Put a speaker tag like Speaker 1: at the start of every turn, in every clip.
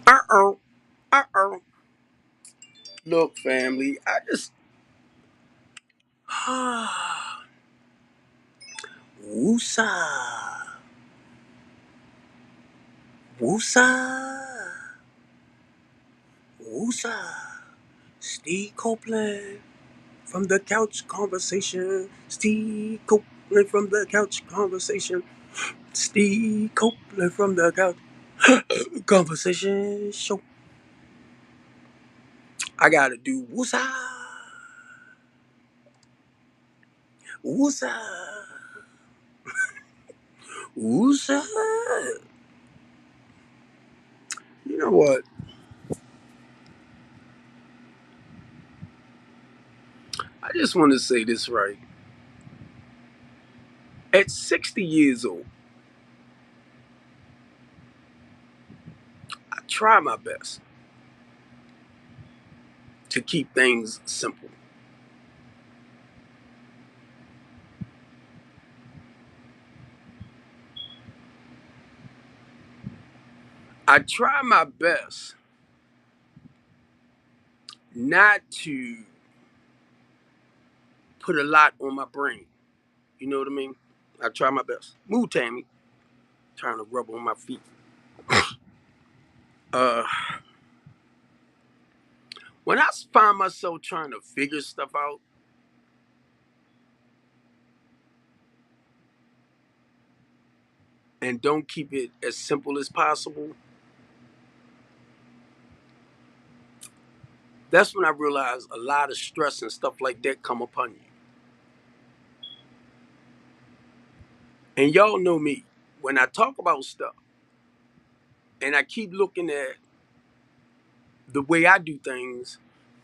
Speaker 1: Uh-oh. Uh-oh. Look, family, I just Woosa. Woosa. Woosa. Steve Copeland from the couch conversation. Steve Copeland from the couch conversation. Steve Copeland from the couch conversation show. I gotta do woosa. Woosa. Woosa. You know what? I just want to say this right. At 60 years old, I try my best to keep things simple. I try my best not to put a lot on my brain. You know what I mean? I try my best. Move, Tammy. Trying to rub on my feet. Uh, when I find myself trying to figure stuff out and don't keep it as simple as possible, that's when I realize a lot of stress and stuff like that come upon you. And y'all know me. When I talk about stuff and I keep looking at the way I do things,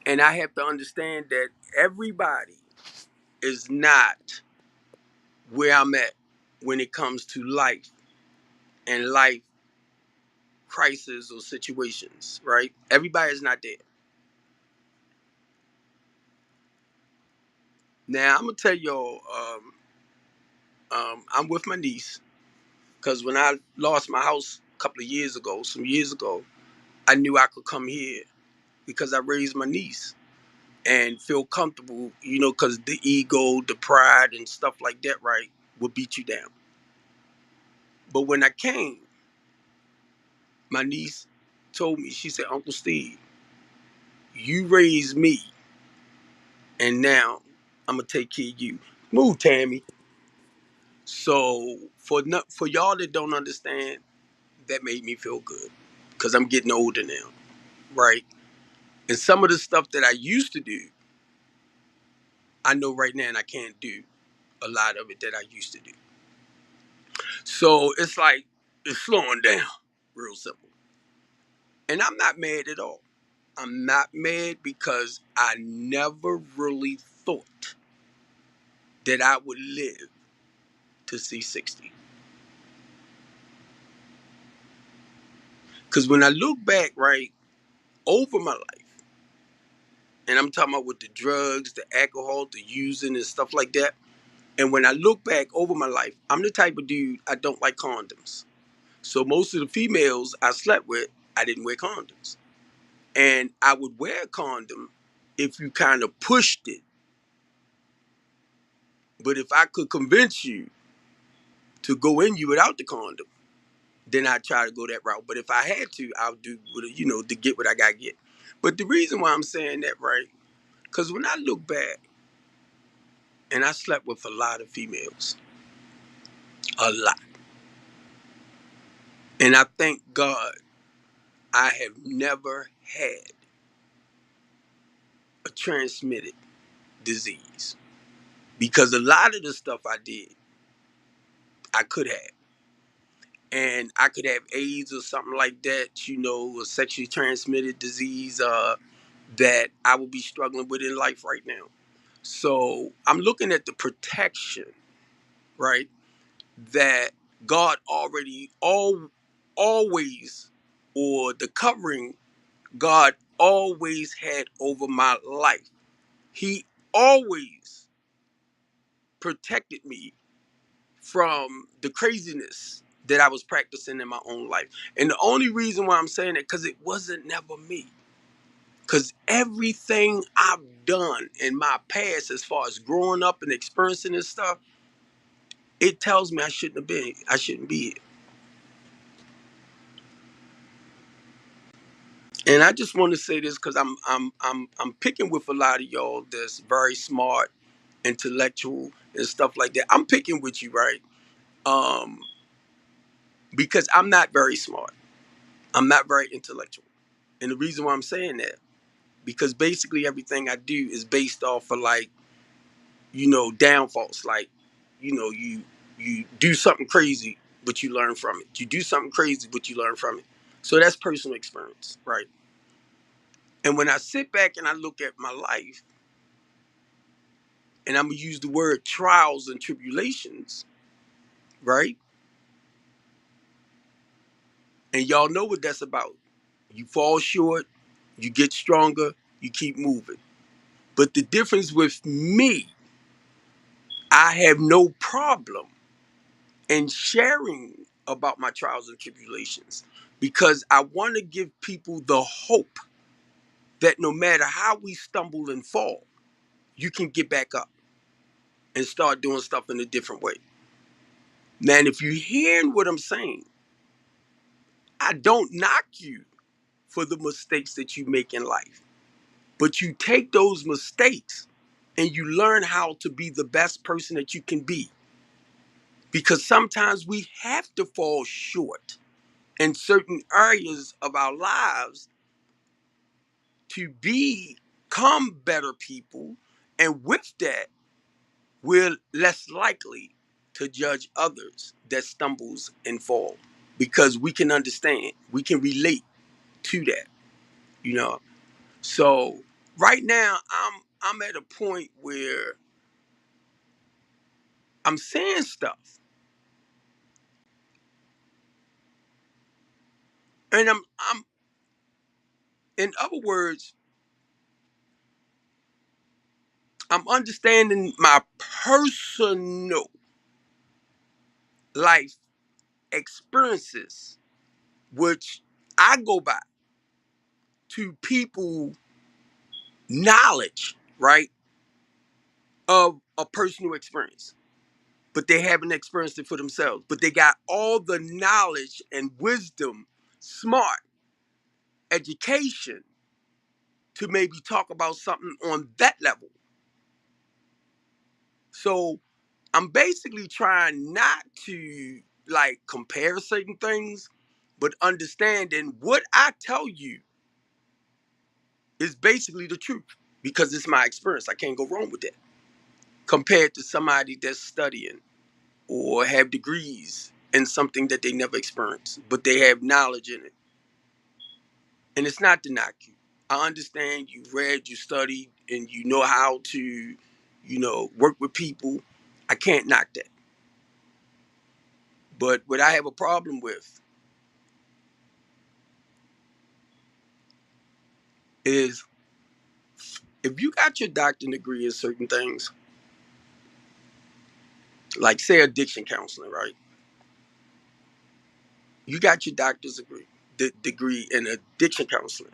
Speaker 1: and I have to understand that everybody is not where I'm at when it comes to life and life crisis or situations, right? Everybody is not there. Now I'm gonna tell y'all, I'm with my niece because when I lost my house a couple of years ago, some years ago, I knew I could come here because I raised my niece and feel comfortable, because the ego, the pride, and stuff like that, right, will beat you down. But when I came, my niece told me, she said, Uncle Steve, you raised me, and now I'm gonna take care of you. Move, Tammy. So for y'all that don't understand, that made me feel good because I'm getting older now, right? And some of the stuff that I used to do, I know right now and I can't do a lot of it that I used to do. So it's like it's slowing down, real simple. And I'm not mad at all. I'm not mad because I never really thought that I would live to see 60. Because when I look back, right, over my life, and I'm talking about with the drugs, the alcohol, the using and stuff like that. And when I look back over my life, I'm the type of dude, I don't like condoms. So most of the females I slept with, I didn't wear condoms. And I would wear a condom if you kind of pushed it. But if I could convince you to go in you without the condom, then I'd try to go that route. But if I had to, I'll do, to get what I got to get. But the reason why I'm saying that, right, because when I look back, and I slept with a lot of females, a lot. And I thank God I have never had a transmitted disease. Because a lot of the stuff I did, I could have. And I could have AIDS or something like that, a sexually transmitted disease that I would be struggling with in life right now. So I'm looking at the protection, right, that God always, or the covering God always had over my life. He always protected me from the craziness. that I was practicing in my own life. And the only reason why I'm saying it, because it wasn't never me. Because everything I've done in my past, as far as growing up and experiencing this stuff, it tells me I shouldn't be here. And I just want to say this because I'm picking with a lot of y'all that's very smart, intellectual, and stuff like that. I'm picking with you, right? Um, because I'm not very smart. I'm not very intellectual. And the reason why I'm saying that, because basically everything I do is based off of like, downfalls. Like, you do something crazy, but you learn from it. You do something crazy, but you learn from it. So that's personal experience, right? And when I sit back and I look at my life, and I'm gonna use the word trials and tribulations, right? And y'all know what that's about. You fall short, you get stronger, you keep moving. But the difference with me, I have no problem in sharing about my trials and tribulations because I want to give people the hope that no matter how we stumble and fall, you can get back up and start doing stuff in a different way. Man, if you're hearing what I'm saying, I don't knock you for the mistakes that you make in life, but you take those mistakes and you learn how to be the best person that you can be. Because sometimes we have to fall short in certain areas of our lives to become better people. And with that, we're less likely to judge others that stumbles and fall because we can understand, we can relate to that, you know. So right now I'm at a point where I'm saying stuff and I'm in other words, I'm understanding my personal life experiences, which I go by to people knowledge, right, of a personal experience. But they haven't experienced it for themselves. But they got all the knowledge and wisdom, smart education to maybe talk about something on that level. So I'm basically trying not to like compare certain things, but understanding what I tell you is basically the truth because it's my experience. I can't go wrong with that. Compared to somebody that's studying or have degrees in something that they never experienced, but they have knowledge in it. And it's not to knock you. I understand you read, you studied, and you know how to, work with people. I can't knock that. But what I have a problem with is if you got your doctorate degree in certain things, like say addiction counseling, right? You got your doctor's degree in addiction counseling.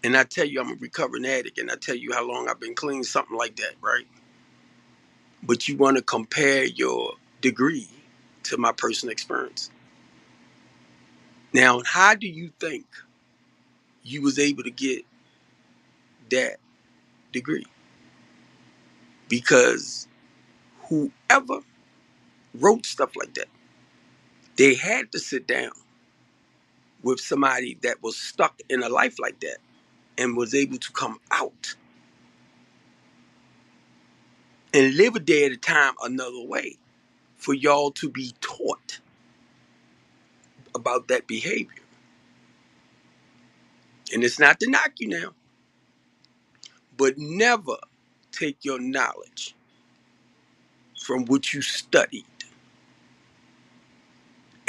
Speaker 1: And I tell you I'm a recovering addict and I tell you how long I've been clean, something like that, right? But you want to compare your degree to my personal experience. Now, how do you think you was able to get that degree? Because whoever wrote stuff like that, they had to sit down with somebody that was stuck in a life like that and was able to come out and live a day at a time another way for y'all to be taught about that behavior. And it's not to knock you now, but never take your knowledge from what you studied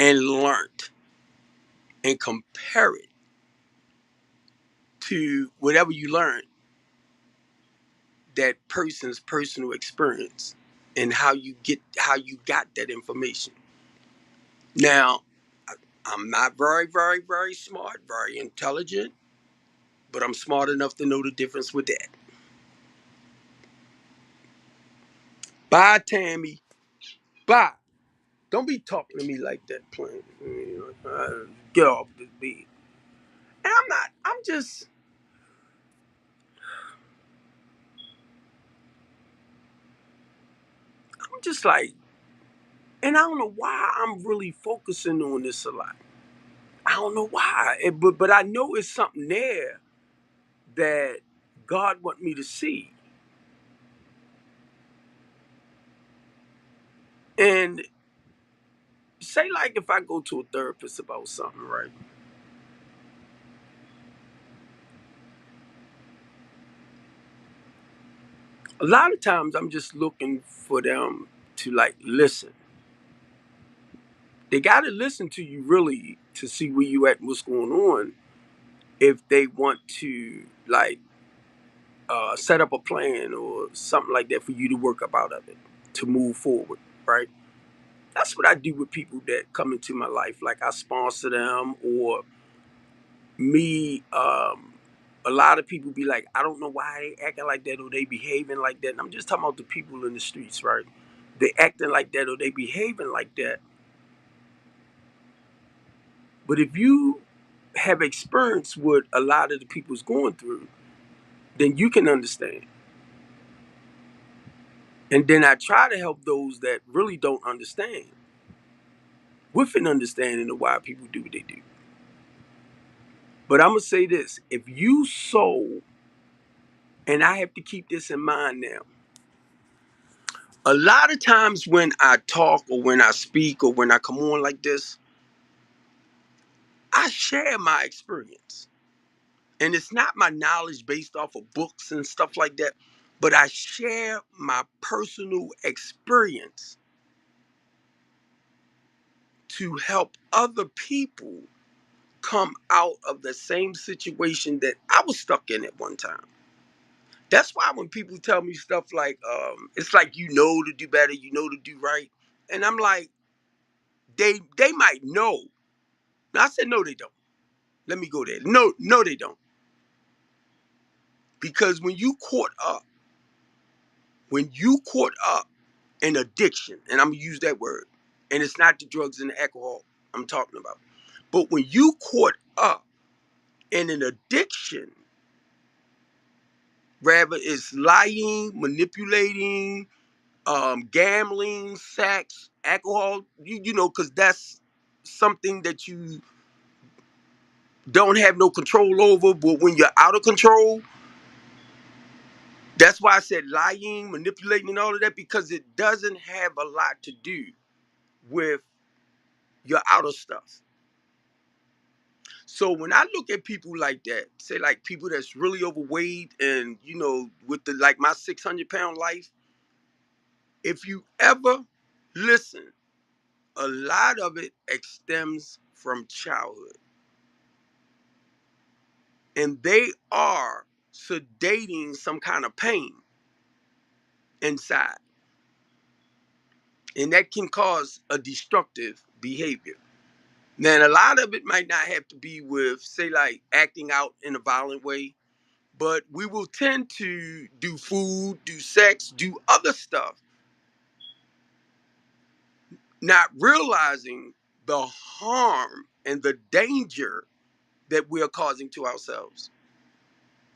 Speaker 1: and learned and compare it to whatever you learned, that person's personal experience. and how you got that information. Now, I'm not very, very, very smart, very intelligent, but I'm smart enough to know the difference with that. Bye, Tammy. Bye. Don't be talking to me like that, playing. Get off this beat. And I'm not. I'm just like, and I don't know why I'm really focusing on this a lot. I don't know why, but I know it's something there that God want me to see. And say like if I go to a therapist about something, right? A lot of times I'm just looking for them to like listen. They got to listen to you really to see where you at and what's going on if they want to like set up a plan or something like that for you to work up out of it to move forward, right? That's what I do with people that come into my life. Like I sponsor them or me. A lot of people be like, I don't know why they acting like that or they behaving like that. And I'm just talking about the people in the streets, right? They acting like that or they behaving like that. But if you have experience what a lot of the people's going through, then you can understand. And then I try to help those that really don't understand with an understanding of why people do what they do. But I'm gonna say this: if you sow, and I have to keep this in mind now, a lot of times when I talk or when I speak or when I come on like this, I share my experience. And it's not my knowledge based off of books and stuff like that, but I share my personal experience to help other people come out of the same situation that I was stuck in at one time. That's why when people tell me stuff like, it's like you know to do better, you know to do right. And I'm like, they might know. And I said, no, they don't. Let me go there. No, they don't. Because when you caught up in addiction, and I'm gonna use that word, and it's not the drugs and the alcohol I'm talking about. But when you caught up in an addiction, rather it's lying, manipulating, gambling, sex, alcohol, you know, because that's something that you don't have no control over. But when you're out of control, that's why I said lying, manipulating, and all of that, because it doesn't have a lot to do with your outer stuff. So when I look at people like that, say like people that's really overweight and you know, with the like my 600-pound life, if you ever listen, a lot of it stems from childhood. And they are sedating some kind of pain inside. And that can cause a destructive behavior. Now, a lot of it might not have to be with, say, like acting out in a violent way, but we will tend to do food, do sex, do other stuff, not realizing the harm and the danger that we're causing to ourselves.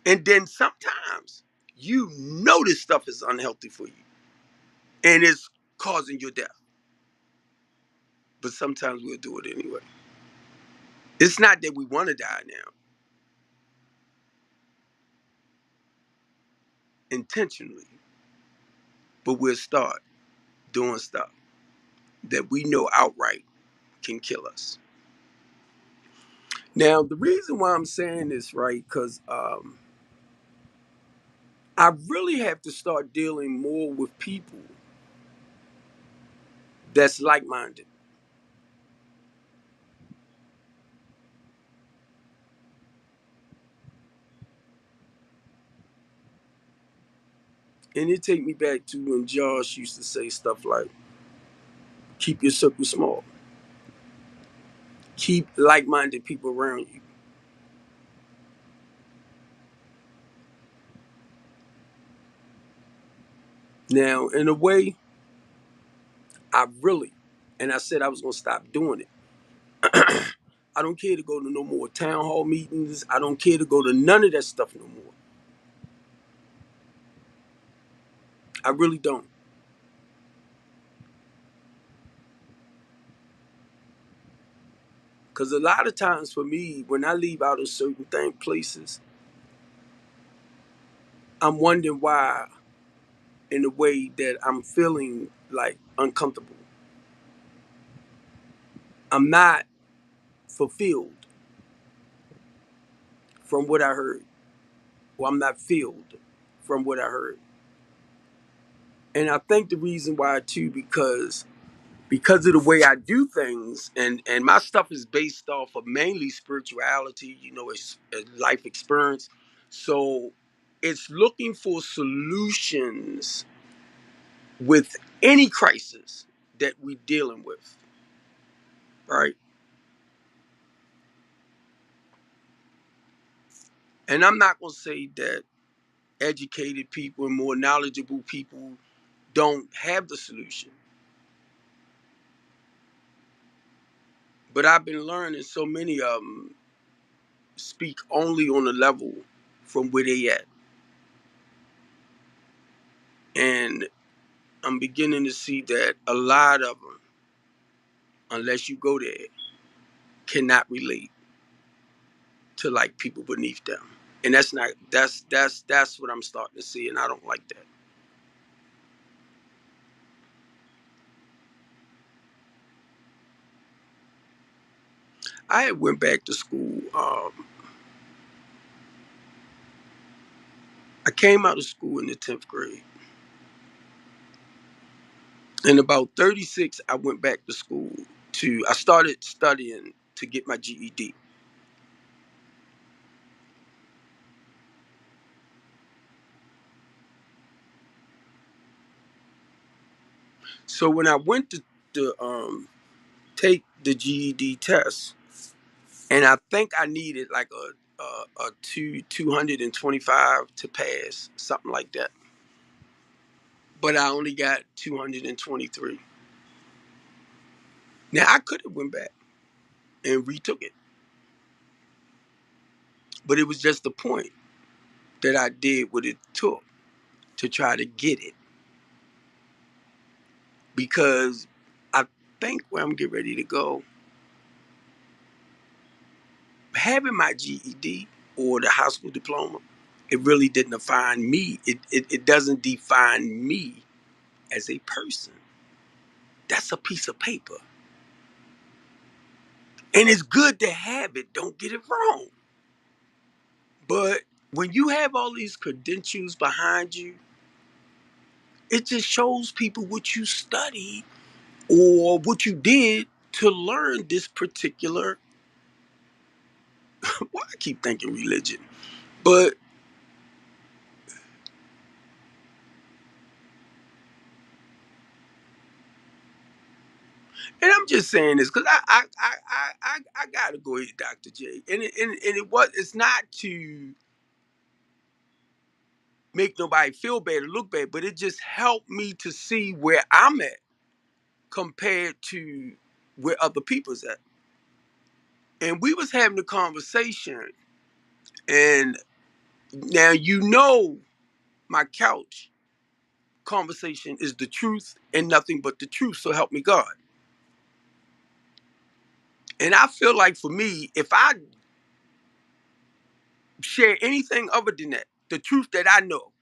Speaker 1: And then sometimes you know this stuff is unhealthy for you and it's causing your death. But sometimes we'll do it anyway. It's not that we want to die now intentionally, but we'll start doing stuff that we know outright can kill us. Now, the reason why I'm saying this, right, because I really have to start dealing more with people that's like minded. And it take me back to when Josh used to say stuff like, keep your circle small. Keep like-minded people around you. Now, in a way, I really, and I said I was gonna stop doing it. I don't care to go to no more town hall meetings. I don't care to go to none of that stuff no more. I really don't. Because a lot of times for me, when I leave out of certain places, I'm wondering why, in a way that I'm feeling like uncomfortable. I'm not fulfilled from what I heard, or I'm not filled from what I heard. And I think the reason why too, because of the way I do things, and my stuff is based off of mainly spirituality, it's a life experience. So it's looking for solutions with any crisis that we're dealing with, right? And I'm not going to say that educated people and more knowledgeable people don't have the solution, but I've been learning so many of them speak only on a level from where they at. And I'm beginning to see that a lot of them, unless you go there, cannot relate to like people beneath them. And that's not that's what I'm starting to see, and I don't like that. I had went back to school. I came out of school in the 10th grade. In about 36, I went back to school I started studying to get my GED. So when I went to take the GED test, and I think I needed like a 225 to pass, something like that. But I only got 223. Now I could have went back and retook it, but it was just the point that I did what it took to try to get it, because I think where I'm getting ready to go, having my GED or the high school diploma, it really didn't define me. It doesn't define me as a person. That's a piece of paper. And it's good to have it, don't get it wrong. But when you have all these credentials behind you, it just shows people what you studied or what you did to learn this particular, why I keep thinking religion. But, and I'm just saying this because I gotta go ahead, Dr. J. It's not to make nobody feel bad or look bad, but it just helped me to see where I'm at compared to where other people's at. And we was having a conversation, and now my couch conversation is the truth and nothing but the truth, so help me God. And I feel like for me, if I share anything other than that, the truth that I know,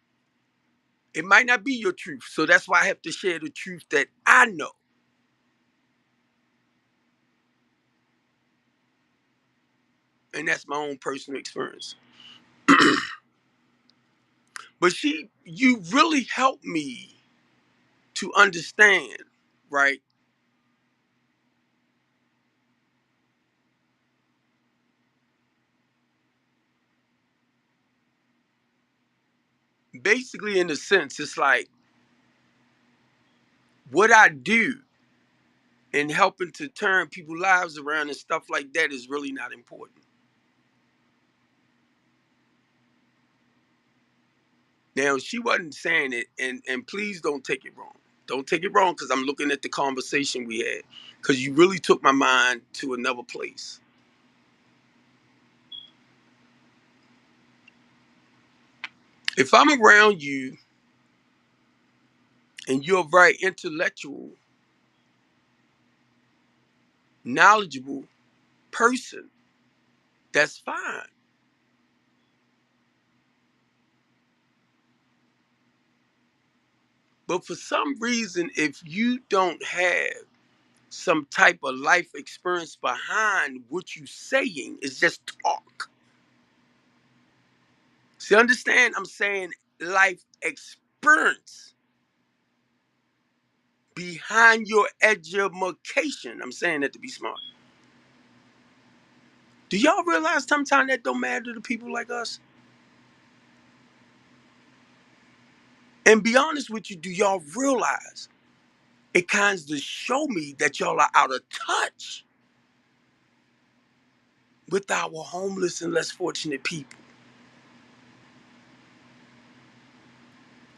Speaker 1: it might not be your truth. So that's why I have to share the truth that I know. And that's my own personal experience. But you really helped me to understand, right, basically, in a sense, it's like what I do in helping to turn people's lives around and stuff like that is really not important. Now, she wasn't saying it, and please don't take it wrong. Don't take it wrong, because I'm looking at the conversation we had, because you really took my mind to another place. If I'm around you and you're a very intellectual, knowledgeable person, that's fine. But for some reason, if you don't have some type of life experience behind what you're saying, it's just talk. See, understand? I'm saying life experience behind your education. I'm saying that to be smart. Do y'all realize sometimes that don't matter to people like us? And be honest with you, do y'all realize it kind of show me that y'all are out of touch with our homeless and less fortunate people?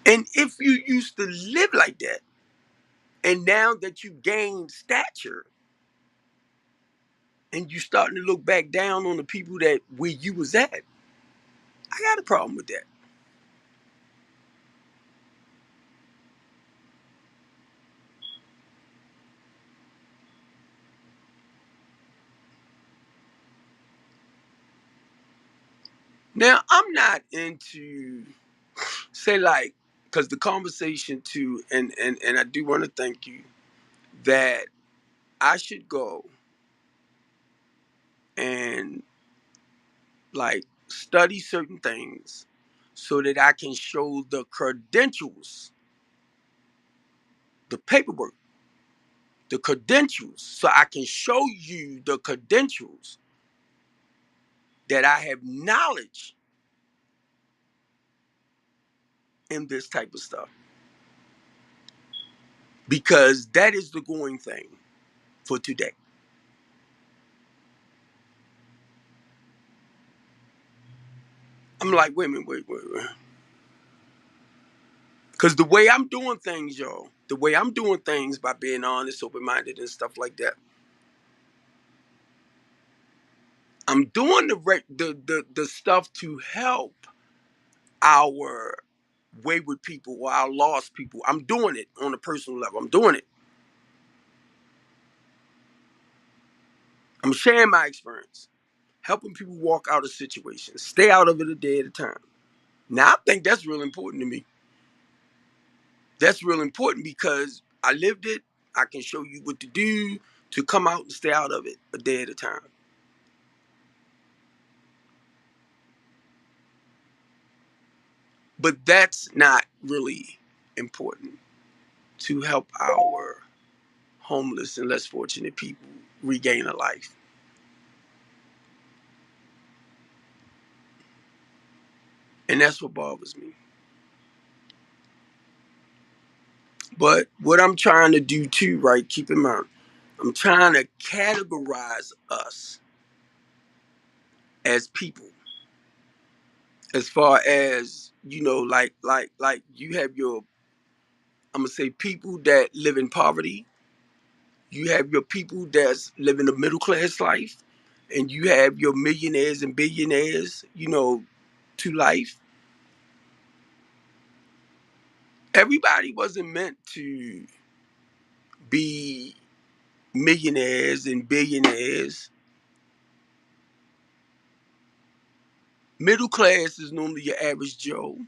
Speaker 1: And if you used to live like that, and now that you gained stature and you starting to look back down on the people that where you was at, I got a problem with that. Now, I'm not into, say, like, because the conversation too, and I do want to thank you that I should go and like study certain things so that I can show the credentials, the paperwork, the credentials, so I can show you the credentials that I have knowledge in this type of stuff, because that is the going thing for today. I'm like, wait a minute, wait. Because the way I'm doing things, y'all, the way I'm doing things by being honest, open minded, and stuff like that, I'm doing the stuff to help our wayward people or our lost people. I'm doing it on a personal level. I'm doing it. I'm sharing my experience, helping people walk out of situations, stay out of it a day at a time. Now, I think that's real important to me. That's real important because I lived it. I can show you what to do to come out and stay out of it a day at a time. But that's not really important to help our homeless and less fortunate people regain a life. And that's what bothers me. But what I'm trying to do too, right? Keep in mind, I'm trying to categorize us as people, as far as like you have your, I'm gonna say, people that live in poverty. You have your people that's living a middle class life, and you have your millionaires and billionaires, to life. Everybody wasn't meant to be millionaires and billionaires. Middle class is normally your average Joe.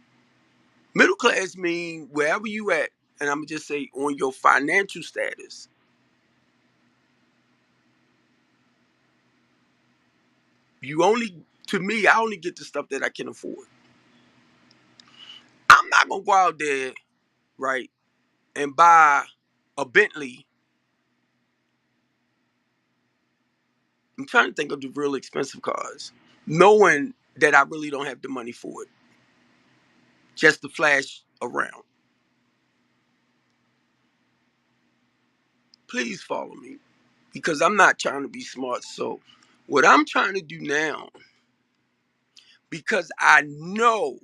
Speaker 1: Middle class mean wherever you at, and I'm gonna just say on your financial status. You only, to me, I only get the stuff that I can afford. I'm not gonna go out there, right, and buy a Bentley. I'm trying to think of the real expensive cars, knowing that I really don't have the money for it. just to flash around. Please follow me because I'm not trying to be smart. So what I'm trying to do now, because I know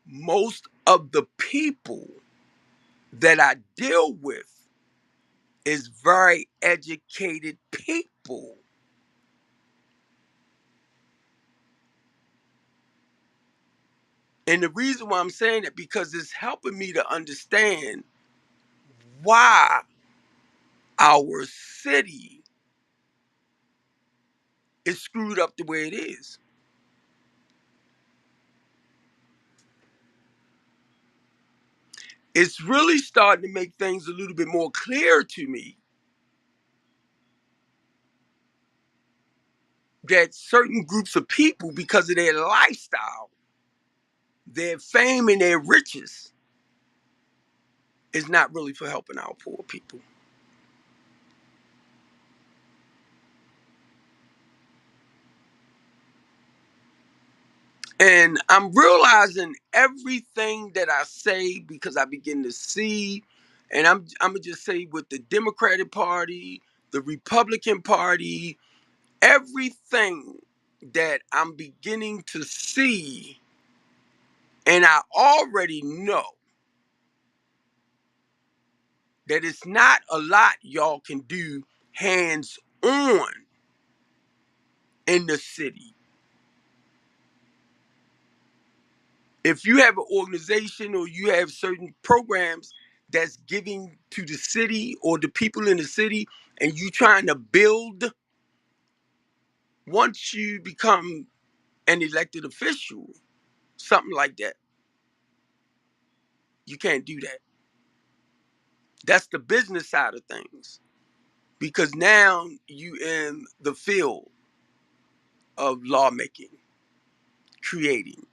Speaker 1: most of the people that I deal with is very educated people. And the reason why I'm saying it, because it's helping me to understand why our city is screwed up the way it is. It's really starting to make things a little bit more clear to me that certain groups of people, because of their lifestyle, their fame and their riches, is not really for helping our poor people. And I'm realizing everything that I say because I begin to see, and I'm gonna just say with the Democratic Party, the Republican Party, everything that I'm beginning to see, and I already know that it's not a lot y'all can do hands on in the city. If you have an organization or you have certain programs that's giving to the city or the people in the city, and you trying to build, once you become an elected official, something like that, you can't do that. That's the business side of things, because now you in the field of lawmaking, creating.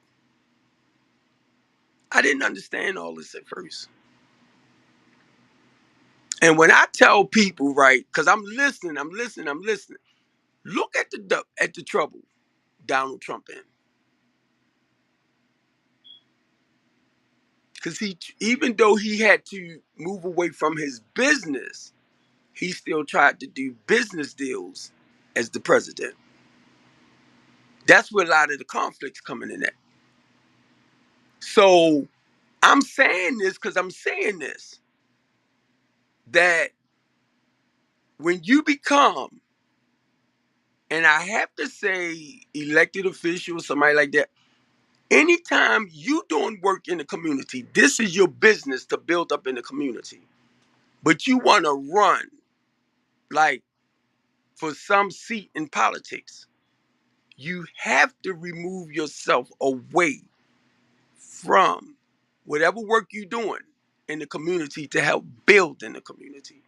Speaker 1: I didn't understand all this at first. And when I tell people, right, because I'm listening. Look at the trouble Donald Trump in, because he, even though he had to move away from his business, he still tried to do business deals as the president. That's where a lot of the conflicts coming in at. So I'm saying this because I'm saying this, that when you become, and I have to say elected official, somebody like that, anytime you doing work in the community, this is your business to build up in the community. But you want to run like for some seat in politics, you have to remove yourself away from whatever work you're doing in the community to help build in the community.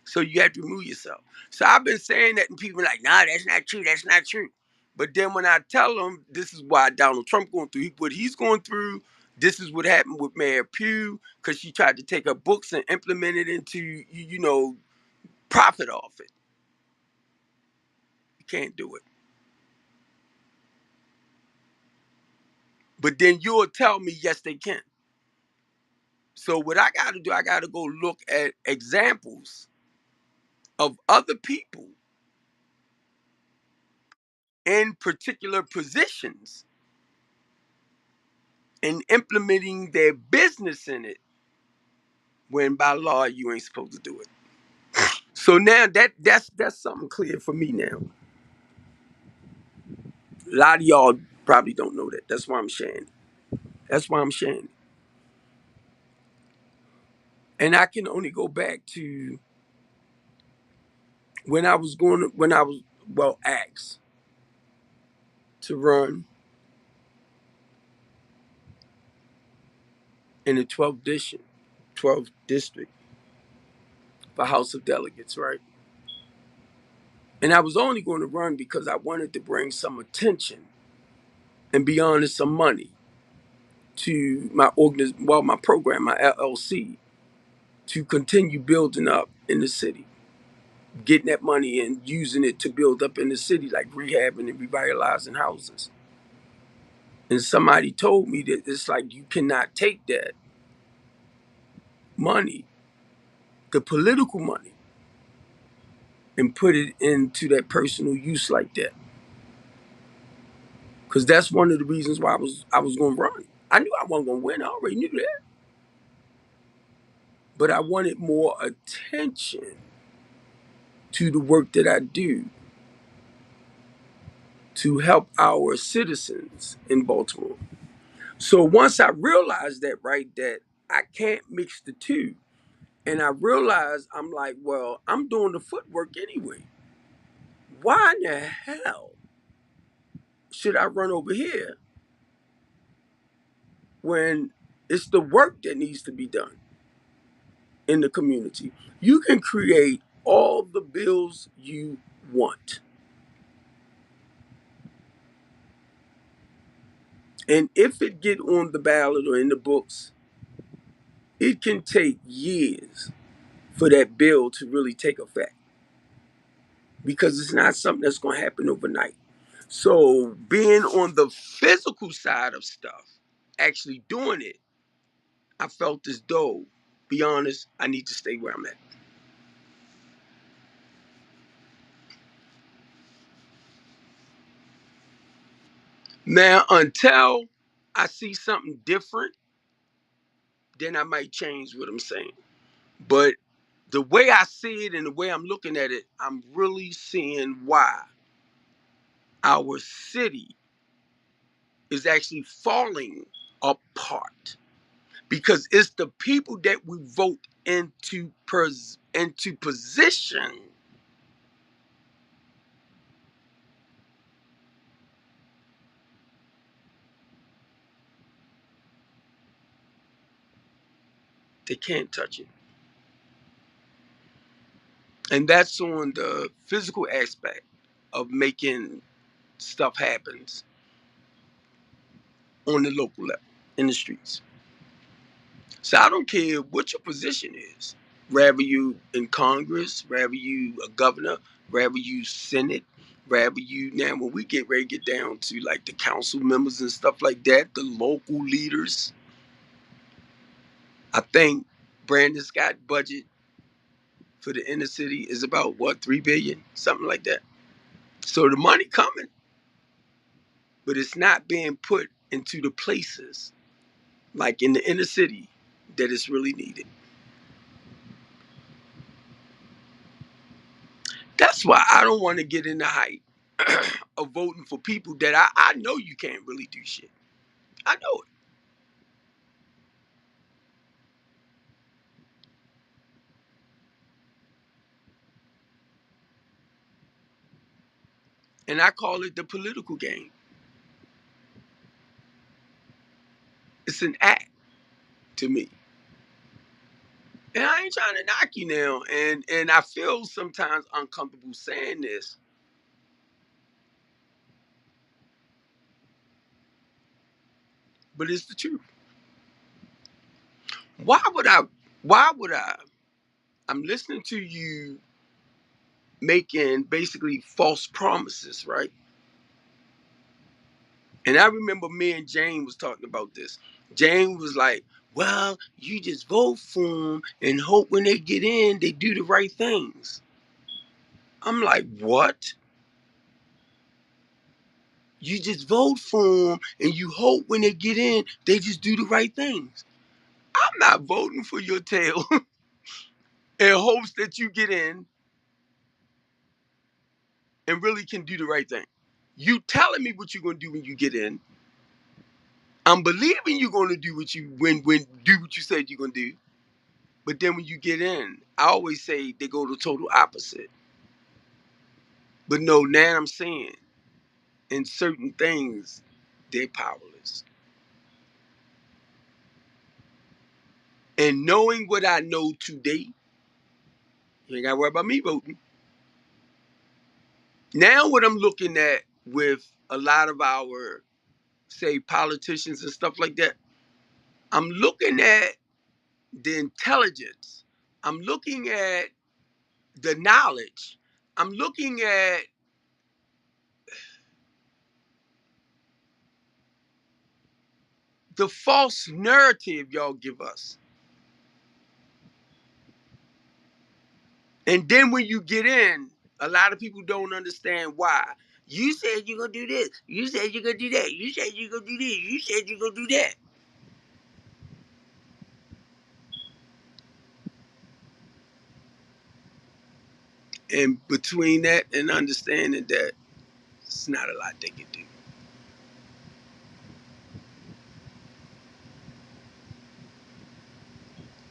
Speaker 1: So you have to remove yourself. So I've been saying that, and people are like, nah, that's not true. That's not true. But then when I tell them this is why Donald Trump going through what he's going through, this is what happened with Mayor Pugh, because she tried to take her books and implement it into, profit off it. You can't do it. But then you'll tell me, yes, they can. So what I got to do, I got to go look at examples of other people in particular positions and implementing their business in it when by law you ain't supposed to do it. So now that's something clear for me now. A lot of y'all probably don't know that. That's why I'm sharing. That's why I'm sharing. And I can only go back to when I was well asked to run in the 12th district for House of Delegates, right? And I was only going to run because I wanted to bring some attention and be honest, some money to my program, my LLC, to continue building up in the city, getting that money and using it to build up in the city, like rehabbing and revitalizing houses And somebody told me that it's like you cannot take that money, the political money, and put it into that personal use like that. Because that's one of the reasons why I was gonna run. I knew I wasn't gonna win. I already knew that. But I wanted more attention to the work that I do to help our citizens in Baltimore. So once I realized that, right, that I can't mix the two, and I realized I'm like, well, I'm doing the footwork anyway. Why in the hell should I run over here when it's the work that needs to be done in the community? You can create all the bills you want. And if it get on the ballot or in the books, it can take years for that bill to really take effect because it's not something that's going to happen overnight. So being on the physical side of stuff, actually doing it, I felt as though, be honest, I need to stay where I'm at. Now, until I see something different, then I might change what I'm saying. But the way I see it and the way I'm looking at it, I'm really seeing why our city is actually falling apart because it's the people that we vote into position they can't touch it. And that's on the physical aspect of making stuff happens on the local level in the streets. So I don't care what your position is, whether you in Congress, whether you a governor, whether you Senate, whether you now when we get ready to get down to like the council members and stuff like that, the local leaders. I think Brandon Scott budget for the inner city is about what 3 billion, something like that. So the money coming, but it's not being put into the places like in the inner city that is really needed. That's why I don't want to get in the hype of voting for people that I know you can't really do shit. I know it. And I call it the political game. It's an act to me. And I ain't trying to knock you now. And I feel sometimes uncomfortable saying this, but it's the truth. Why would I why would I'm listening to you making basically false promises, right? And I remember me and Jane was talking about this. Jane was like, well, you just vote for them and hope when they get in, they do the right things. I'm like, what? You just vote for them and you hope when they get in, they just do the right things. I'm not voting for your tail in hopes that you get in and really can do the right thing. You telling me what you're gonna do when you get in. I'm believing you're gonna do what you when do what you said you're gonna do. But then when you get in, I always say they go the total opposite. But no, now I'm saying in certain things, they're powerless. And knowing what I know today, you ain't gotta worry about me voting. Now what I'm looking at with a lot of our, say, politicians and stuff like that, I'm looking at the intelligence. I'm looking at the knowledge. I'm looking at the false narrative y'all give us. And then when you get in, a lot of people don't understand why. You said you're going to do this. You said you're going to do that. You said you're going to do this. You said you're going to do that. And between that and understanding that, it's not a lot they can do.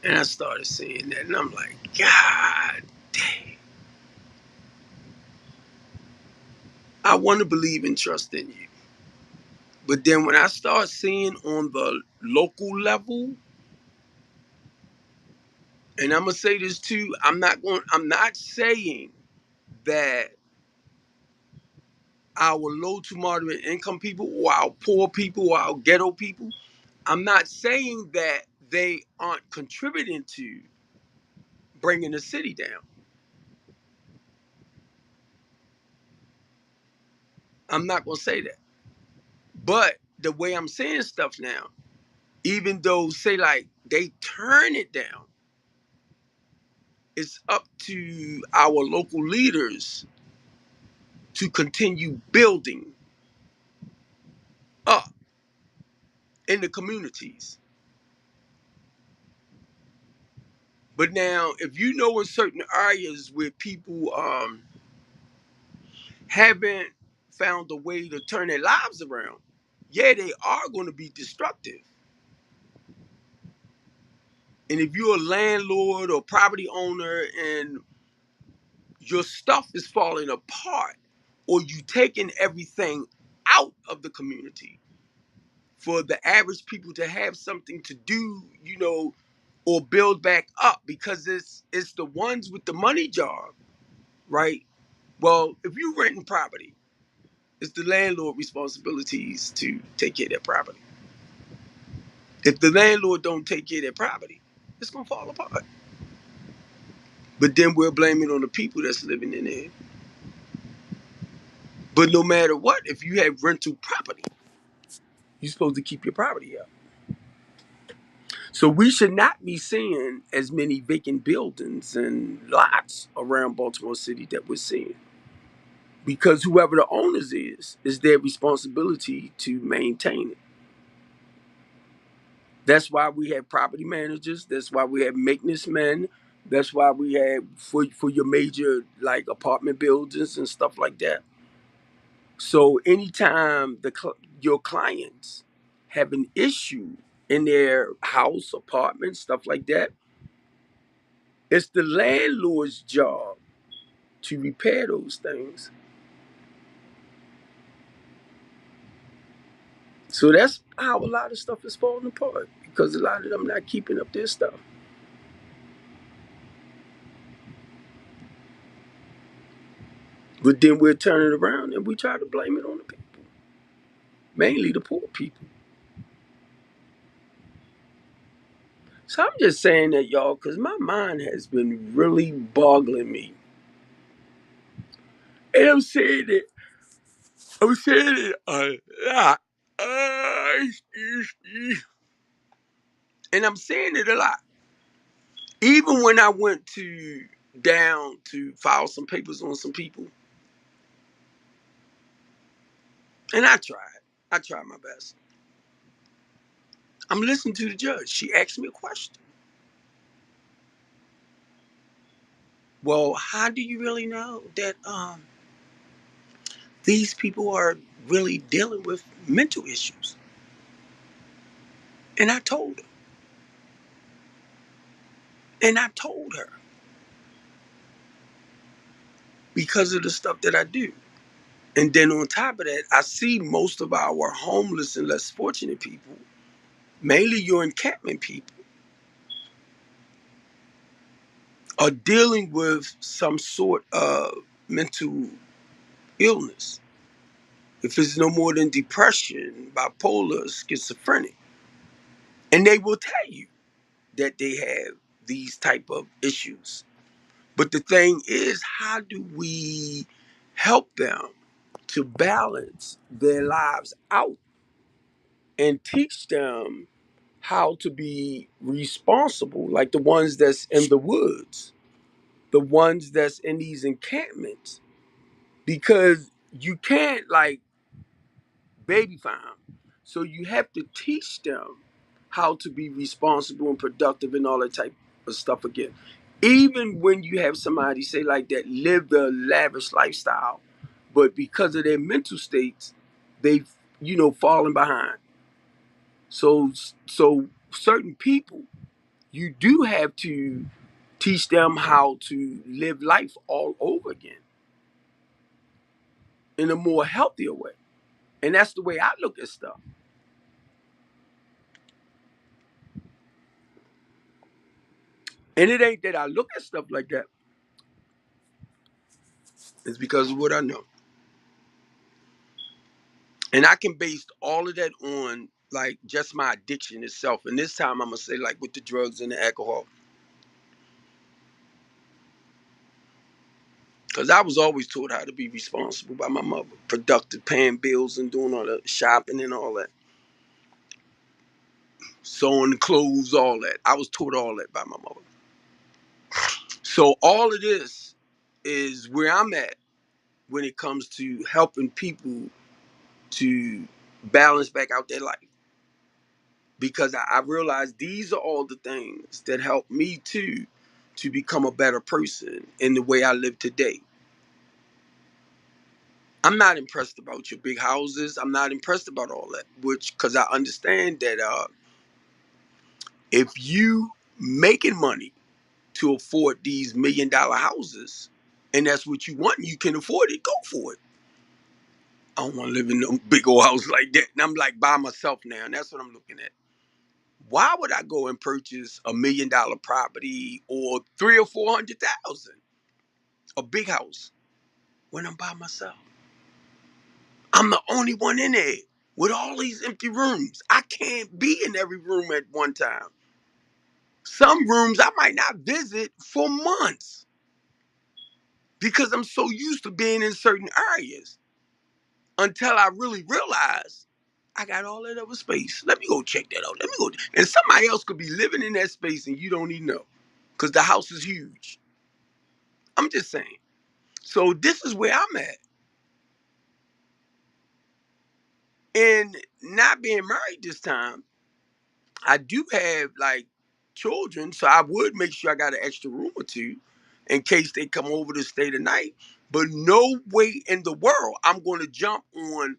Speaker 1: And I started seeing that, and I'm like, God dang. I want to believe and trust in you. But then when I start seeing on the local level, and I'm gonna say this too, I'm not saying that our low to moderate income people or our poor people or our ghetto people, I'm not saying that they aren't contributing to bringing the city down. I'm not gonna say that. But the way I'm saying stuff now, even though say like they turn it down, it's up to our local leaders to continue building up in the communities. But now, if you know in certain areas where people haven't found a way to turn their lives around, yeah, they are going to be destructive. And if you're a landlord or property owner and your stuff is falling apart, or you taking everything out of the community for the average people to have something to do, or build back up, because it's the ones with the money job, right? Well, if you renting property, it's the landlord responsibilities to take care of that property. If the landlord don't take care of that property, it's gonna fall apart. But then we'll blame it on the people that's living in there. But no matter what, if you have rental property, you're supposed to keep your property up. So we should not be seeing as many vacant buildings and lots around Baltimore City that we're seeing. Because whoever the owners is their responsibility to maintain it. That's why we have property managers. That's why we have maintenance men. That's why we have for your major like apartment buildings and stuff like that. So anytime your clients have an issue in their house, apartment, stuff like that, it's the landlord's job to repair those things. So that's how a lot of stuff is falling apart, because a lot of them not keeping up their stuff. But then we'll turn it around and we try to blame it on the people, mainly the poor people. So I'm just saying that, y'all, because my mind has been really boggling me. And I'm saying it a lot. Excuse me. And I'm saying it a lot. Even when I went down to file some papers on some people, and I tried my best. I'm listening to the judge. She asked me a question. Well, how do you really know that these people are really dealing with mental issues? And I told her. And I told her because of the stuff that I do. And then on top of that, I see most of our homeless and less fortunate people, mainly your encampment people, are dealing with some sort of mental illness. If it's no more than depression, bipolar, schizophrenic. And they will tell you that they have these type of issues. But the thing is, how do we help them to balance their lives out and teach them how to be responsible, like the ones that's in the woods, the ones that's in these encampments, because you can't like baby farm. So you have to teach them how to be responsible and productive and all that type of stuff again. Even when you have somebody say like that live the lavish lifestyle, but because of their mental states, they've fallen behind. So certain people, you do have to teach them how to live life all over again in a more healthier way. And that's the way I look at stuff. And it ain't that I look at stuff like that. It's because of what I know. And I can base all of that on like just my addiction itself. And this time I'm gonna say like with the drugs and the alcohol. Because I was always taught how to be responsible by my mother. Productive, paying bills and doing all the shopping and all that. Sewing clothes, all that. I was taught all that by my mother. So all of this is where I'm at when it comes to helping people to balance back out their life. Because I realized these are all the things that help me too to become a better person in the way I live today. I'm not impressed about your big houses. I'm not impressed about all that, which because I understand that if you making money to afford these $1 million houses, and that's what you want, you can afford it, go for it. I don't want to live in no big old house like that. And I'm like by myself now, and that's what I'm looking at. Why would I go and purchase $1 million property or 300,000 or 400,000, a big house, when I'm by myself? I'm the only one in there with all these empty rooms. I can't be in every room at one time. Some rooms I might not visit for months because I'm so used to being in certain areas until I really realize I got all that other space. Let me go check that out. Let me go. And somebody else could be living in that space and you don't even know because the house is huge. I'm just saying. So this is where I'm at. And not being married this time, I do have like children, so I would make sure I got an extra room or two in case they come over to stay the night. But no way in the world I'm going to jump on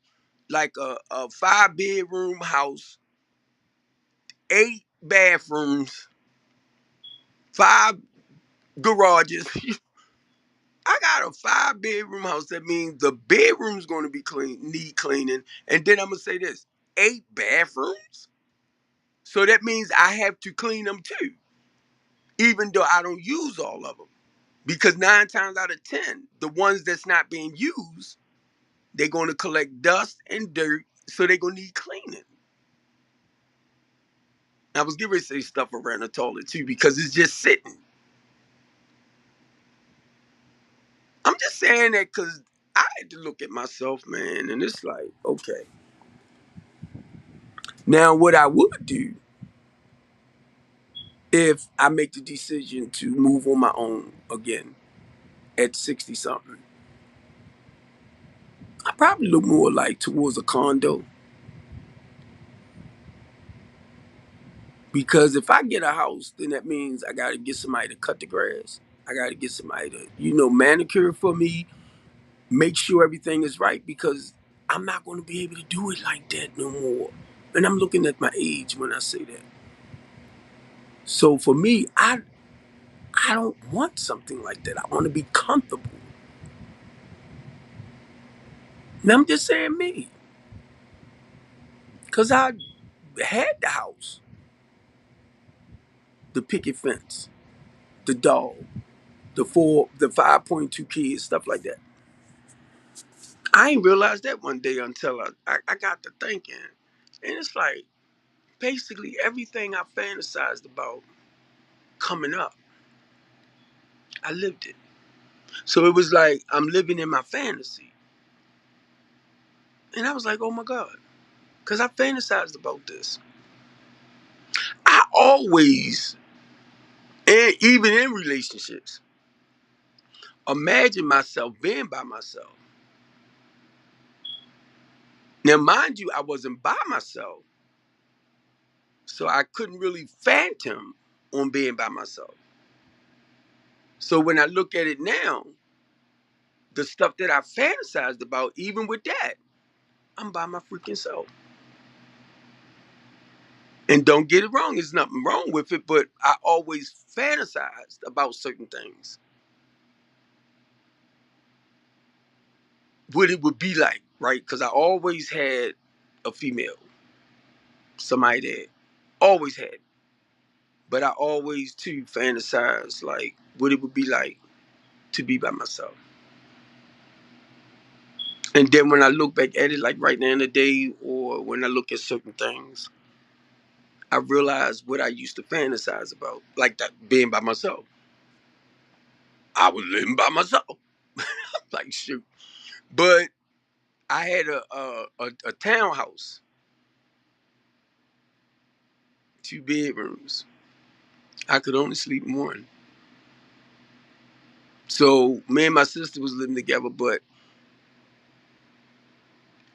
Speaker 1: like a 5 bedroom house, 8 bathrooms, 5 garages. I got a 5 bedroom house. That means the bedroom's going to be clean, need cleaning. And then I'm going to say this, 8 bathrooms. So that means I have to clean them too, even though I don't use all of them. Because 9 times out of 10, the ones that's not being used, they're going to collect dust and dirt. So they're going to need cleaning. I was getting ready to say stuff around the toilet too, because it's just sitting. I'm just saying that because I had to look at myself, man, and it's like, okay. Now, what I would do if I make the decision to move on my own again at 60 something, I probably look more like towards a condo. Because if I get a house, then that means I got to get somebody to cut the grass. I got to get somebody to, manicure for me, make sure everything is right because I'm not going to be able to do it like that no more. And I'm looking at my age when I say that. So for me, I don't want something like that. I want to be comfortable. And I'm just saying me. Because I had the house, the picket fence, the dog, the 5.2 kids, stuff like that. I ain't realized that one day until I got to thinking. And it's like basically everything I fantasized about coming up, I lived it. So it was like I'm living in my fantasy. And I was like, oh my God. because I fantasized about this. I always, and even in relationships, imagine myself being by myself. Now, mind you, I wasn't by myself, so I couldn't really phantom on being by myself. So when I look at it now, the stuff that I fantasized about, even with that, I'm by my freaking self. And don't get it wrong, there's nothing wrong with it, but I always fantasized about certain things. What it would be like, right? Because I always had a female, somebody that always had. But I always too fantasized like what it would be like to be by myself. And then when I look back at it, like right now in the day, or when I look at certain things, I realize what I used to fantasize about, like that being by myself. I was living by myself, like shoot. But I had a townhouse, 2 bedrooms. I could only sleep in one. So me and my sister was living together, but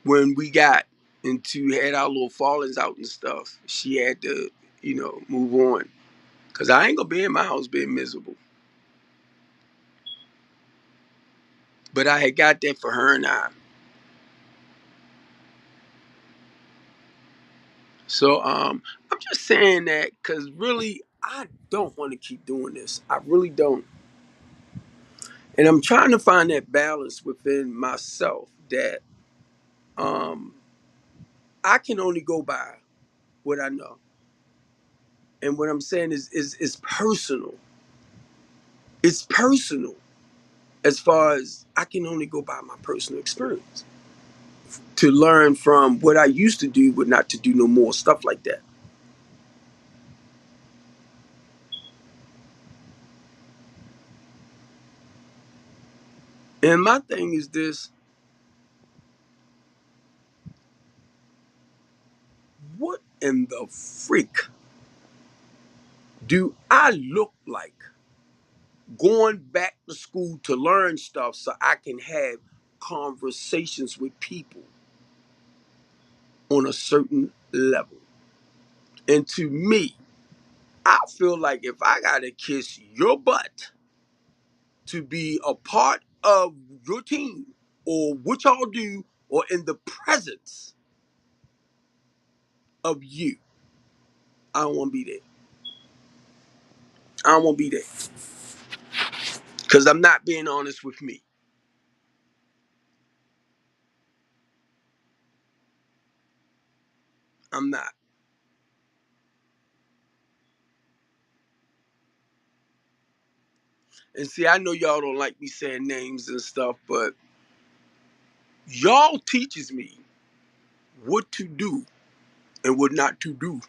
Speaker 1: when we got into had our little fallings out and stuff, she had to, move on. Cause I ain't gonna be in my house being miserable. But I had got that for her and I. So I'm just saying that because really I don't want to keep doing this. I really don't. And I'm trying to find that balance within myself that um I can only go by what I know. And what I'm saying is personal. It's personal as far as I can only go by my personal experience to learn from what I used to do, but not to do no more stuff like that. And my thing is this: what in the freak do I look like going back to school to learn stuff so I can have conversations with people on a certain level? And to me, I feel like if I gotta kiss your butt to be a part of your team or what y'all do or in the presence of you, I don't want to be there. I don't want to be there because I'm not being honest with me. I'm not. And see, I know y'all don't like me saying names and stuff, but y'all teaches me what to do and what not to do.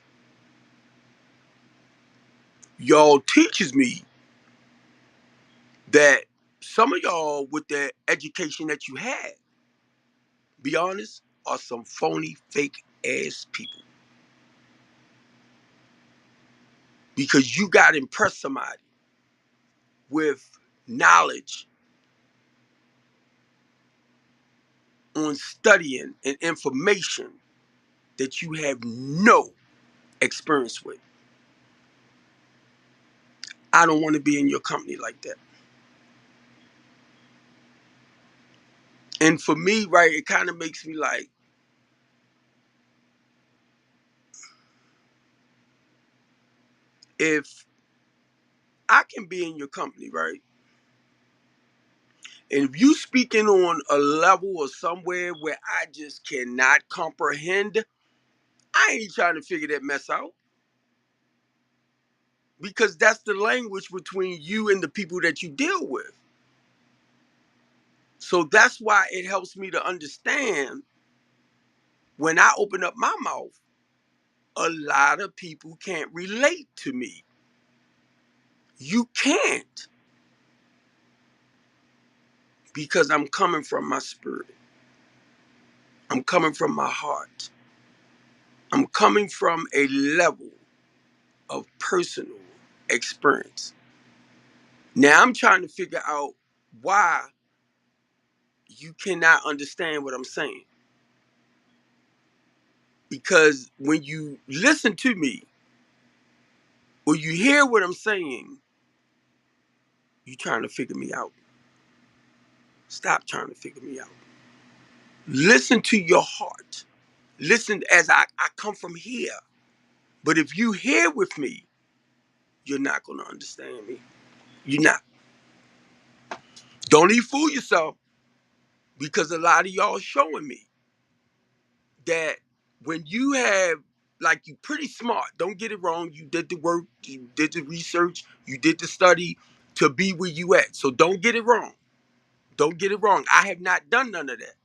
Speaker 1: Y'all teaches me that some of y'all with the education that you had, be honest, are some phony, fake ass people because you got to impress somebody with knowledge on studying and information that you have no experience with. I don't want to be in your company like that. And for me, right, it kind of makes me like, if I can be in your company, right, and if you speaking on a level or somewhere where I just cannot comprehend, I ain't trying to figure that mess out because that's the language between you and the people that you deal with. So that's why it helps me to understand when I open up my mouth, a lot of people can't relate to me. You can't because I'm coming from my spirit. I'm coming from my heart. I'm coming from a level of personal experience. Now I'm trying to figure out why you cannot understand what I'm saying. Because when you listen to me or you hear what I'm saying, you're trying to figure me out. Stop trying to figure me out. Listen to your heart. Listen as I come from here. But if you hear with me, you're not going to understand me. You're not. Don't even fool yourself, because a lot of y'all showing me that when you have, like, you pretty smart, don't get it wrong, you did the work, you did the research, you did the study to be where you at. So don't get it wrong. Don't get it wrong. I have not done none of that.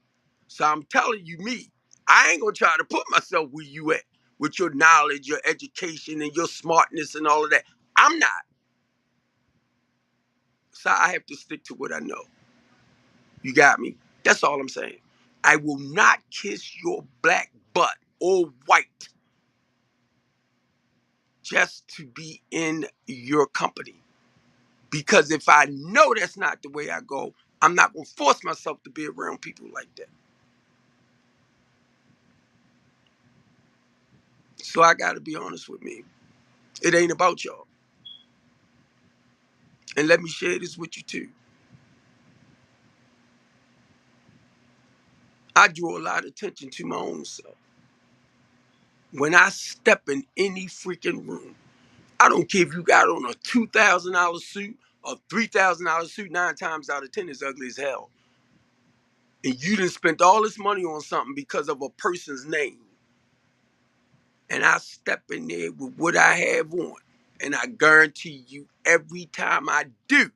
Speaker 1: So I'm telling you, me, I ain't gonna try to put myself where you at with your knowledge, your education, and your smartness and all of that. I'm not. So I have to stick to what I know. You got me? That's all I'm saying. I will not kiss your black butt or white just to be in your company. Because if I know that's not the way I go, I'm not going to force myself to be around people like that. So I got to be honest with me. It ain't about y'all. And let me share this with you too. I draw a lot of attention to my own self. When I step in any freaking room, I don't care if you got on a $2,000 suit or $3,000 suit, 9 times out of 10 is ugly as hell. And you done spent all this money on something because of a person's name. And I step in there with what I have on. And I guarantee you, every time I do,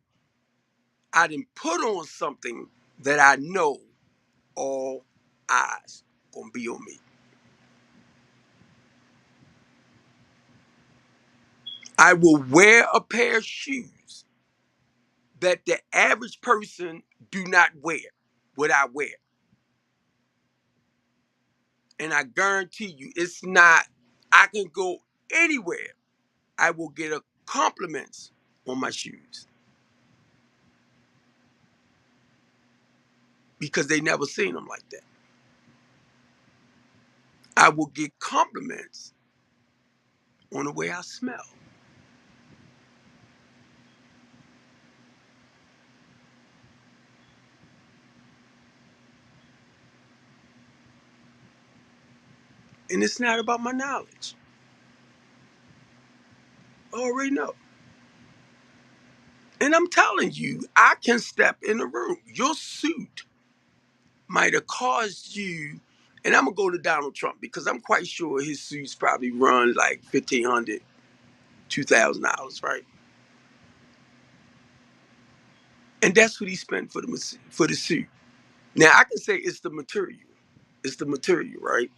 Speaker 1: I done put on something that I know all eyes gonna be on me. I will wear a pair of shoes that the average person do not wear, what I wear. And I guarantee you, it's not, I can go anywhere. I will get a compliments on my shoes because they never seen them like that. I will get compliments on the way I smell. And it's not about my knowledge. I already know. And I'm telling you, I can step in the room. Your suit might have caused you, and I'm gonna go to Donald Trump because I'm quite sure his suits probably run like $1,500, $2,000, right? And that's what he spent for the suit. Now I can say it's the material, right?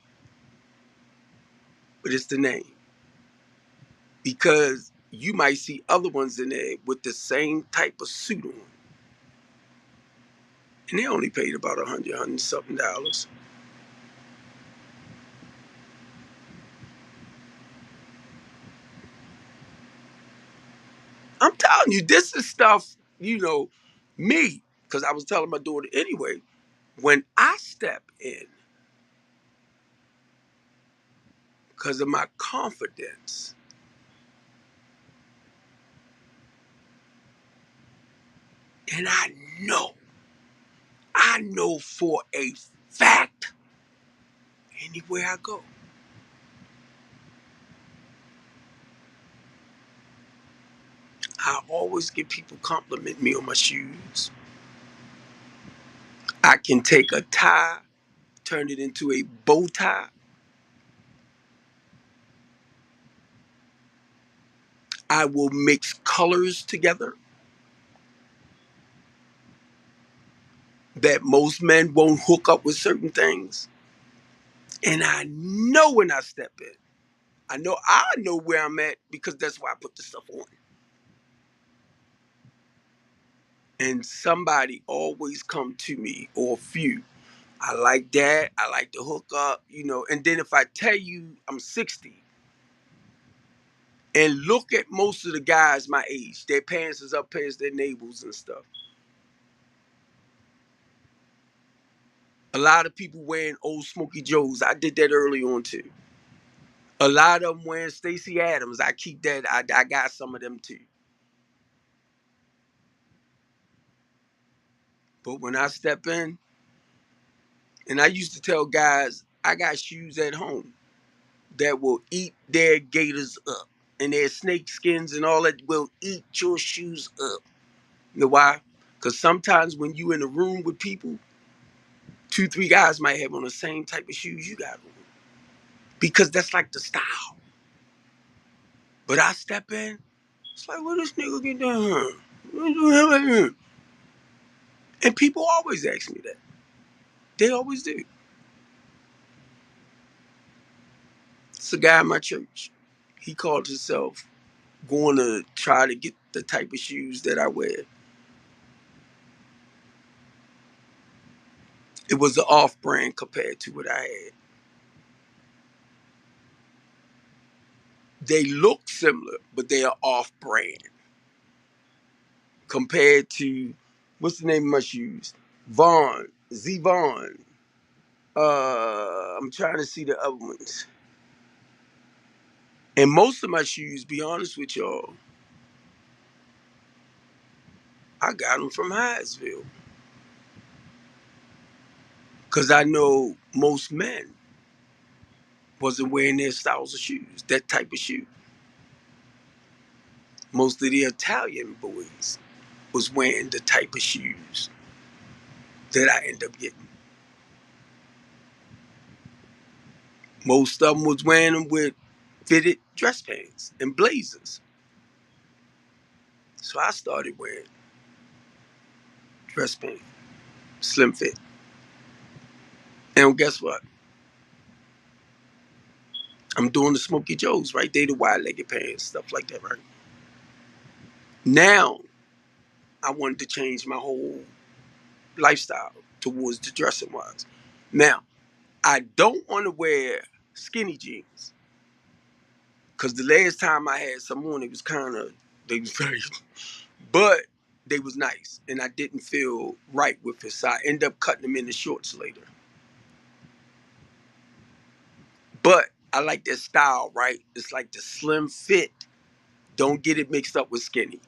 Speaker 1: But it's the name, because you might see other ones in there with the same type of suit on, and they only paid about $100 something dollars. I'm telling you, this is stuff, me, because I was telling my daughter anyway, when I step in, because of my confidence, and know, I know for a fact, anywhere I go, I always get people compliment me on my shoes. I can take a tie, turn it into a bow tie. I will mix colors together that most men won't hook up with certain things. And I know when I step in, I know where I'm at because that's why I put the stuff on. And somebody always come to me, or a few, I like that. I like to hook up, And then if I tell you I'm 60 and look at most of the guys my age, their pants is up past their navels and stuff. A lot of people wearing old Smokey Joes. I did that early on too. A lot of them wearing Stacey Adams. I keep that. I got some of them too. But when I step in, and I used to tell guys, I got shoes at home that will eat their gators up. And their snake skins and all that will eat your shoes up. You know why? Because sometimes when you in a room with people, two, three guys might have on the same type of shoes you got on. Because that's like the style. But I step in, it's like, where this nigga get down? What the hell I am? And people always ask me that. They always do. It's a guy in my church. He called himself going to try to get the type of shoes that I wear. It was an off-brand compared to what I had. They look similar, but they are off-brand compared to, what's the name of my shoes? Vaughn, Z Vaughn. I'm trying to see the other ones. And most of my shoes, be honest with y'all, I got them from Hyattsville. Because I know most men wasn't wearing their styles of shoes, that type of shoe. Most of the Italian boys was wearing the type of shoes that I end up getting. Most of them was wearing them with fitted dress pants and blazers. So I started wearing dress pants, slim fit. And guess what? I'm doing the Smokey Joes, right? They the wide-legged pants, stuff like that, right? Now, I wanted to change my whole lifestyle towards the dressing wise. Now, I don't want to wear skinny jeans because the last time I had some on, it was kind of, they was very, but they was nice and I didn't feel right with it. So I ended up cutting them into shorts later. But I like that style, right? It's like the slim fit. Don't get it mixed up with skinny.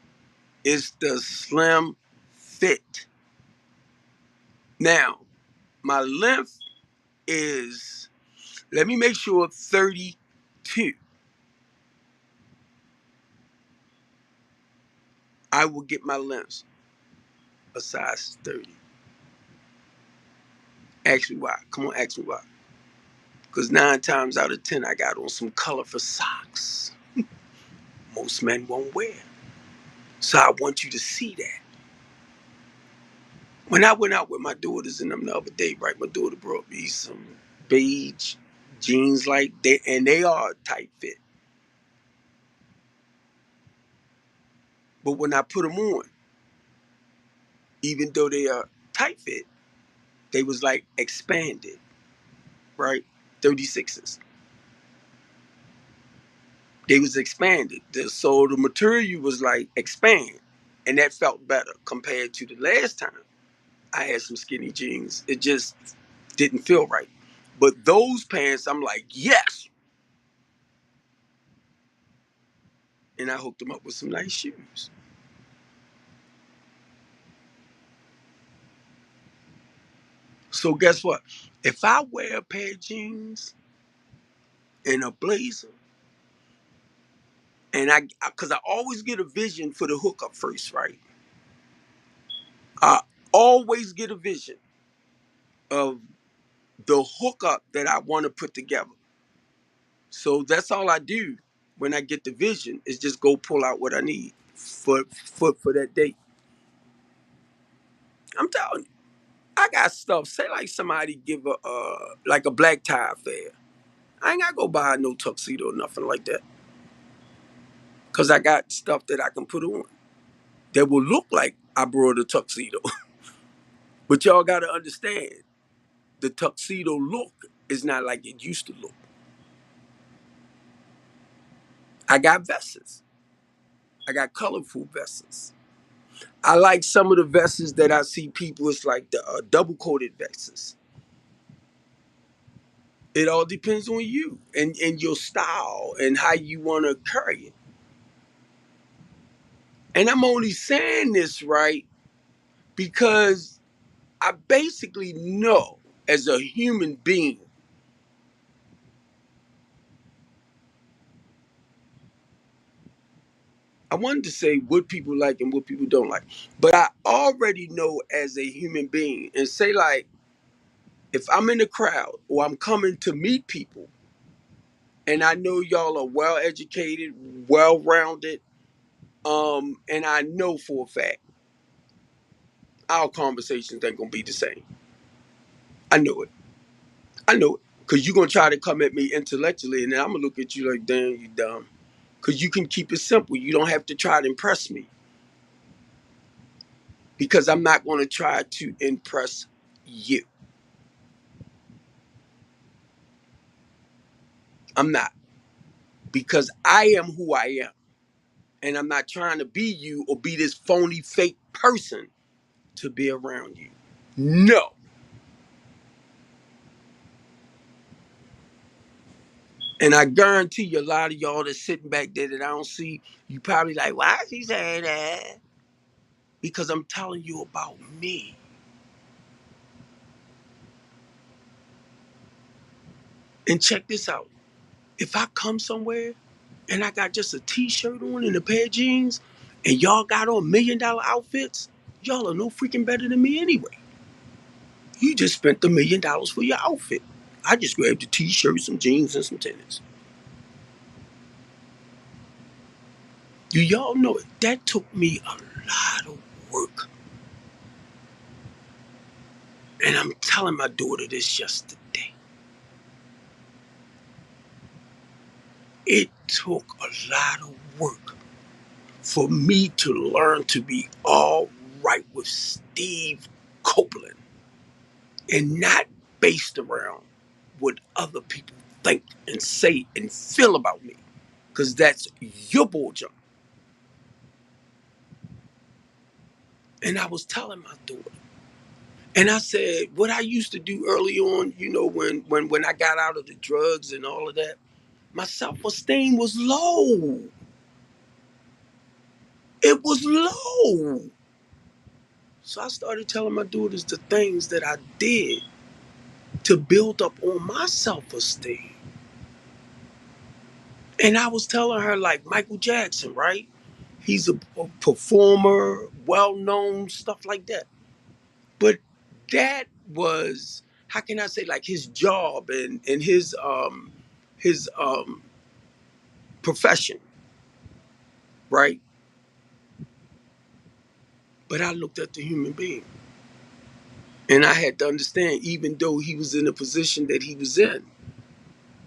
Speaker 1: It's the slim fit. Now, my length is, let me make sure, 32. I will get my lengths a size 30. Ask me why. Come on, ask me why. Because 9 times out of 10, I got on some colorful socks. Most men won't wear. So I want you to see that. When I went out with my daughters and them the other day, right, my daughter brought me some beige jeans like they, and they are tight fit. But when I put them on, even though they are tight fit, they was like expanded, right? 36s. They was expanded. So the material was like expand. And that felt better compared to the last time I had some skinny jeans. It just didn't feel right. But those pants, I'm like, yes. And I hooked them up with some nice shoes. So guess what? If I wear a pair of jeans and a blazer, and because I always get a vision for the hookup first, right? I always get a vision of the hookup that I want to put together. So that's all I do when I get the vision is just go pull out what I need for that date. I'm telling you, I got stuff. Say like somebody give a like a black tie affair. I ain't gotta go buy no tuxedo or nothing like that. Cause I got stuff that I can put on that will look like I brought a tuxedo. But y'all gotta understand, the tuxedo look is not like it used to look. I got vests. I got colorful vests. I like some of the vests that I see people. It's like the double coated vests. It all depends on you and your style and how you want to carry it. And I'm only saying this, right, because I basically know as a human being, I wanted to say what people like and what people don't like, but I already know as a human being, and say like if I'm in the crowd or I'm coming to meet people and I know y'all are well educated, well rounded, and I know for a fact our conversations ain't gonna be the same. I know it. I know it. Cause you're gonna try to come at me intellectually, and then I'm gonna look at you like, damn, you dumb. Cause you can keep it simple. You don't have to try to impress me. Because I'm not gonna try to impress you. I'm not. Because I am who I am. And I'm not trying to be you or be this phony fake person to be around you. No. And I guarantee you a lot of y'all that's sitting back there that I don't see, you probably like, why is he saying that? Because I'm telling you about me. And check this out. If I come somewhere and I got just a t-shirt on and a pair of jeans and y'all got on $1 million outfits, y'all are no freaking better than me anyway. You just spent $1 million for your outfit. I just grabbed a t-shirt, some jeans, and some tennis. Do y'all know it? That took me a lot of work. And I'm telling my daughter this yesterday. It took a lot of work for me to learn to be all right with Steve Copeland and not based around what other people think and say and feel about me. Because that's your bull jump. And I was telling my daughter, and I said, what I used to do early on, when I got out of the drugs and all of that, my self-esteem was low. It was low. So I started telling my daughters the things that I did to build up on my self-esteem. And I was telling her like Michael Jackson, right? He's a performer, well-known, stuff like that. But that was, how can I say, like his job and his profession, right? But I looked at the human being. And I had to understand, even though he was in the position that he was in,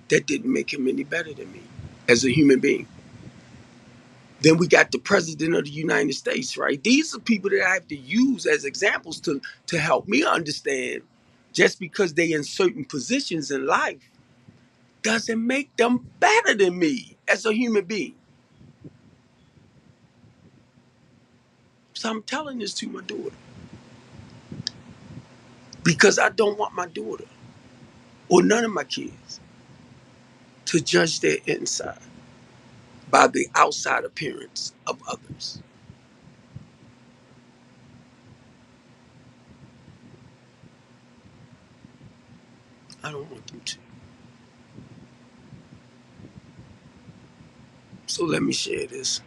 Speaker 1: that didn't make him any better than me as a human being. Then we got the president of the United States, right? These are people that I have to use as examples to help me understand just because they in certain positions in life doesn't make them better than me as a human being. So I'm telling this to my daughter because I don't want my daughter or none of my kids to judge their inside by the outside appearance of others. I don't want them to. So let me share this.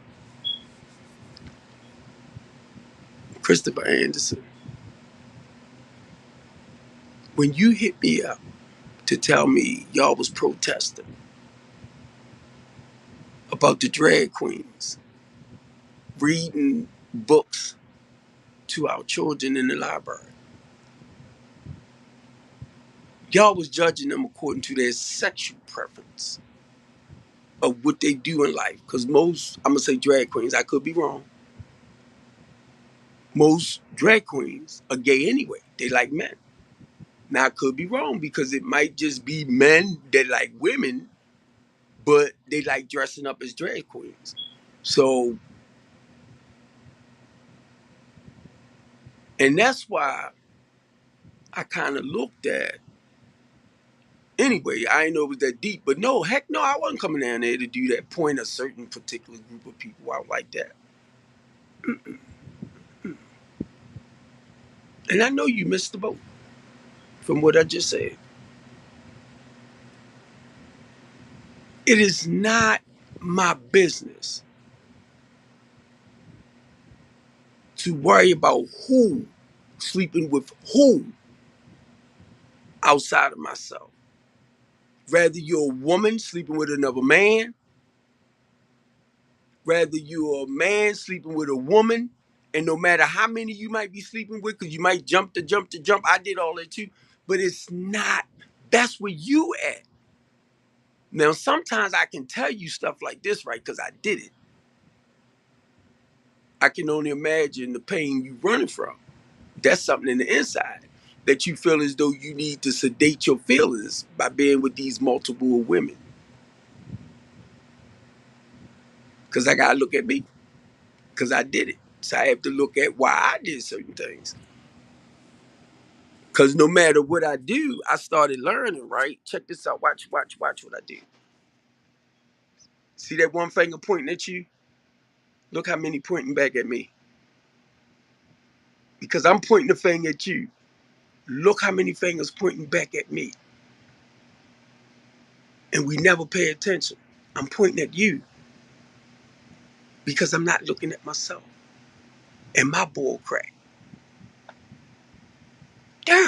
Speaker 1: Christopher Anderson, when you hit me up to tell me y'all was protesting about the drag queens reading books to our children in the library, y'all was judging them according to their sexual preference of what they do in life. Because most, I'm going to say drag queens, I could be wrong, most drag queens are gay anyway. They like men. Now I could be wrong because it might just be men that like women, but they like dressing up as drag queens. So, and that's why I kind of looked at. Anyway, I didn't know it was that deep, but no, heck no, I wasn't coming down there to do that. Point a certain particular group of people out like that. And I know you missed the boat from what I just said. It is not my business to worry about who sleeping with who outside of myself. Rather you're a woman sleeping with another man, rather you're a man sleeping with a woman, and no matter how many you might be sleeping with, because you might jump to jump to jump. I did all that too, but it's not. That's where you at. Now sometimes I can tell you stuff like this, right? Because I did it. I can only imagine the pain you running from. That's something in the inside that you feel as though you need to sedate your feelings by being with these multiple women. Because I gotta look at me. Because I did it. So I have to look at why I did certain things. Because no matter what I do, I started learning, right? Check this out. Watch what I did. See that one finger pointing at you? Look how many pointing back at me. Because I'm pointing the finger at you. Look how many fingers pointing back at me. And we never pay attention. I'm pointing at you because I'm not looking at myself and my bull crack. Darn.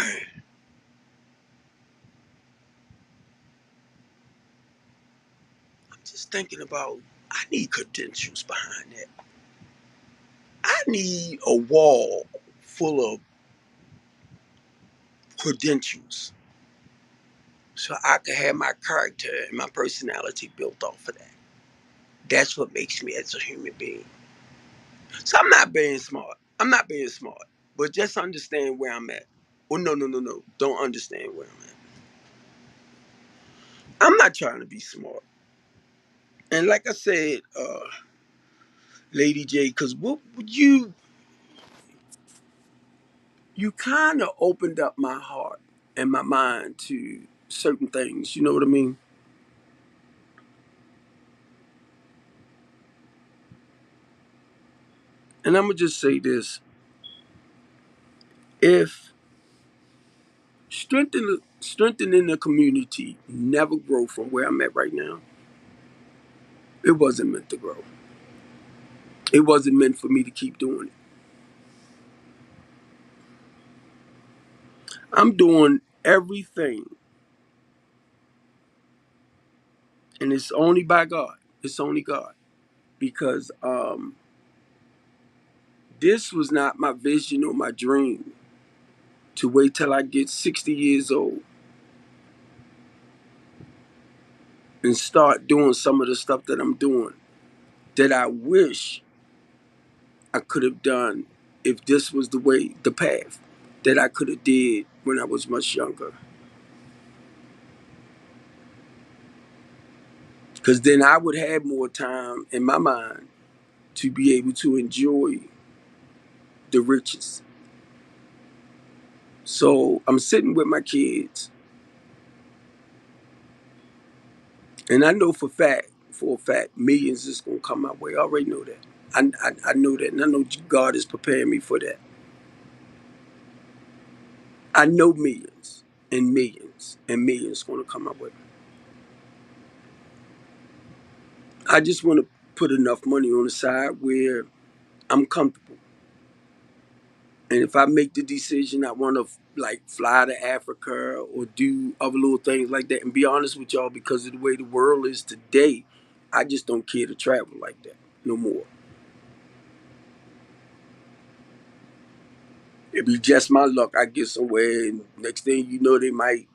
Speaker 1: I'm just thinking about, I need credentials behind that. I need a wall full of credentials so I can have my character and my personality built off of that. That's what makes me as a human being. So I'm not being smart. I'm not being smart. But just understand where I'm at. Oh, no. Don't understand where I'm at. I'm not trying to be smart. And like I said, Lady J, because what would you kind of opened up my heart and my mind to certain things. You know what I mean? And I'm gonna just say this: if strengthening the community never grow from where I'm at right now, it wasn't meant to grow. It wasn't meant for me to keep doing it. I'm doing everything, and it's only by God. It's only God because this was not my vision or my dream to wait till I get 60 years old and start doing some of the stuff that I'm doing that I wish I could have done if this was the path that I could have did when I was much younger. Because then I would have more time in my mind to be able to enjoy the riches. So I'm sitting with my kids, and I know for a fact, millions is gonna come my way. I already know that. I know that, and I know God is preparing me for that. I know millions and millions and millions gonna come my way. I just want to put enough money on the side where I'm comfortable. And if I make the decision, I want to like fly to Africa or do other little things like that. And be honest with y'all, because of the way the world is today, I just don't care to travel like that no more. It'd be just my luck. I get somewhere, and next thing you know, they might.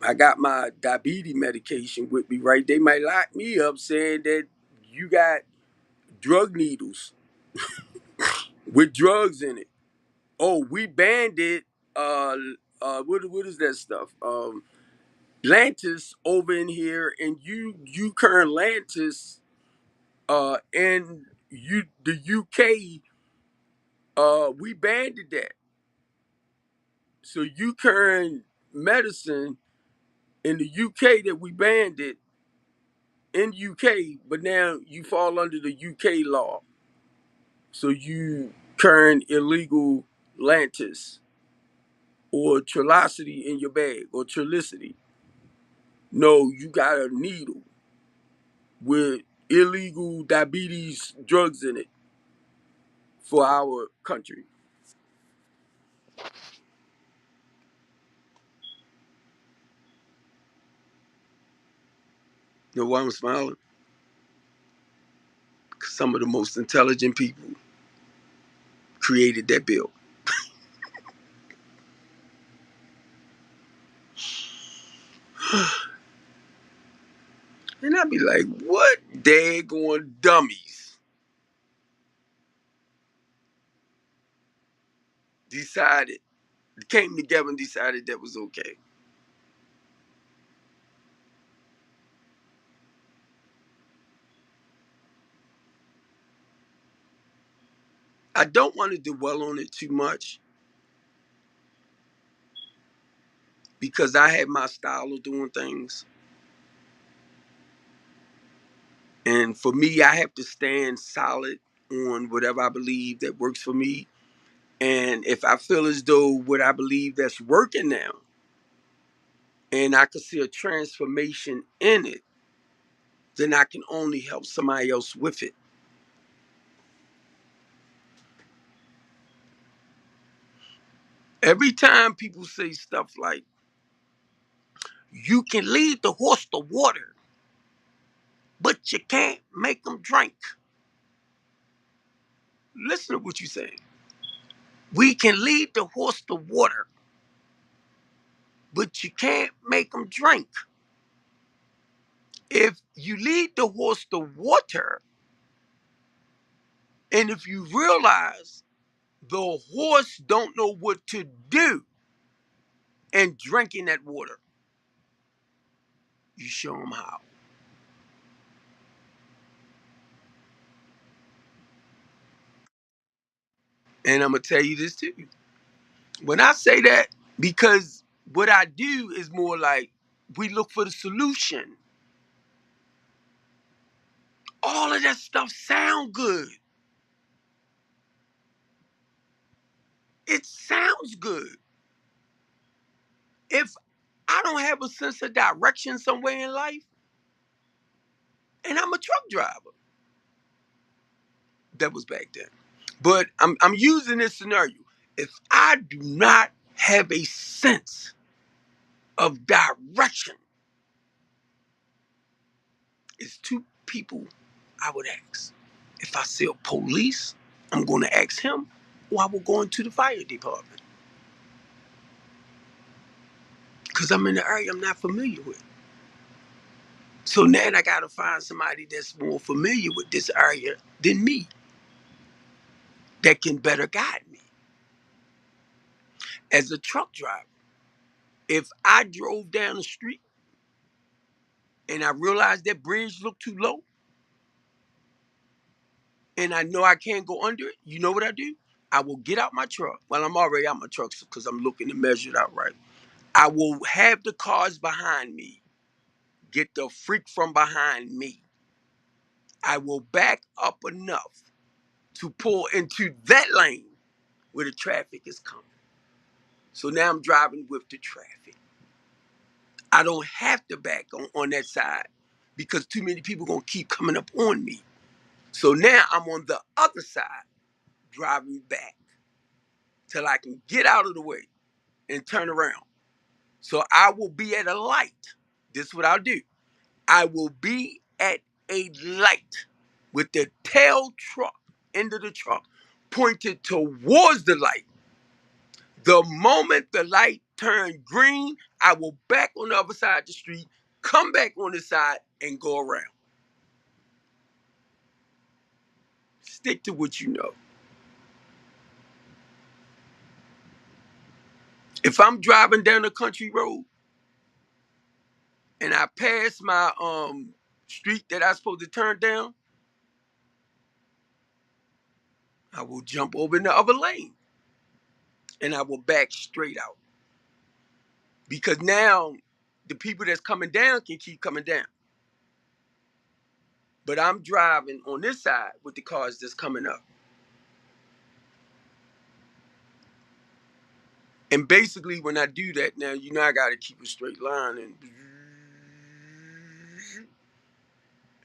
Speaker 1: I got my diabetes medication with me, right? They might lock me up saying that you got drug needles with drugs in it. Oh, we banned it what is that stuff? Lantis over in here, and you current Lantis in the UK, we banned that. So you current medicine in the UK that we banned it in UK, but now you fall under the UK law. So you current illegal Lantis or Trulicity in your bag or Trulicity. No, you got a needle with illegal diabetes drugs in it for our country. You know why I'm smiling? Because some of the most intelligent people created that bill. And I'd be like, what daggone dummies decided, came together and decided that was okay. I don't want to dwell on it too much because I have my style of doing things. And for me, I have to stand solid on whatever I believe that works for me. And if I feel as though what I believe that's working now, and I can see a transformation in it, then I can only help somebody else with it. Every time people say stuff like, you can lead the horse to water, but you can't make them drink. Listen to what you're saying. We can lead the horse to water, but you can't make them drink. If you lead the horse to water, and if you realize the horse don't know what to do in drinking that water, you show him how. And I'm gonna tell you this too. When I say that, because what I do is more like we look for the solution. All of that stuff sound good. It sounds good. If I don't have a sense of direction somewhere in life, and I'm a truck driver, that was back then. But I'm using this scenario. If I do not have a sense of direction, it's two people I would ask. If I see a police, I'm going to ask him, or I will go into the fire department because I'm in the area I'm not familiar with. So now I got to find somebody that's more familiar with this area than me that can better guide me. As a truck driver, if I drove down the street and I realized that bridge looked too low and I know I can't go under it, you know what I do? I will get out my truck. Well, I'm already out my truck because I'm looking to measure it out right. I will have the cars behind me get the freak from behind me. I will back up enough to pull into that lane where the traffic is coming. So now I'm driving with the traffic. I don't have to back on that side because too many people gonna keep coming up on me. So now I'm on the other side, driving back till I can get out of the way and turn around. So I will be at a light. This is what I'll do. I will be at a light with the tail truck, end of the truck, pointed towards the light. The moment the light turned green, I will back on the other side of the street, come back on the side, and go around. Stick to what you know. If I'm driving down a country road and I pass my street that I'm supposed to turn down, I will jump over in the other lane and I will back straight out. Because now the people that's coming down can keep coming down. But I'm driving on this side with the cars that's coming up. And basically, when I do that, now you know I got to keep a straight line, and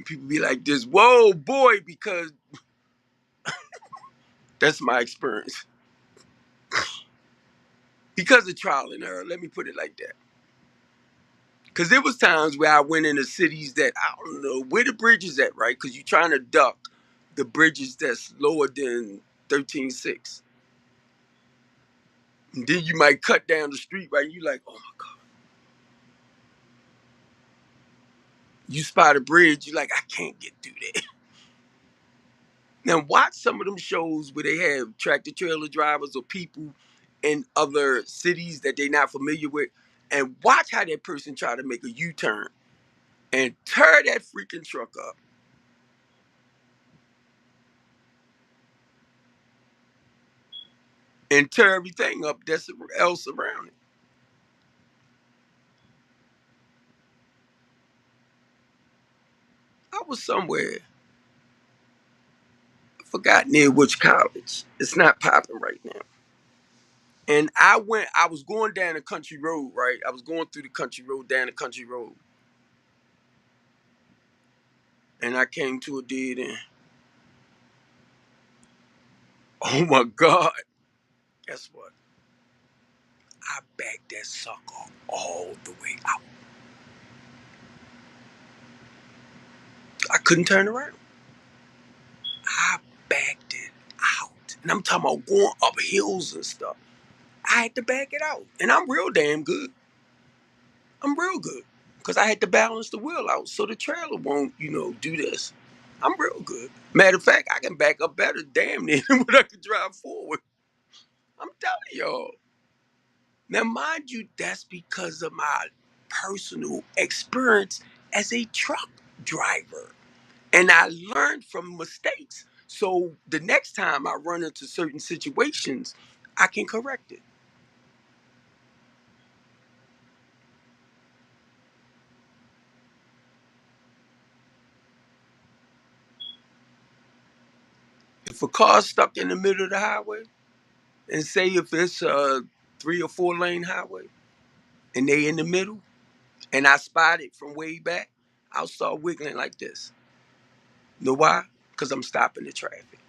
Speaker 1: people be like this, whoa, boy, because that's my experience. Because of trial and error, let me put it like that. Because there was times where I went into cities that I don't know where the bridge is at, right? Because you're trying to duck the bridges that's lower than 13.6. And then you might cut down the street, right? And you like, oh my God. You spot a bridge, you like, I can't get through there. Now watch some of them shows where they have tractor trailer drivers or people in other cities that they're not familiar with, and watch how that person try to make a U-turn and tear that freaking truck up and tear everything up that's else around it. I was somewhere, I forgot near which college. It's not popping right now. And I was going down a country road, right? I was going through the country road, down the country road. And I came to a dead end. Oh my God. Guess what? I backed that sucker all the way out. I couldn't turn around. I backed it out. And I'm talking about going up hills and stuff. I had to back it out. And I'm real damn good. I'm real good. Because I had to balance the wheel out so the trailer won't, do this. I'm real good. Matter of fact, I can back up better damn near than what I can drive forward. I'm telling y'all. Now, mind you, that's because of my personal experience as a truck driver. And I learned from mistakes. So the next time I run into certain situations, I can correct it. If a car's stuck in the middle of the highway, and say if it's a 3 or 4 lane highway, and they in the middle, and I spot it from way back, I'll start wiggling like this. Know why? Because I'm stopping the traffic.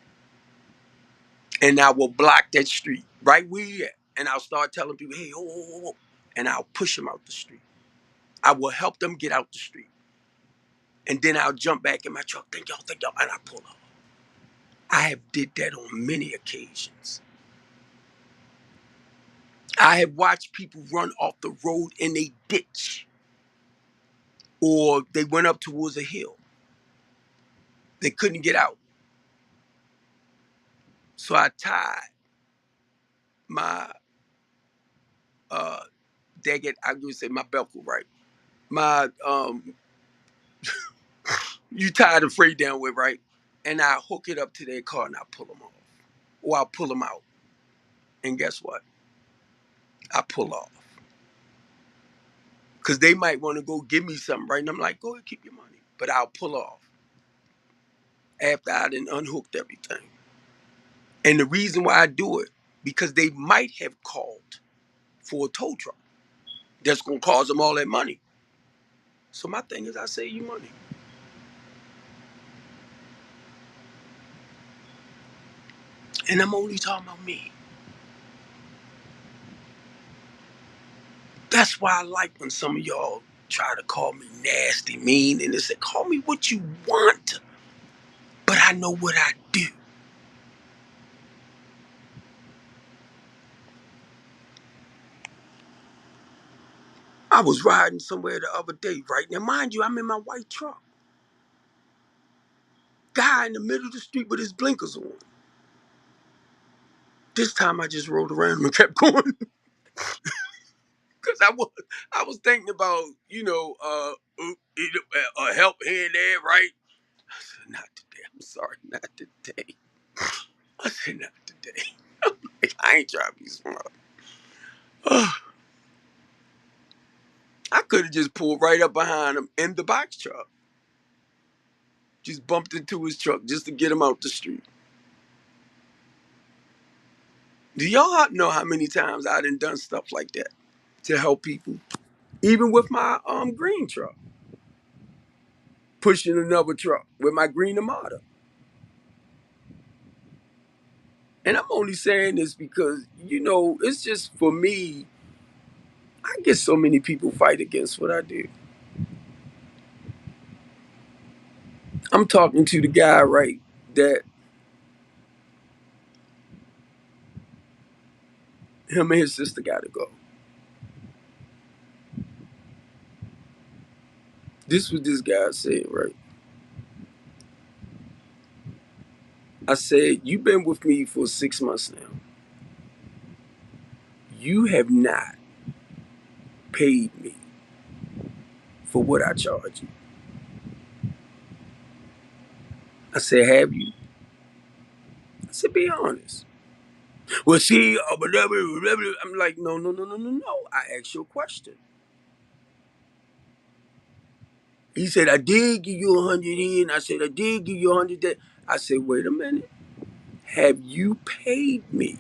Speaker 1: And I will block that street right where you at. And I'll start telling people, hey, oh, oh, oh, oh, and I'll push them out the street. I will help them get out the street. And then I'll jump back in my truck, thank y'all, and I pull off. I have did that on many occasions. I have watched people run off the road in a ditch, or they went up towards a hill. They couldn't get out. So I tied my I would say my Belco, right? My you tie the freight down with, right? And I hook it up to their car and I pull them off. Or I pull them out. And guess what? I pull off. Because they might want to go give me something, right? And I'm like, go ahead, keep your money. But I'll pull off after I done unhooked everything. And the reason why I do it, because they might have called for a tow truck that's going to cost them all that money. So my thing is, I save you money. And I'm only talking about me. That's why I like when some of y'all try to call me nasty, mean, and they say, call me what you want, but I know what I do. I was riding somewhere the other day, right? Now, mind you, I'm in my white truck. Guy in the middle of the street with his blinkers on. This time I just rolled around him and kept going. Because I was thinking about, help here and there, right? I said, not today. I'm sorry, not today. I said, not today. I ain't trying to be smart. I could have just pulled right up behind him in the box truck. Just bumped into his truck just to get him out the street. Do y'all know how many times I done stuff like that to help people? Even with my green truck, pushing another truck with my green Armada. And I'm only saying this because, it's just for me, I get so many people fight against what I do. I'm talking to the guy, right, that him and his sister got to go. This was this guy said, right? I said, you've been with me for 6 months now. You have not paid me for what I charge you. I said, have you? I said, be honest. Well, see, I'm like, no, no, no, no, no, no. I asked you a question. He said, I did give you 100 in. I said, I did give you 100 there. I said, wait a minute. Have you paid me?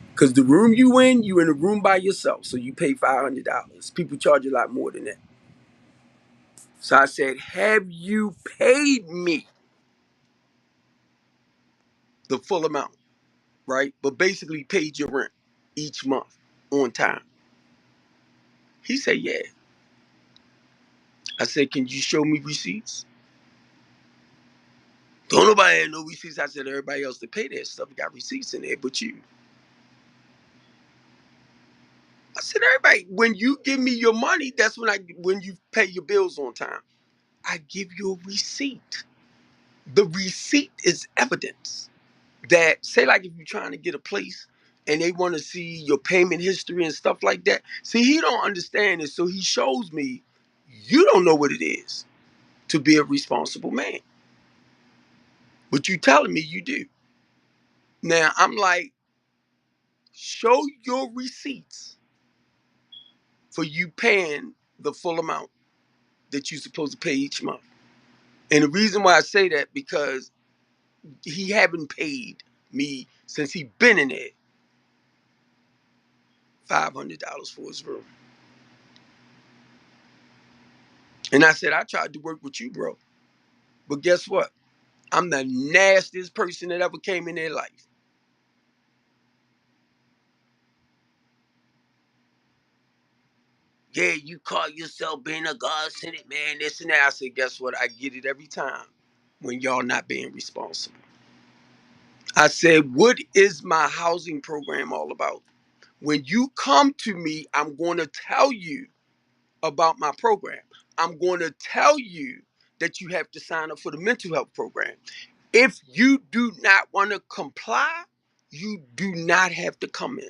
Speaker 1: Because the room you in a room by yourself. So you pay $500. People charge a lot more than that. So I said, have you paid me the full amount? Right? But basically paid your rent each month on time. He said, yeah. I said, can you show me receipts? Don't nobody have no receipts. I said, everybody else that pay that stuff got receipts in there, but you. I said, everybody, when you give me your money, that's when you pay your bills on time. I give you a receipt. The receipt is evidence that, say, like if you're trying to get a place and they want to see your payment history and stuff like that. See, he don't understand it, so he shows me you don't know what it is to be a responsible man. But you telling me you do. Now, I'm like, show your receipts for you paying the full amount that you're supposed to pay each month. And the reason why I say that, because he haven't paid me since he been in there $500 for his room. And I said, I tried to work with you, bro. But guess what? I'm the nastiest person that ever came in their life. Yeah, you call yourself being a God sent it man, this and that. I said, guess what? I get it every time when y'all not being responsible. I said, what is my housing program all about? When you come to me, I'm going to tell you about my program. I'm going to tell you that you have to sign up for the mental health program. If you do not want to comply, you do not have to come in.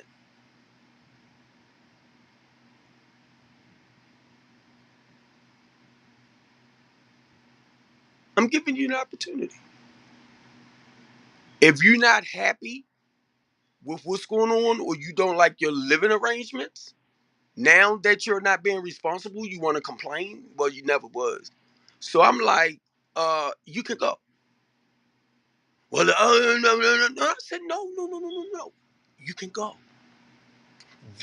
Speaker 1: I'm giving you an opportunity. If you're not happy with what's going on, or you don't like your living arrangements, now that you're not being responsible, you want to complain? Well, you never was. So I'm like, you can go. Well, no, no, no, no. I said, no, no, no, no, no, no. You can go.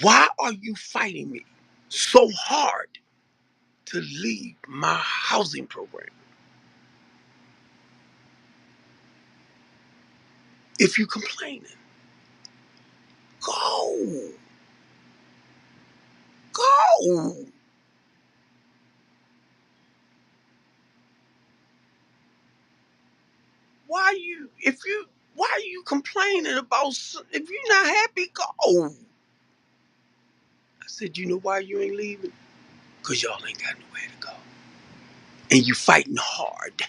Speaker 1: Why are you fighting me so hard to leave my housing program? If you complaining, go. Go. Why are you complaining about, if you're not happy, go. I said, you know why you ain't leaving? Because y'all ain't got nowhere to go. And you fighting hard.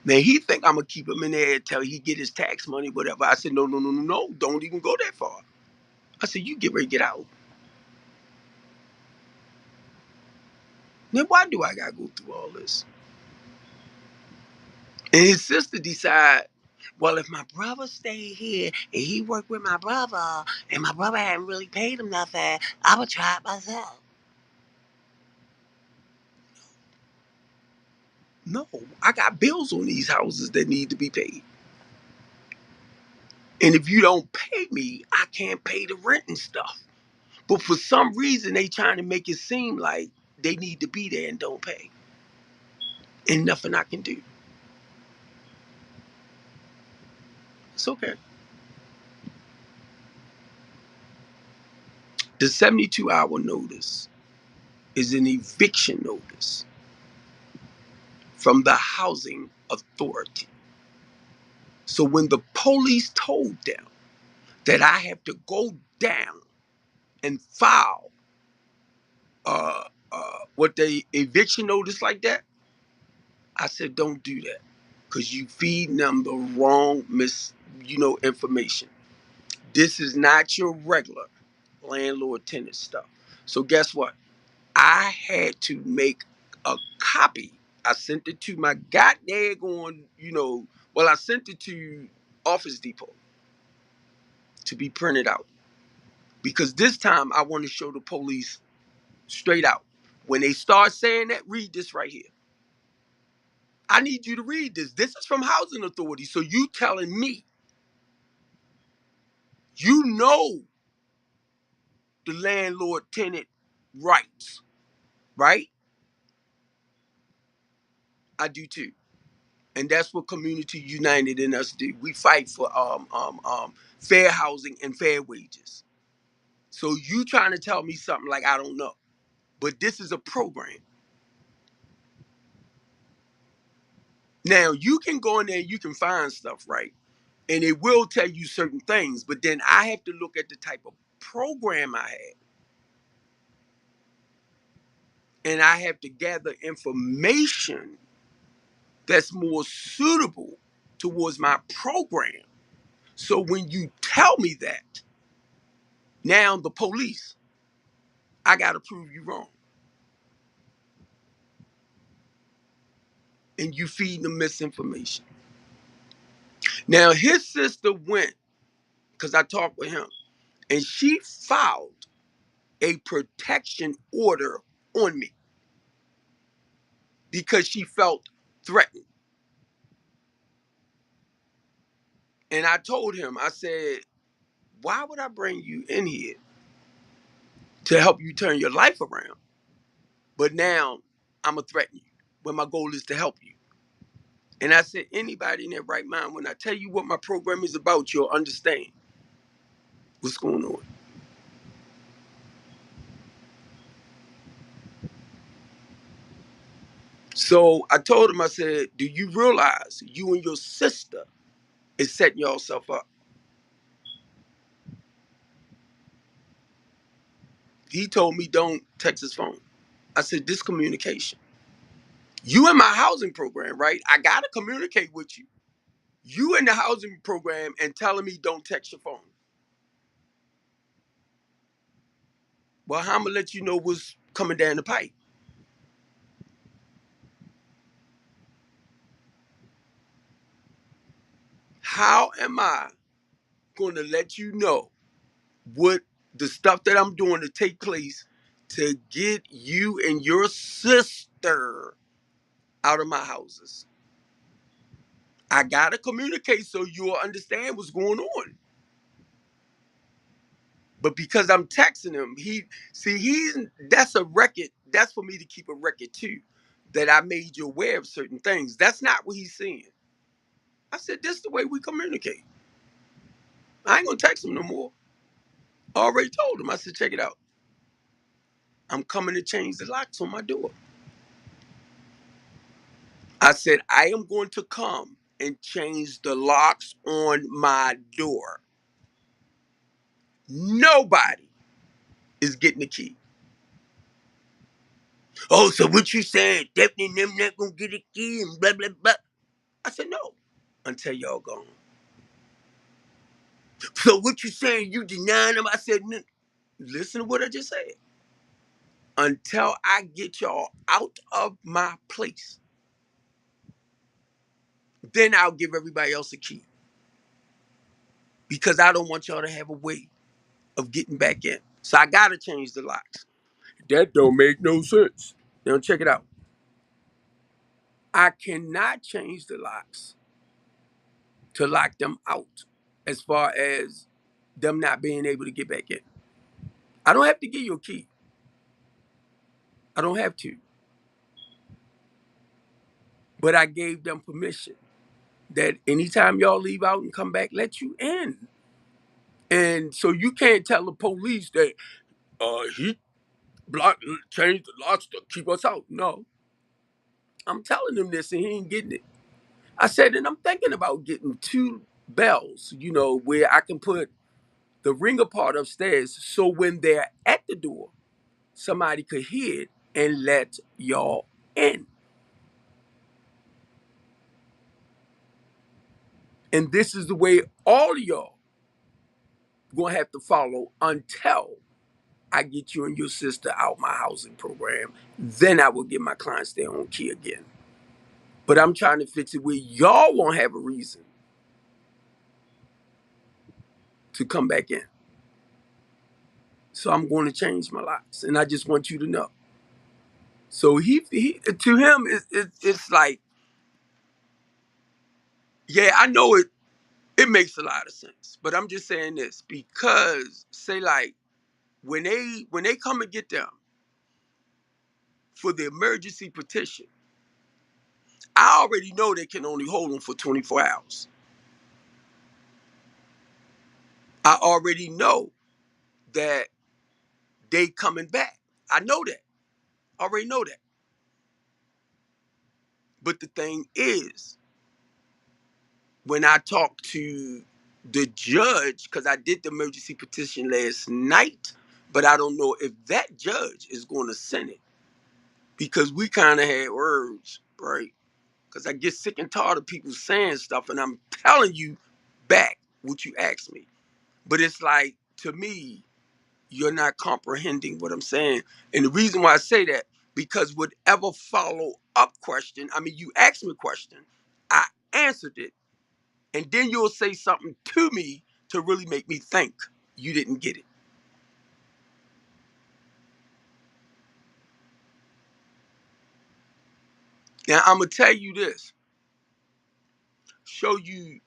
Speaker 1: Now he think I'm gonna keep him in there until he get his tax money, whatever. I said, no, no, no, no, no, don't even go that far. I said, you get ready to get out. Then why do I gotta go through all this? And his sister decide, well, if my brother stayed here and he worked with my brother and my brother hadn't really paid him nothing, I would try it myself. No, I got bills on these houses that need to be paid. And if you don't pay me, I can't pay the rent and stuff. But for some reason, they trying to make it seem like they need to be there and don't pay. And nothing I can do. It's okay. The 72-hour notice is an eviction notice from the housing authority. So when the police told them that I have to go down and file what they eviction notice like that, I said, don't do that, because you feeding them the wrong information. This is not your regular landlord tenant stuff. So guess what? I had to make a copy. I sent it to my goddamn I sent it to Office Depot to be printed out. Because this time I want to show the police straight out. When they start saying that, read this right here. I need you to read this. This is from Housing Authority. So you telling me you know the landlord tenant rights, right? I do too. And that's what Community United and us do. We fight for fair housing and fair wages. So you trying to tell me something like I don't know. But this is a program. Now you can go in there and you can find stuff, right? And it will tell you certain things, but then I have to look at the type of program I had. And I have to gather information that's more suitable towards my program. So when you tell me that, now the police, I got to prove you wrong. And you feed them misinformation. Now his sister went, because I talked with him, and she filed a protection order on me because she felt threatened. And I told him, I said, why would I bring you in here to help you turn your life around? But now I'm going to threaten you when my goal is to help you. And I said, anybody in their right mind, when I tell you what my program is about, you'll understand what's going on. So I told him, I said, do you realize you and your sister is setting yourself up? He told me don't text his phone. I said, this communication. You in my housing program, right? I got to communicate with you. You in the housing program and telling me don't text your phone. Well, how I'm going to let you know what's coming down the pipe? How am I going to let you know what the stuff that I'm doing to take place to get you and your sister out of my houses? I gotta communicate so you'll understand what's going on. But because I'm texting him, that's a record. That's for me to keep a record too, that I made you aware of certain things. That's not what he's saying. I said, this is the way we communicate. I ain't gonna text him no more. I already told him. I said, check it out. I'm coming to change the locks on my door. I said, I am going to come and change the locks on my door. Nobody is getting the key. Oh, so what you saying? Definitely them not gonna get a key and blah blah blah. I said, no, until y'all gone. So what you saying, you denying them? I said, listen to what I just said. Until I get y'all out of my place, then I'll give everybody else a key. Because I don't want y'all to have a way of getting back in. So I gotta change the locks. That don't make no sense. Now check it out. I cannot change the locks to lock them out as far as them not being able to get back in. I don't have to give you a key. I don't have to. But I gave them permission that anytime y'all leave out and come back, let you in. And so you can't tell the police that he changed the locks to keep us out. No. I'm telling them this and he ain't getting it. I said, and I'm thinking about getting 2 bells, where I can put the ringer part upstairs so when they're at the door, somebody could hear it and let y'all in. And this is the way all of y'all gonna have to follow until I get you and your sister out my housing program. Then I will give my clients their own key again. But I'm trying to fix it where y'all won't have a reason to come back in. So I'm going to change my locks, and I just want you to know. So he to him, it's like, yeah, I know it. It makes a lot of sense, but I'm just saying this because, say, like when they come and get them for the emergency petition, I already know they can only hold them for 24 hours. I already know that they coming back. I know that. I already know that. But the thing is, when I talk to the judge, because I did the emergency petition last night, but I don't know if that judge is going to send it because we kind of had words, right? Because I get sick and tired of people saying stuff, and I'm telling you back what you asked me. But it's like, to me, you're not comprehending what I'm saying. And the reason why I say that, because whatever follow up question, I mean, you asked me a question, I answered it, and then you'll say something to me to really make me think you didn't get it. Now, I'm going to tell you this, show you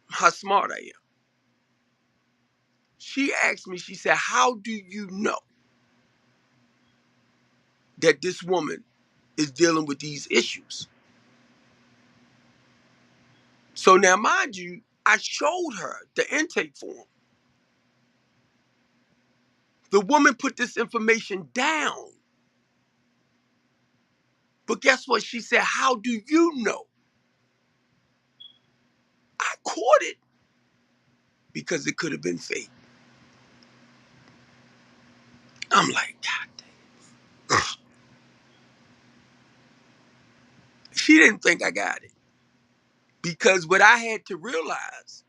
Speaker 1: how smart I am. She asked me, she said, how do you know that this woman is dealing with these issues? So now, mind you, I showed her the intake form. The woman put this information down. But guess what? She said, how do you know? I caught it because it could have been fake. I'm like, God. She didn't think I got it. Because what I had to realize,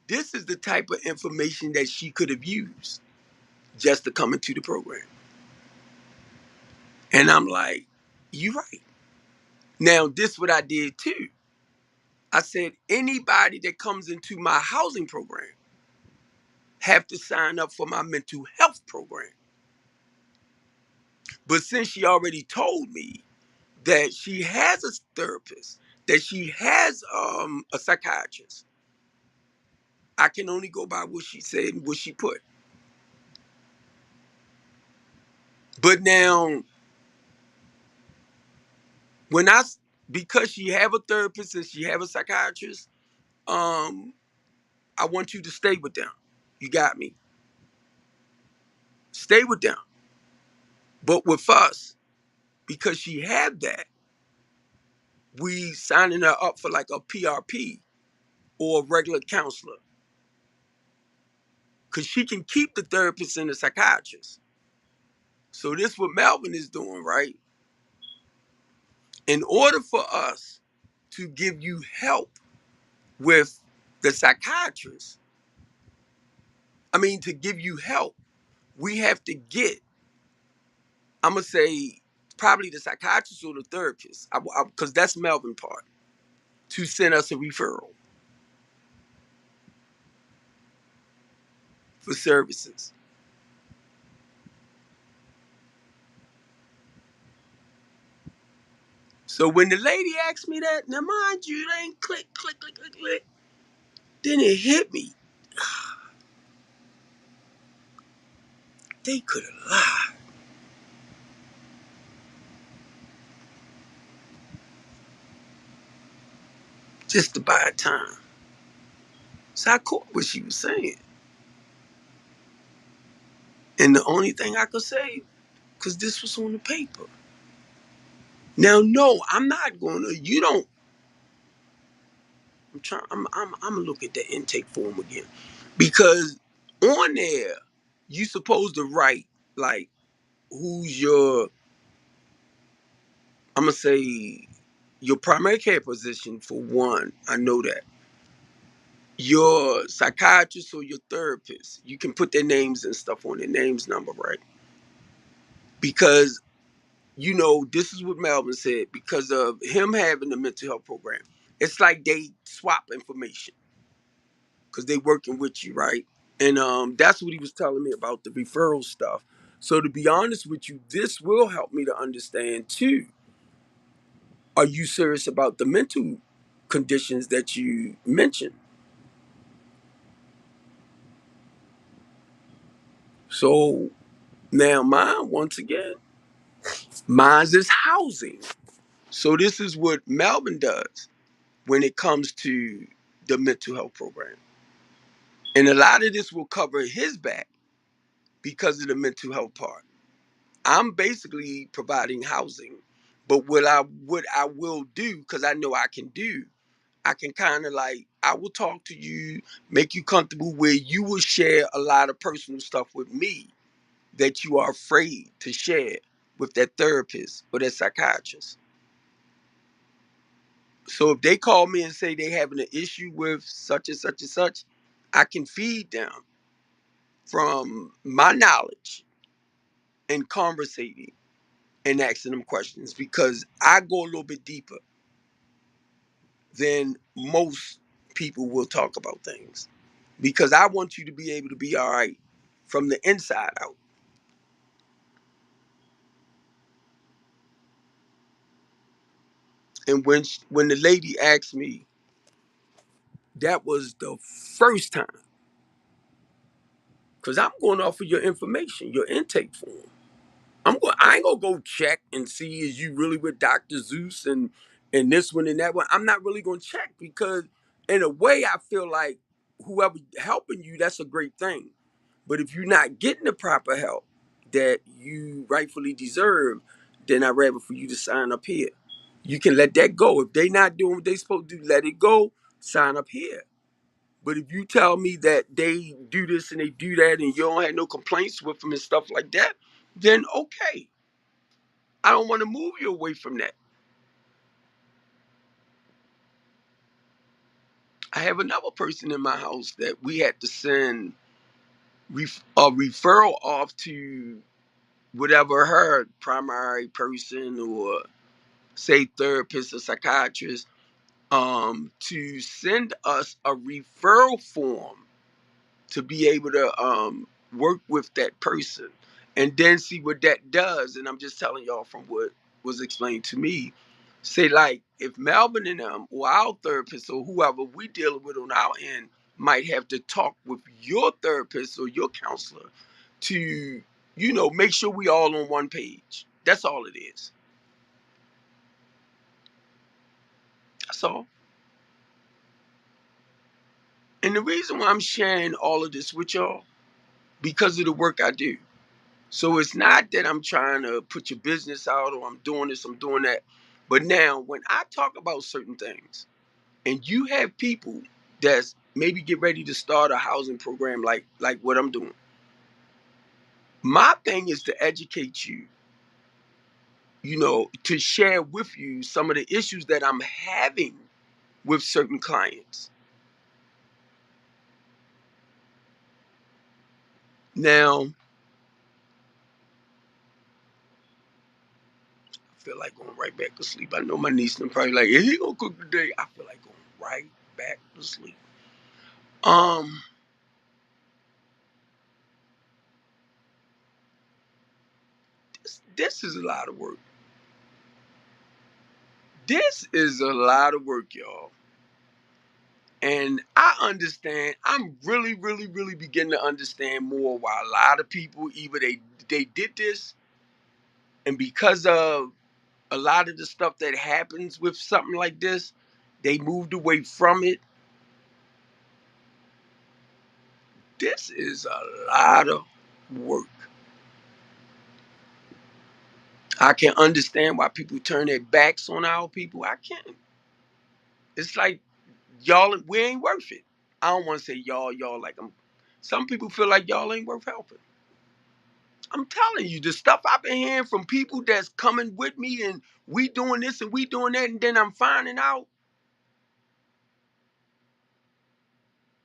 Speaker 1: this is the type of information that she could have used just to come into the program. And I'm like, you're right. Now, this is what I did too. I said, anybody that comes into my housing program have to sign up for my mental health program. But since she already told me that she has a therapist, that she has a psychiatrist, I can only go by what she said and what she put. But now, when because she have a therapist and she have a psychiatrist, I want you to stay with them. You got me. Stay with them. But with us, because she had that, we signing her up for like a PRP or a regular counselor. Because she can keep the therapist and the psychiatrist. So this what Melvin is doing, right? In order for us to give you help with the psychiatrist, to give you help, we have to get, I'm going to say, probably the psychiatrist or the therapist, because that's Melvin part, to send us a referral for services. So when the lady asked me that, now mind you, it ain't click, click, click, click, click. Then it hit me. They could have lied. Just to buy time. So I caught what she was saying. And the only thing I could say, because this was on the paper. Now, no, I'm not gonna, you don't, I'm gonna look at the intake form again. Because on there, you supposed to write, like, who's your, I'm gonna say, your primary care physician for one. I know that. Your psychiatrist or your therapist, you can put their names and stuff on their names number, right? Because this is what Melvin said, because of him having the mental health program. It's like they swap information because they working with you, right? And that's what he was telling me about the referral stuff. So to be honest with you, this will help me to understand too. Are you serious about the mental conditions that you mentioned? So now mine, once again, mine is housing. So this is what Melvin does when it comes to the mental health program. And a lot of this will cover his back because of the mental health part. I'm basically providing housing. But what I will do, because I know I can do, I can kind of like, I will talk to you, make you comfortable where you will share a lot of personal stuff with me that you are afraid to share with that therapist or that psychiatrist. So if they call me and say they having an issue with such and such and such, I can feed them from my knowledge and conversating and asking them questions, because I go a little bit deeper than most people will talk about things, because I want you to be able to be all right from the inside out. And when the lady asked me, that was the first time, because I'm going off of your information, your intake form. I ain't gonna go check and see is you really with Dr. Zeus and this one and that one. I'm not really gonna check, because in a way I feel like whoever helping you, that's a great thing. But if you're not getting the proper help that you rightfully deserve, then I'd rather for you to sign up here. You can let that go. If they not doing what they supposed to do, let it go, sign up here. But if you tell me that they do this and they do that and you don't have no complaints with them and stuff like that, then okay. I don't want to move you away from that. I have another person in my house that we had to send a referral off to whatever her primary person, or say therapist or psychiatrist, to send us a referral form to be able to work with that person and then see what that does. And I'm just telling y'all from what was explained to me. Say, like, if Melvin and them or our therapist or whoever we dealing with on our end might have to talk with your therapist or your counselor to, make sure we all on one page. That's all it is. That's all. And the reason why I'm sharing all of this with y'all, because of the work I do. So it's not that I'm trying to put your business out or I'm doing this, I'm doing that. But now when I talk about certain things and you have people that's maybe get ready to start a housing program like what I'm doing, my thing is to educate you, to share with you some of the issues that I'm having with certain clients. Now, I feel like going right back to sleep. I know my niece and probably like, is he gonna cook today? I feel like going right back to sleep. Um, this is a lot of work. This is a lot of work, y'all. And I understand. I'm really, really, really beginning to understand more why a lot of people either they did this, and because of a lot of the stuff that happens with something like this, they moved away from it. This is a lot of work. I can understand why people turn their backs on our people. I can't. It's like y'all, we ain't worth it. I don't want to say y'all like I'm. Some people feel like y'all ain't worth helping. I'm telling you, the stuff I've been hearing from people that's coming with me and we doing this and we doing that, and then I'm finding out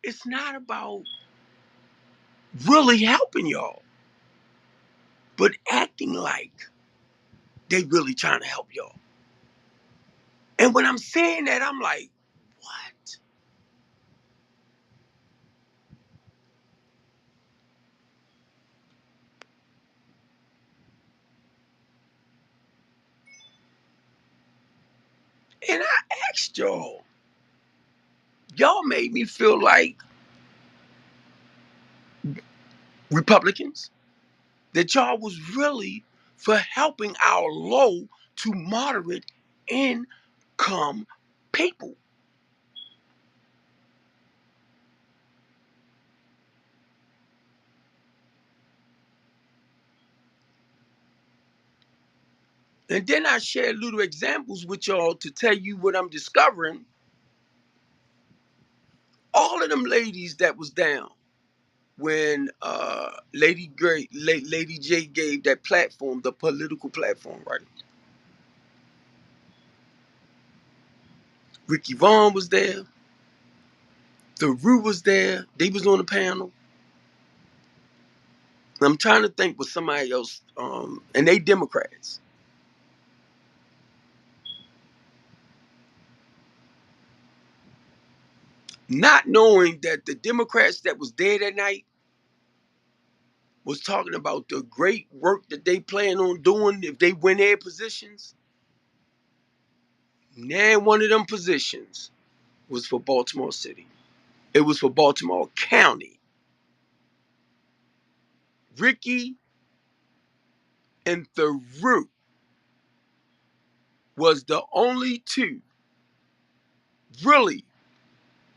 Speaker 1: it's not about really helping y'all, but acting like they really trying to help y'all. And when I'm saying that, I'm like, what? And I asked y'all made me feel like Republicans, that y'all was really for helping our low to moderate income people. And then I share little examples with y'all to tell you what I'm discovering. All of them ladies that was down when Lady J gave that platform, the political platform, right? Ricky Vaughn was there. The Rue was there. They was on the panel. I'm trying to think with somebody else, and they Democrats. Not knowing that the Democrats that was there that night was talking about the great work that they plan on doing if they win their positions. Now one of them positions was for Baltimore City. It was for Baltimore County. Ricky and Theroux was the only two really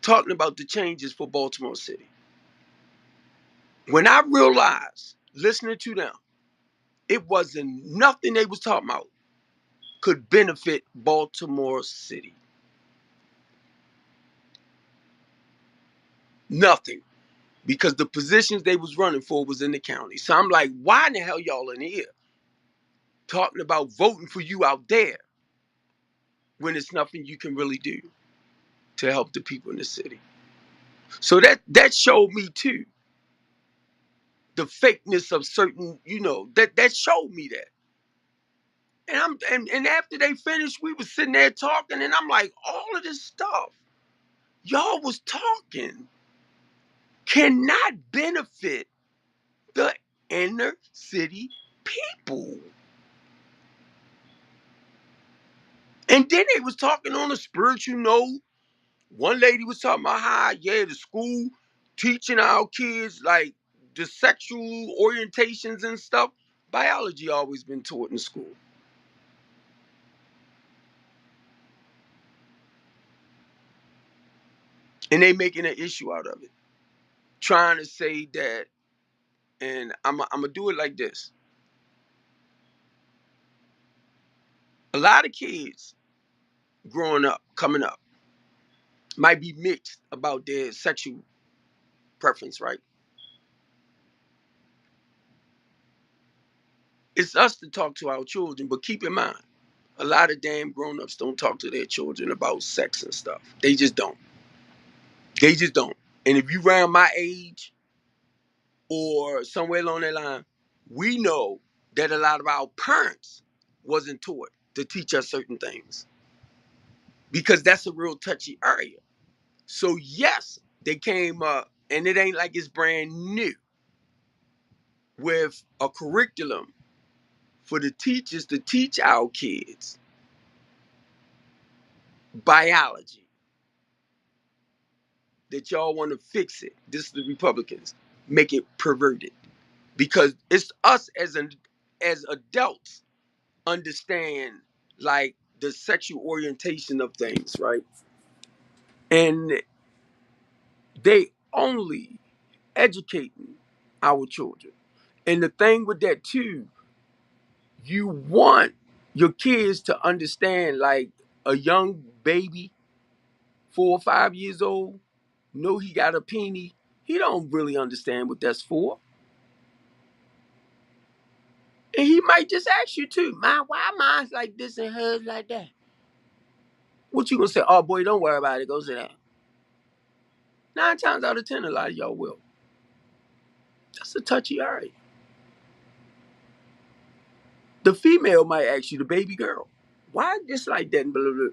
Speaker 1: talking about the changes for Baltimore City. When I realized, listening to them, it wasn't nothing they was talking about could benefit Baltimore City. Nothing. Because the positions they was running for was in the county. So I'm like, why in the hell y'all in here talking about voting for you out there when it's nothing you can really do to help the people in the city? So that showed me too the fakeness of certain, that showed me that. And after they finished, we was sitting there talking, and I'm like, all of this stuff y'all was talking cannot benefit the inner city people. And then they was talking on a spiritual note. One lady was talking about how, yeah, the school teaching our kids like the sexual orientations and stuff. Biology always been taught in school. And they making an issue out of it. Trying to say that, and I'm gonna do it like this. A lot of kids growing up, coming up, might be mixed about their sexual preference, right? It's us to talk to our children, but keep in mind, A lot of damn grown-ups don't talk to their children about sex and stuff. They just don't. They just don't. And if you around my age or somewhere along that line, we know that a lot of our parents wasn't taught to teach us certain things because that's a real touchy area. So yes, they came up, and it ain't like it's brand new with a curriculum for the teachers to teach our kids biology. That y'all want to fix it. This is the Republicans make it perverted because it's us as adults understand like the sexual orientation of things, right? And they only educating our children. And the thing with that too, you want your kids to understand like a young baby, 4 or 5 years old, know he got a peenie. He don't really understand what that's for. And he might just ask you too, "Man, why mine's like this and hers like that?" What you gonna say? "Oh boy, don't worry about it. Go sit down." 9 times out of 10, a lot of y'all will. That's a touchy area. The female might ask you, the baby girl, "Why this like that?" And blah, blah, blah.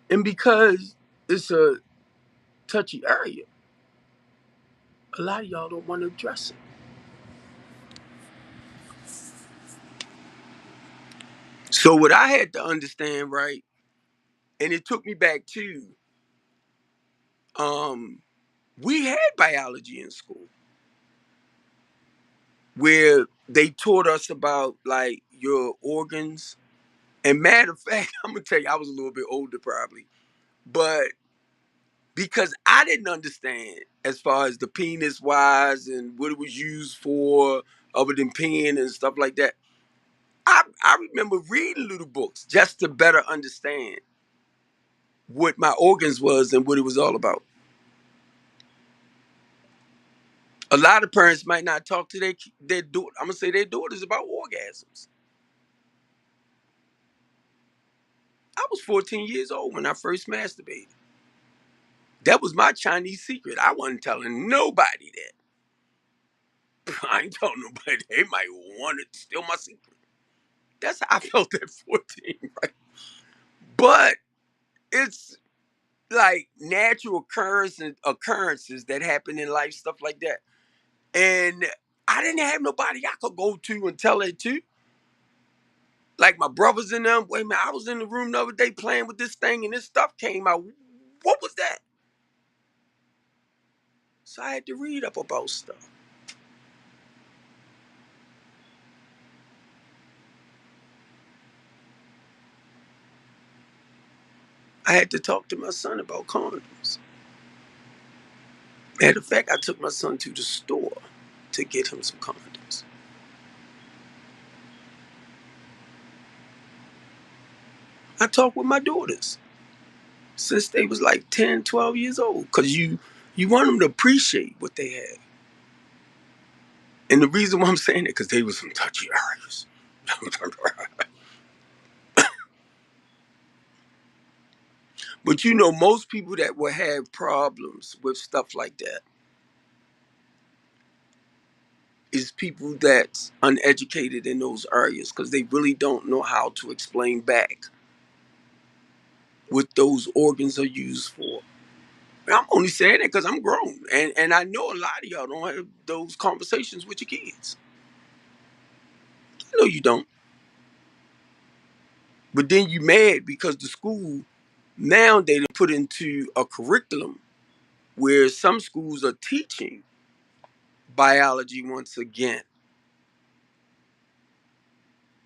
Speaker 1: And because it's a touchy area, a lot of y'all don't want to address it. So what I had to understand, right, and it took me back to, um, we had biology in school where they taught us about like your organs. And matter of fact, I'm gonna tell you, I was a little bit older probably, but because I didn't understand as far as the penis wise and what it was used for, other than peeing and stuff like that. I remember reading little books just to better understand what my organs was and what it was all about. A lot of parents might not talk to their daughter. I'm gonna say their daughters about orgasms. I was 14 years old when I first masturbated. That was my Chinese secret. I wasn't telling nobody that. I ain't telling nobody. They might want to steal my secret. That's how I felt at 14, right? But it's like natural occurrences that happen in life, stuff like that. And I didn't have nobody I could go to and tell it to. Like my brothers and them. Wait a minute, I was in the room the other day playing with this thing and this stuff came out. What was that? So I had to read up about stuff. I had to talk to my son about condoms. Matter of fact, I took my son to the store to get him some condoms. I talked with my daughters since they was like 10, 12 years old because you want them to appreciate what they have. And the reason why I'm saying it because they was some touchy areas. But you know, most people that will have problems with stuff like that is people that's uneducated in those areas because they really don't know how to explain back what those organs are used for. And I'm only saying that because I'm grown, and I know a lot of y'all don't have those conversations with your kids. I know you don't, but then you mad because the school now they done put into a curriculum where some schools are teaching biology once again.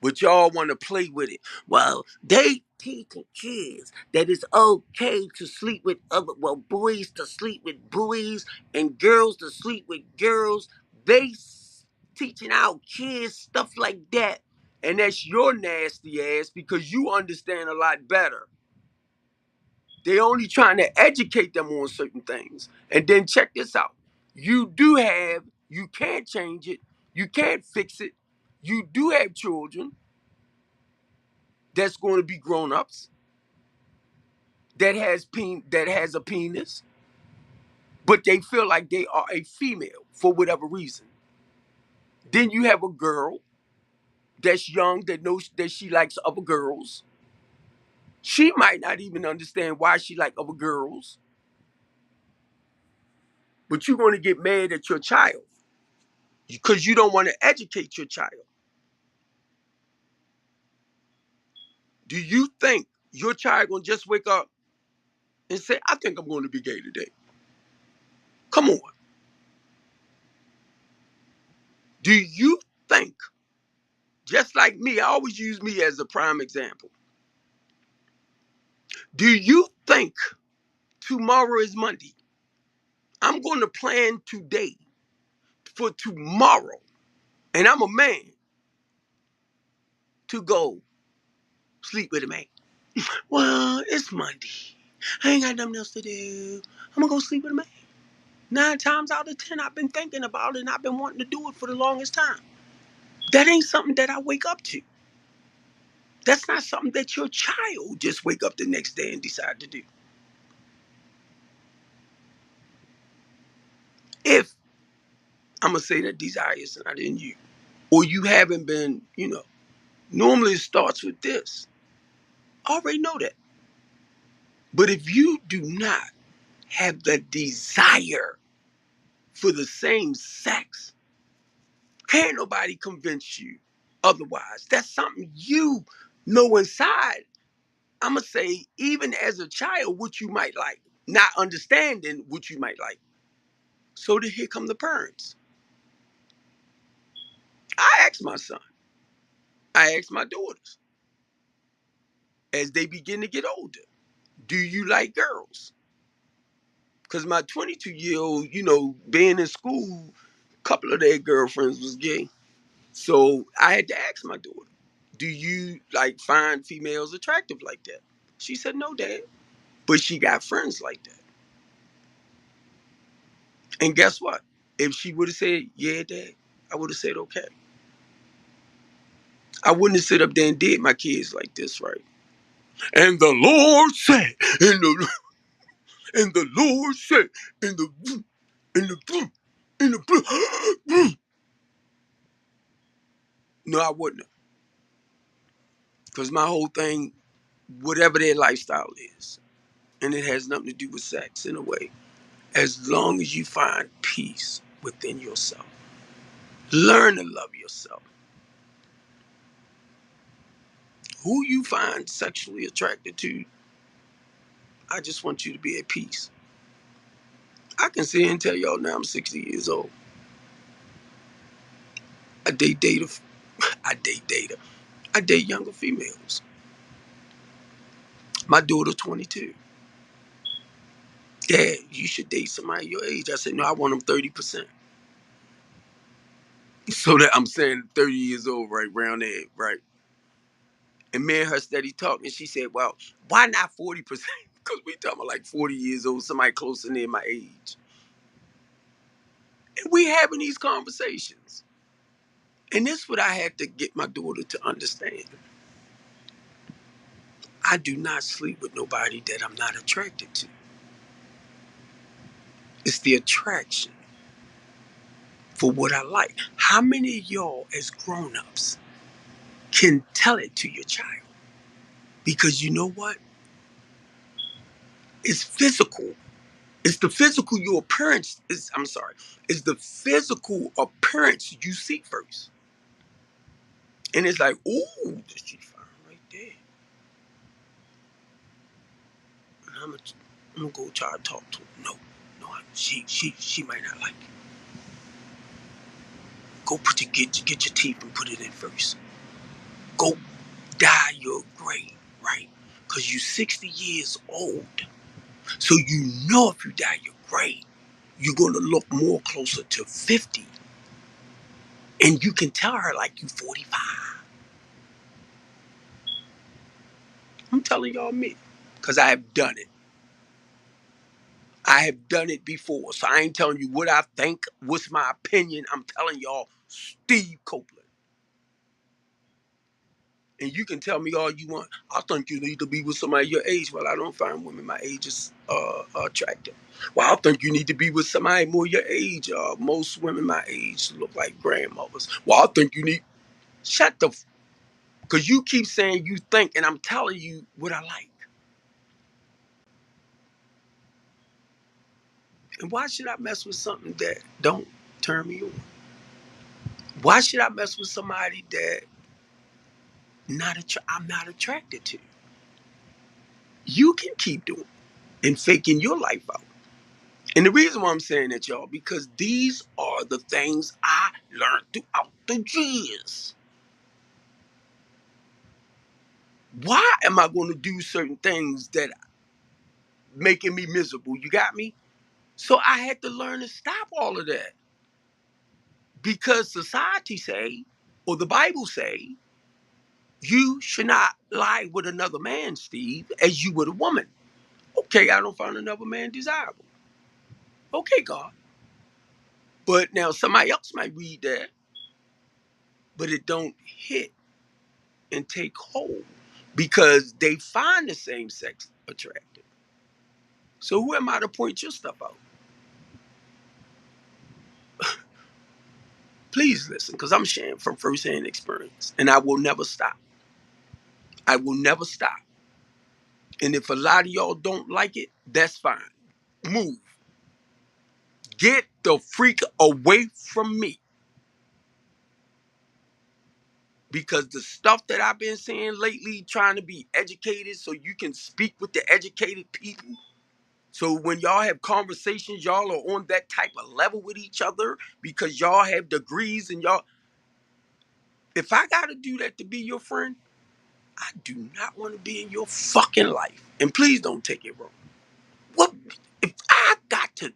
Speaker 1: But y'all want to play with it. Well, they teaching kids that it's okay to sleep with boys to sleep with boys and girls to sleep with girls. Teaching our kids stuff like that. And that's your nasty ass because you understand a lot better. They only trying to educate them on certain things. And then check this out. You can't change it. You can't fix it. You do have children that's going to be grown-ups that has a penis, but they feel like they are a female for whatever reason. Then you have a girl that's young that knows that she likes other girls. She might not even understand why she like other girls, but you're going to get mad at your child because you don't want to educate your child. Do you think your child going to just wake up and say, I think I'm going to be gay today? Come on. Do you think, just like me, I always use me as a prime example. Do you think tomorrow is Monday? I'm going to plan today for tomorrow, and I'm a man, to go sleep with a man. Well, it's Monday. I ain't got nothing else to do. I'm going to go sleep with a man. 9 times out of 10, I've been thinking about it, and I've been wanting to do it for the longest time. That ain't something that I wake up to. That's not something that your child just wake up the next day and decide to do. If I'm going to say that desire is not in you, or you haven't been, normally it starts with this. I already know that. But if you do not have the desire for the same sex, can't nobody convince you otherwise. That's something you know inside. I'm going to say, even as a child, what you might like, not understanding what you might like. So then here come the parents. I asked my son, I asked my daughters, as they begin to get older, do you like girls? Because my 22-year-old, being in school, a couple of their girlfriends was gay. So I had to ask my daughter, do you like find females attractive like that? She said, no, Dad. But she got friends like that. And guess what? If she would have said, yeah, Dad, I would have said, okay. I wouldn't have sit up there and did my kids like this, right? And the Lord said, and the Lord said, in the, in the, in the, no, I wouldn't have. Because my whole thing, whatever their lifestyle is, and it has nothing to do with sex in a way, as long as you find peace within yourself, learn to love yourself. Who you find sexually attracted to, I just want you to be at peace. I can sit here and tell y'all now I'm 60 years old. I date data. I date data. I date younger females. My daughter 22. Dad, you should date somebody your age. I said, no, I want them 30%. So that I'm saying 30 years old, right, around there, right? And me and her steady talking. She said, well, why not 40%? Because we talking about like 40 years old, somebody closer near my age. And we having these conversations. And this is what I had to get my daughter to understand. I do not sleep with nobody that I'm not attracted to. It's the attraction for what I like. How many of y'all as grown-ups can tell it to your child? Because you know what? It's physical. It's the physical your appearance is, I'm sorry, it's the physical appearance you see first. And it's like, ooh, she's fine right there. And I'm gonna go try to talk to her. No, she might not like it. Go get your teeth and put it in first. Go dye your gray, right? Because you're 60 years old. So you know if you dye your gray, you're gonna look more closer to 50. And you can tell her like you 45. I'm telling y'all me. Because I have done it. I have done it before. So I ain't telling you what I think, what's my opinion. I'm telling y'all Steve Copeland. And you can tell me all you want. I think you need to be with somebody your age. Well, I don't find women my age is attractive. Well, I think you need to be with somebody more your age. Most women my age look like grandmothers. Well, I think you need. Shut the. Because you keep saying you think, and I'm telling you what I like. And why should I mess with something that don't turn me on? Why should I mess with somebody that I'm not attracted to? You can keep doing and faking your life out. And the reason why I'm saying that, y'all, because these are the things I learned throughout the years. Why am I going to do certain things that making me miserable? You got me? So I had to learn to stop all of that because society say, or the Bible say, you should not lie with another man, Steve, as you would a woman. Okay, I don't find another man desirable. Okay, God. But now somebody else might read that, but it don't hit and take hold because they find the same sex attractive. So who am I to point your stuff out? Please listen, because I'm sharing from firsthand experience, and I will never stop. I will never stop. And if a lot of y'all don't like it, that's fine. Move. Get the freak away from me. Because the stuff that I've been saying lately, trying to be educated so you can speak with the educated people. So when y'all have conversations, y'all are on that type of level with each other because y'all have degrees and y'all. If I gotta do that to be your friend, I do not want to be in your fucking life. And please don't take it wrong. What if I got to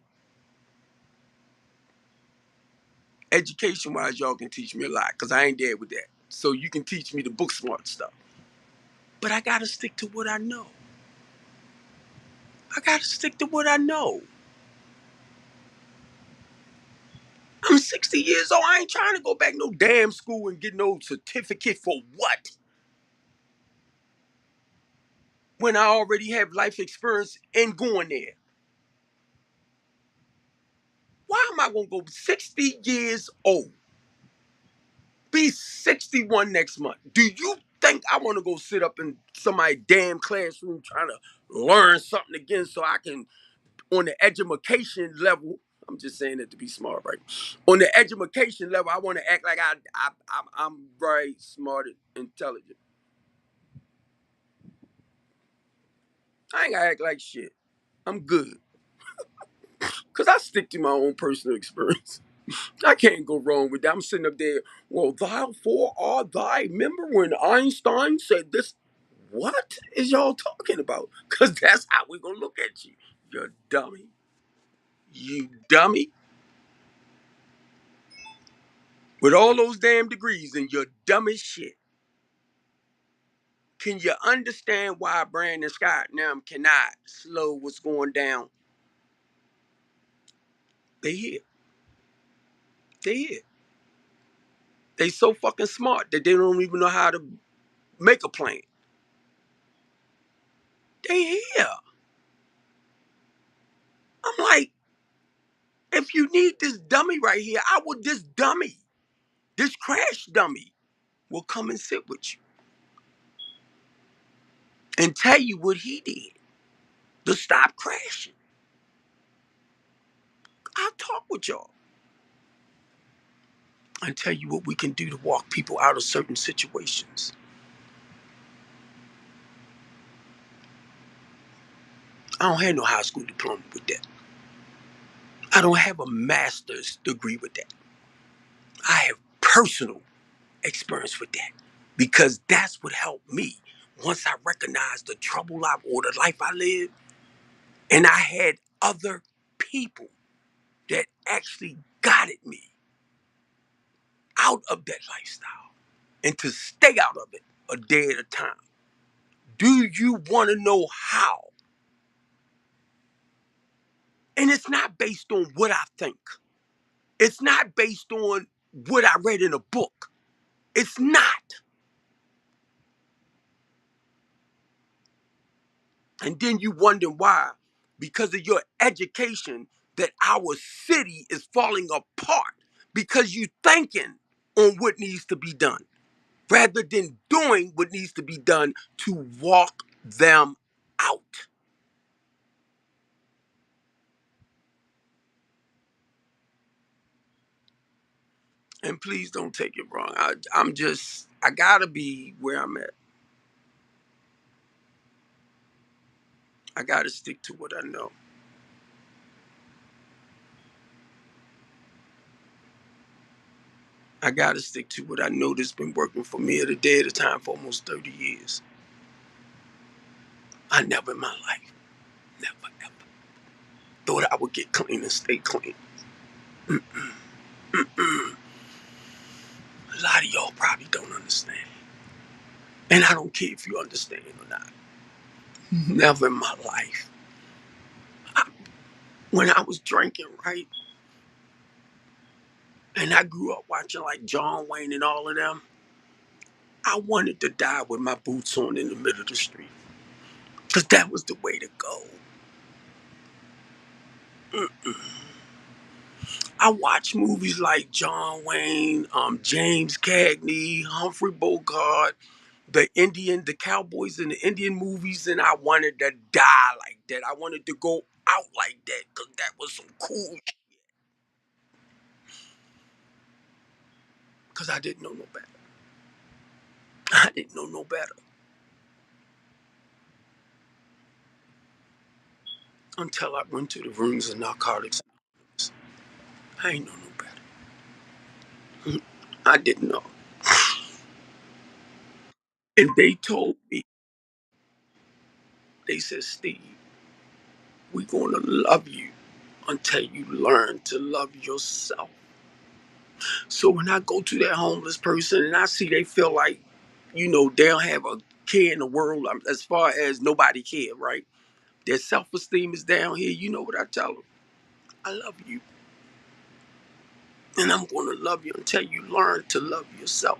Speaker 1: education wise, y'all can teach me a lot because I ain't there with that. So you can teach me the book smart stuff. But I gotta stick to what I know. I gotta stick to what I know. I'm 60 years old. I ain't trying to go back no damn school and get no certificate for what? When I already have life experience in going there. Why am I gonna go 60 years old? Be 61 next month. Do you think I want to go sit up in somebody's damn classroom trying to learn something again so I can, on the education level, I'm just saying it to be smart, right? On the education level, I want to act like I'm very smart and intelligent. I ain't gotta act like shit. I'm good. Because I stick to my own personal experience. I can't go wrong with that. I'm sitting up there, well, thou for art thy. Remember when Einstein said this? What is y'all talking about? Because that's how we're going to look at you. You dummy. You dummy. With all those damn degrees and you're dumb as shit. Can you understand why Brandon Scott now cannot slow what's going down? They here. They here. They so fucking smart that they don't even know how to make a plan. They here. I'm like, if you need this dummy right here, this dummy, this crash dummy, will come and sit with you and tell you what he did to stop crashing. I'll talk with y'all and tell you what we can do to walk people out of certain situations. I don't have no high school diploma with that. I don't have a master's degree with that. I have personal experience with that because that's what helped me. Once I recognized the trouble or the life I lived, and I had other people that actually guided me out of that lifestyle and to stay out of it a day at a time. Do you want to know how? And it's not based on what I think. It's not based on what I read in a book. It's not. And then you wonder why, because of your education, that our city is falling apart because you thinking on what needs to be done rather than doing what needs to be done to walk them out. And please don't take it wrong. I gotta be where I'm at. I gotta stick to what I know. I gotta stick to what I know that's been working for me at a day at a time for almost 30 years. I never in my life, never ever thought I would get clean and stay clean. Mm-mm. A lot of y'all probably don't understand. And I don't care if you understand or not. Never in my life. I, when I was drinking, right? And I grew up watching like John Wayne and all of them. I wanted to die with my boots on in the middle of the street. Because that was the way to go. Mm-mm. I watch movies like John Wayne, James Cagney, Humphrey Bogart, the cowboys in the Indian movies, and I wanted to die like that. I wanted to go out like that because that was some cool. Because I didn't know no better. I didn't know no better until I went to the rooms of Narcotics. I ain't know no better. I didn't know. And they told me, they said, Steve, we're going to love you until you learn to love yourself. So when I go to that homeless person and I see they feel like, they don't have a care in the world, as far as nobody care, right? Their self-esteem is down here. You know what I tell them? I love you. And I'm going to love you until you learn to love yourself.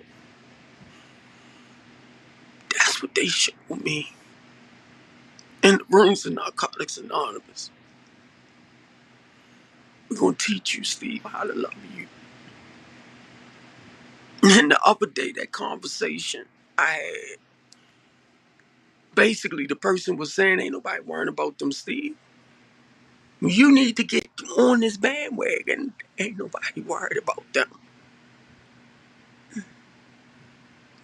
Speaker 1: That's what they showed me in the rooms of Narcotics Anonymous. We're going to teach you, Steve, how to love you. And the other day, that conversation I had, basically the person was saying, ain't nobody worrying about them, Steve. You need to get on this bandwagon. Ain't nobody worried about them.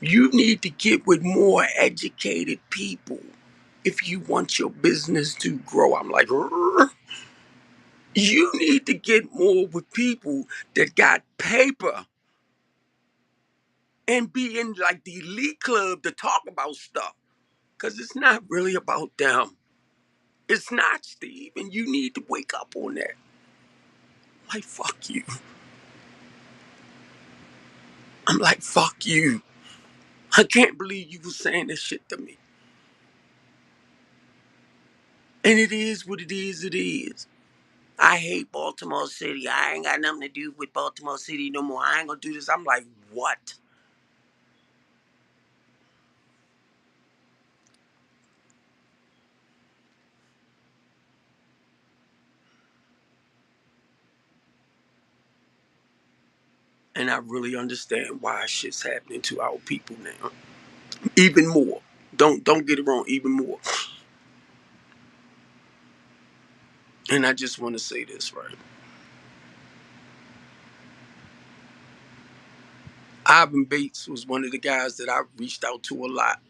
Speaker 1: You need to get with more educated people if you want your business to grow. I'm like, "Rrr." You need to get more with people that got paper and be in like the elite club to talk about stuff. Because it's not really about them. It's not, Steve. And you need to wake up on that. Like, fuck you. I'm like, fuck you. I can't believe you were saying this shit to me. And it is what it is, it is. I hate Baltimore City. I ain't got nothing to do with Baltimore City no more. I ain't gonna do this. I'm like, what? And I really understand why shit's happening to our people now. Even more. Don't get it wrong, even more. And I just want to say this, right? Ivan Bates was one of the guys that I reached out to a lot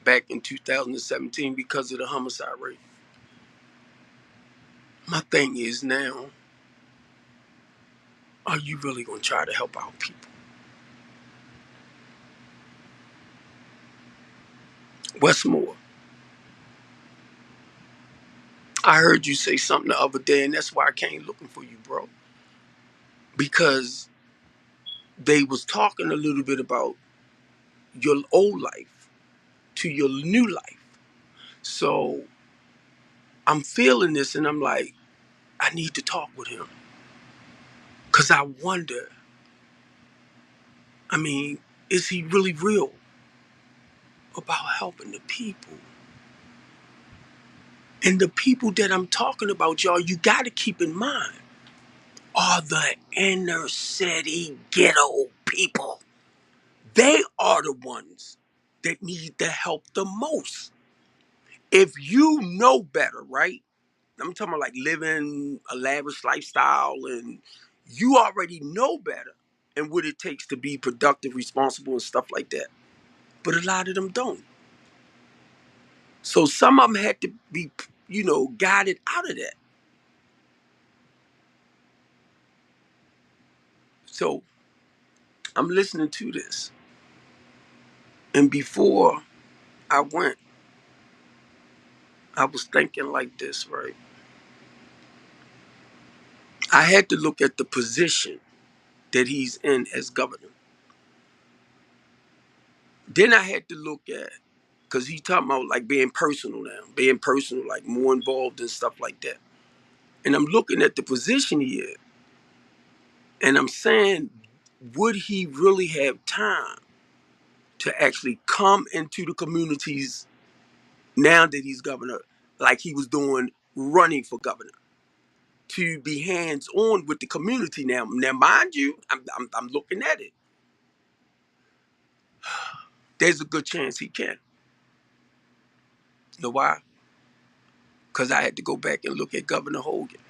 Speaker 1: back in 2017 because of the homicide rate. My thing is now, are you really gonna try to help our people? What's more, I heard you say something the other day, and that's why I came looking for you, bro. Because they was talking a little bit about your old life to your new life. So I'm feeling this, and I'm like, I need to talk with him. Because I wonder. I mean, is he really real about helping the people? And the people that I'm talking about, y'all, you got to keep in mind, are the inner city ghetto people. They are the ones that need the help the most. If you know better, right? I'm talking about like living a lavish lifestyle, and you already know better and what it takes to be productive, responsible, and stuff like that. But a lot of them don't. So some of them had to be, guided out of that. So I'm listening to this. And before I went, I was thinking like this, right? I had to look at the position that he's in as governor. Then I had to look at, because he's talking about like being personal now, being personal, like more involved and stuff like that. And I'm looking at the position he is, and I'm saying, would he really have time to actually come into the communities now that he's governor, like he was doing running for governor, to be hands on with the community now? Now, mind you, I'm looking at it. There's a good chance he can. You know why? Because I had to go back and look at Governor Hogan.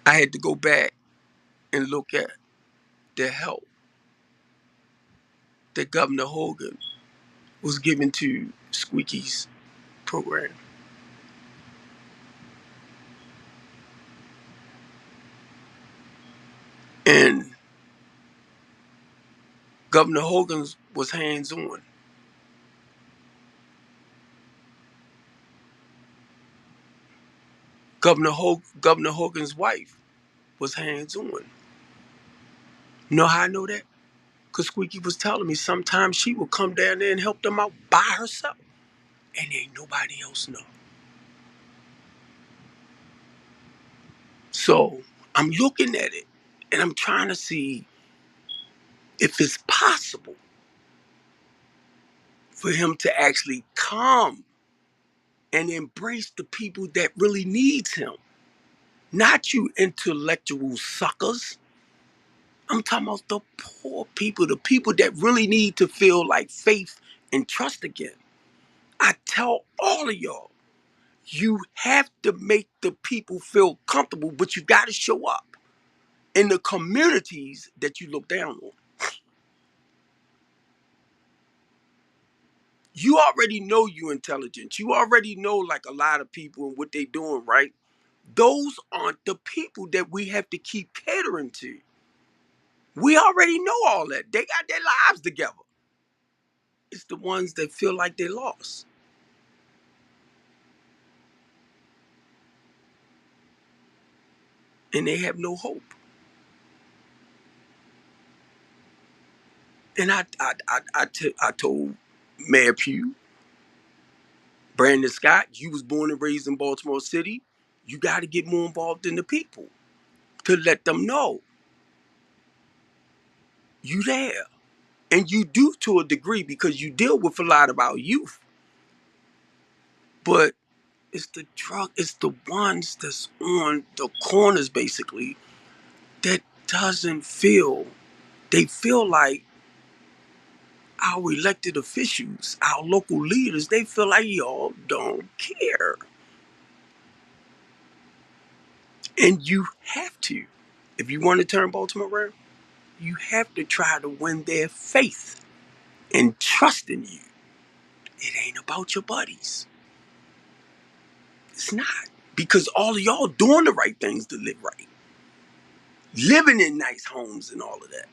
Speaker 1: I had to go back and look at the help that Governor Hogan was giving to Squeaky's program. And Governor Hogan's was hands on. Governor Hogan's wife was hands on. You know how I know that? Because Squeaky was telling me sometimes she would come down there and help them out by herself. And ain't nobody else know. So I'm looking at it and I'm trying to see if it's possible for him to actually come and embrace the people that really needs him. Not you intellectual suckers. I'm talking about the poor people, the people that really need to feel like faith and trust again. I tell all of y'all, you have to make the people feel comfortable, but you got to show up in the communities that you look down on. You already know you intelligent. You already know like a lot of people and what they doing, right? Those aren't the people that we have to keep catering to. We already know all that. They got their lives together. It's the ones that feel like they lost and they have no hope. And I told Mayor Pugh, Brandon Scott, you was born and raised in Baltimore City. You got to get more involved in the people to let them know you there. And you do to a degree because you deal with a lot of our youth. But it's the ones that's on the corners basically that doesn't feel, they feel like our elected officials, our local leaders, they feel like y'all don't care. And you have to. If you want to turn Baltimore around, you have to try to win their faith and trust in you. It ain't about your buddies. It's not. Because all of y'all doing the right things to live right. Living in nice homes and all of that.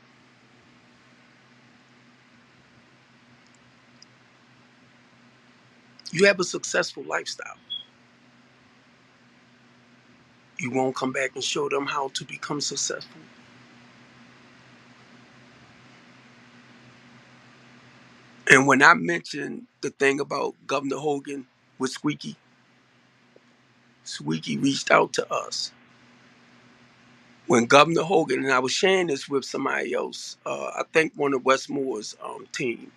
Speaker 1: You have a successful lifestyle. You won't come back and show them how to become successful. And when I mentioned the thing about Governor Hogan with Squeaky, Squeaky reached out to us when Governor Hogan, and I was sharing this with somebody else, I think one of Westmore's team,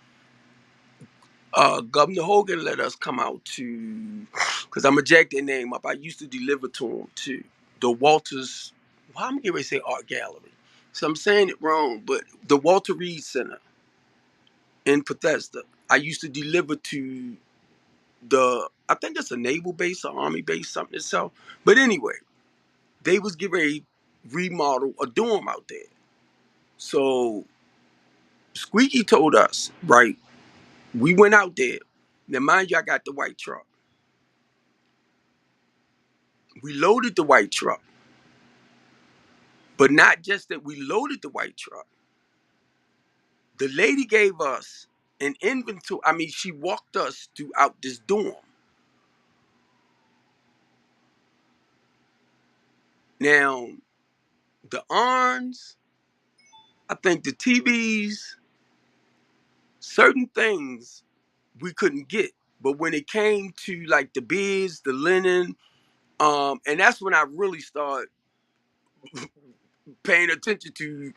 Speaker 1: Governor Hogan let us come out to, because I'm going to jack their name up. I used to deliver to them to the Walters, well, I'm getting ready to say Art Gallery. So I'm saying it wrong, but the Walter Reed Center in Bethesda. I used to deliver to I think it's a naval base or army base, something itself. But anyway, they was getting ready to remodel a dorm out there. So Squeaky told us, right, we went out there. Now, mind you, I got the white truck. We loaded the white truck. But not just that we loaded the white truck. The lady gave us an inventory. I mean, she walked us throughout this dorm. Now, the arms, I think the TVs, certain things we couldn't get. But when it came to like the beds, the linen, and that's when I really started paying attention to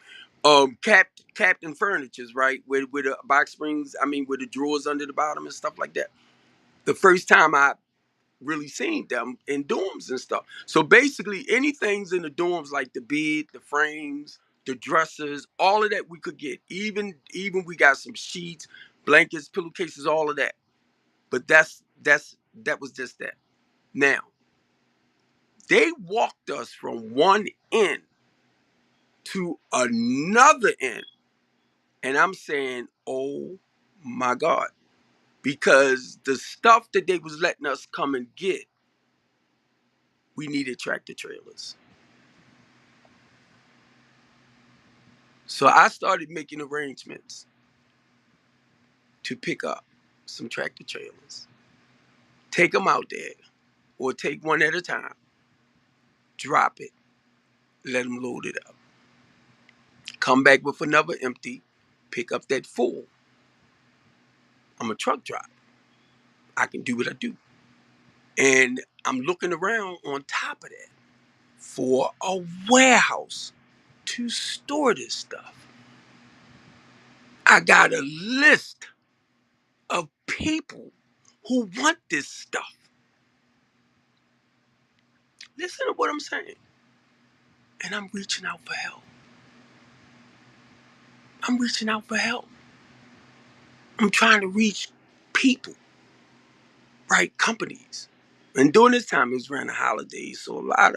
Speaker 1: Captain Furnitures, right? With the box springs, I mean with the drawers under the bottom and stuff like that. The first time I really seen them in dorms and stuff. So basically anything's in the dorms like the bed, the frames, the dressers, all of that we could get. Even we got some sheets, blankets, pillowcases, all of that. But that was just that. Now, they walked us from one end to another end. And I'm saying, oh my God. Because the stuff that they was letting us come and get, we needed tractor trailers. So I started making arrangements to pick up some tractor trailers, take them out there, or take one at a time, drop it, let them load it up, come back with another empty, pick up that full. I'm a truck driver. I can do what I do. And I'm looking around on top of that for a warehouse to store this stuff. I got a list of people who want this stuff. Listen to what I'm saying. And I'm reaching out for help. I'm reaching out for help. I'm trying to reach people, right? Companies. And during this time, it was around the holidays, so a lot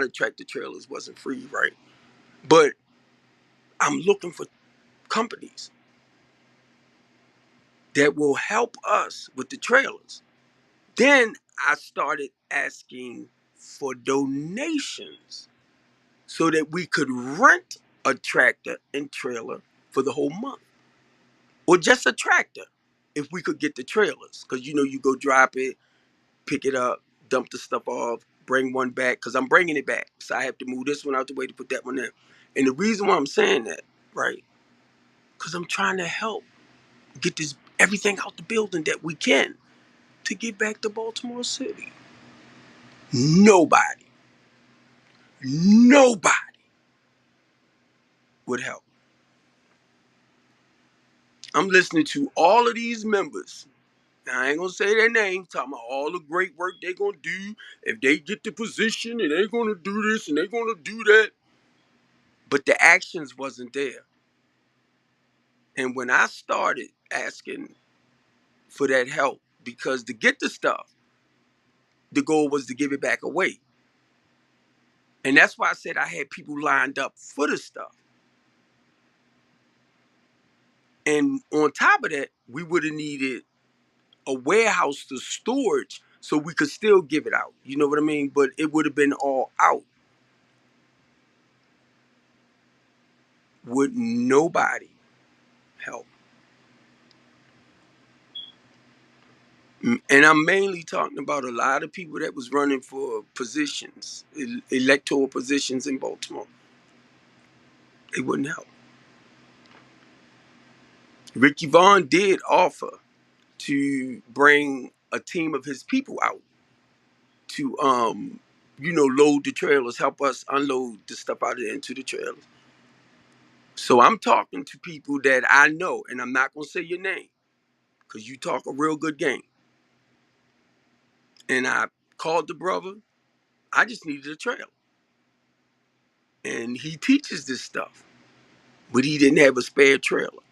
Speaker 1: of tractor trailers wasn't free, right? But I'm looking for companies that will help us with the trailers. Then I started asking for donations so that we could rent a tractor and trailer for the whole month, or just a tractor if we could get the trailers. Because you go drop it, pick it up, dump the stuff off, bring one back, because I'm bringing it back. So I have to move this one out the way to put that one in. And the reason why I'm saying that, right, because I'm trying to help get this everything out the building that we can to get back to Baltimore City. Nobody would help. I'm listening to all of these members. Now, I ain't gonna say their names, talking about all the great work they're gonna do if they get the position and they're gonna do this and they're gonna do that. But the actions wasn't there. And when I started asking for that help, because to get the stuff, the goal was to give it back away. And that's why I said I had people lined up for the stuff. And on top of that, we would have needed a warehouse to storage so we could still give it out. You know what I mean? But it would have been all out. Would nobody help? And I'm mainly talking about a lot of people that was running for positions, electoral positions in Baltimore. They wouldn't help. Ricky Vaughn did offer to bring a team of his people out to load the trailers, help us unload the stuff out of there into the trailers. So I'm talking to people that I know, and I'm not gonna say your name because you talk a real good game. And I called the brother. I just needed a trailer, and he teaches this stuff, but he didn't have a spare trailer.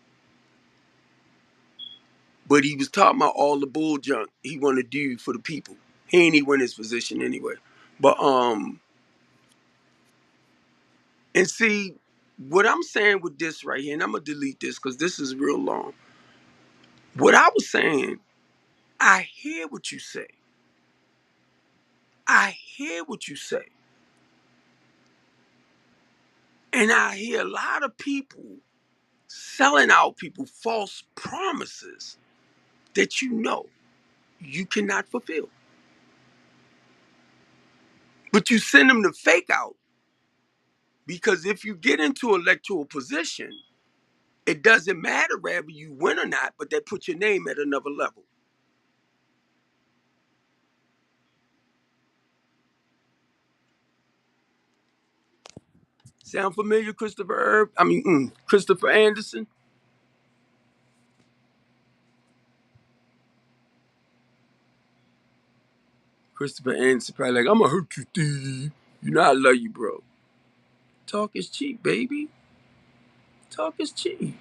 Speaker 1: But he was talking about all the bull junk he want to do for the people. He ain't even in his position anyway. But and see what I'm saying with this right here, and I'm gonna delete this because this is real long. What I was saying, I hear what you say. I hear what you say. And I hear a lot of people selling out people false promises that you cannot fulfill. But you send them the fake out because if you get into electoral position, it doesn't matter whether you win or not, but they put your name at another level. Sound familiar, Christopher Anderson? Christopher Anderson probably like, I'm gonna hurt you, Steve. You know I love you, bro. Talk is cheap, baby. Talk is cheap.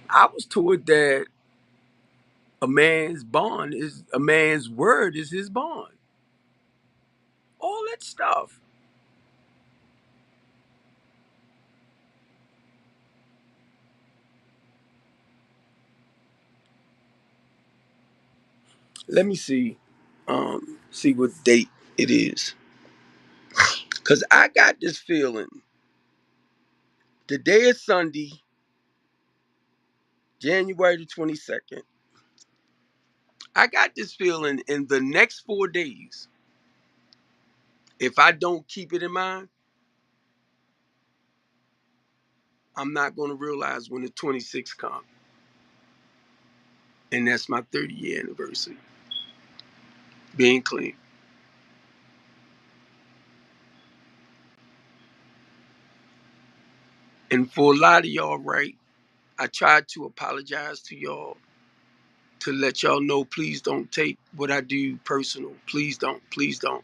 Speaker 1: I was told that a man's word is his bond. All that stuff. Let me see what date it is. Cause I got this feeling. Today is Sunday, January the 22nd. I got this feeling in the next 4 days, if I don't keep it in mind, I'm not gonna realize when the 26th comes. And that's my 30-year anniversary. Being clean. And for a lot of y'all, right, I tried to apologize to y'all to let y'all know, please don't take what I do personal. Please don't. Please don't.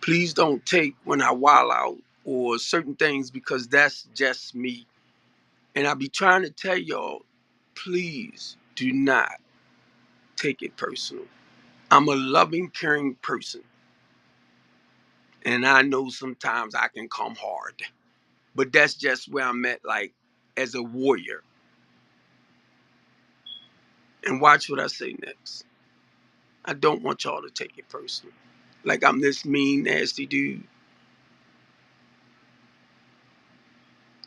Speaker 1: Please don't take when I wild out or certain things because that's just me. And I be trying to tell y'all, please do not take it personal. I'm a loving, caring person. And I know sometimes I can come hard. But that's just where I'm at, like, as a warrior. And watch what I say next. I don't want y'all to take it personal. Like I'm this mean, nasty dude.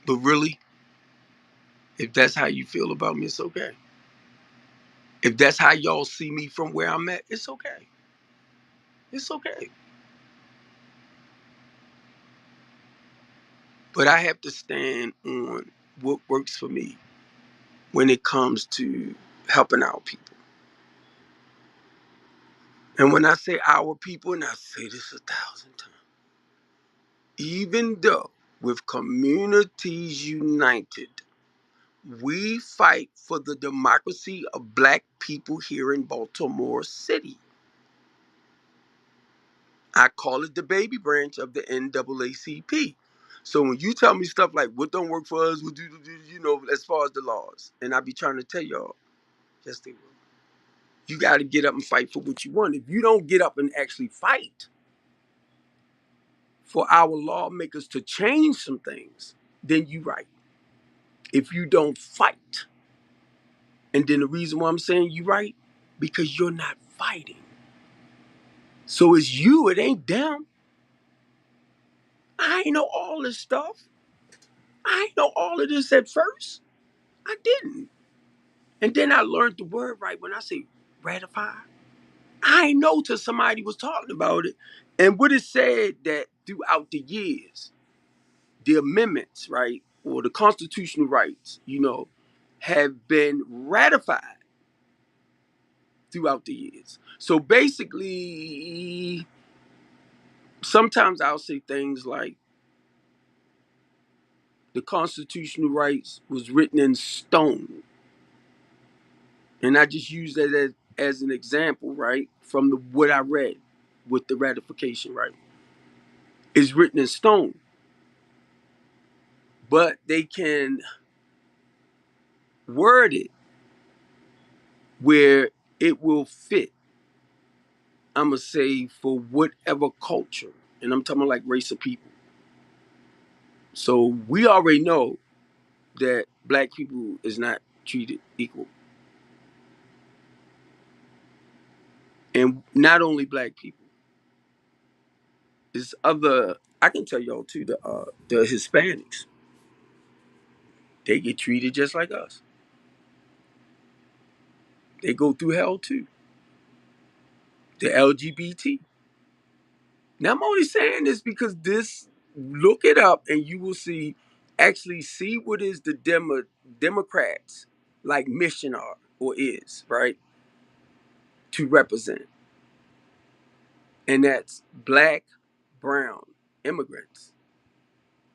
Speaker 1: But really, if that's how you feel about me, it's okay. If that's how y'all see me from where I'm at, it's okay. It's okay. But I have to stand on what works for me when it comes to helping out people. And when I say our people, and I say this 1,000 times, even though with Communities United, we fight for the democracy of Black people here in Baltimore City. I call it the baby branch of the NAACP. So when you tell me stuff like what don't work for us, what do as far as the laws, and I be trying to tell y'all, yes they will. You got to get up and fight for what you want. If you don't get up and actually fight for our lawmakers to change some things, then you right. If you don't fight, and then the reason why I'm saying you right, because you're not fighting. So it's you, it ain't them. I ain't know all this stuff. I ain't know all of this at first. I didn't. And then I learned the word right when I say ratify. I ain't know till somebody was talking about it. And what it said that throughout the years, the amendments, right, or the constitutional rights, have been ratified throughout the years. So basically, sometimes I'll say things like the constitutional rights was written in stone, and I just use that as an example, right, from what I read with the ratification, right, is written in stone, but they can word it where it will fit. I'm gonna say for whatever culture, and I'm talking like race of people. So we already know that black people is not treated equal, and not only black people, it's other. I can tell y'all too. The Hispanics, they get treated just like us. They go through hell too. The LGBT. Now I'm only saying this because this. Look it up, and you will see. Actually, see what is the Democrats like mission are or is right to represent, and that's black, brown immigrants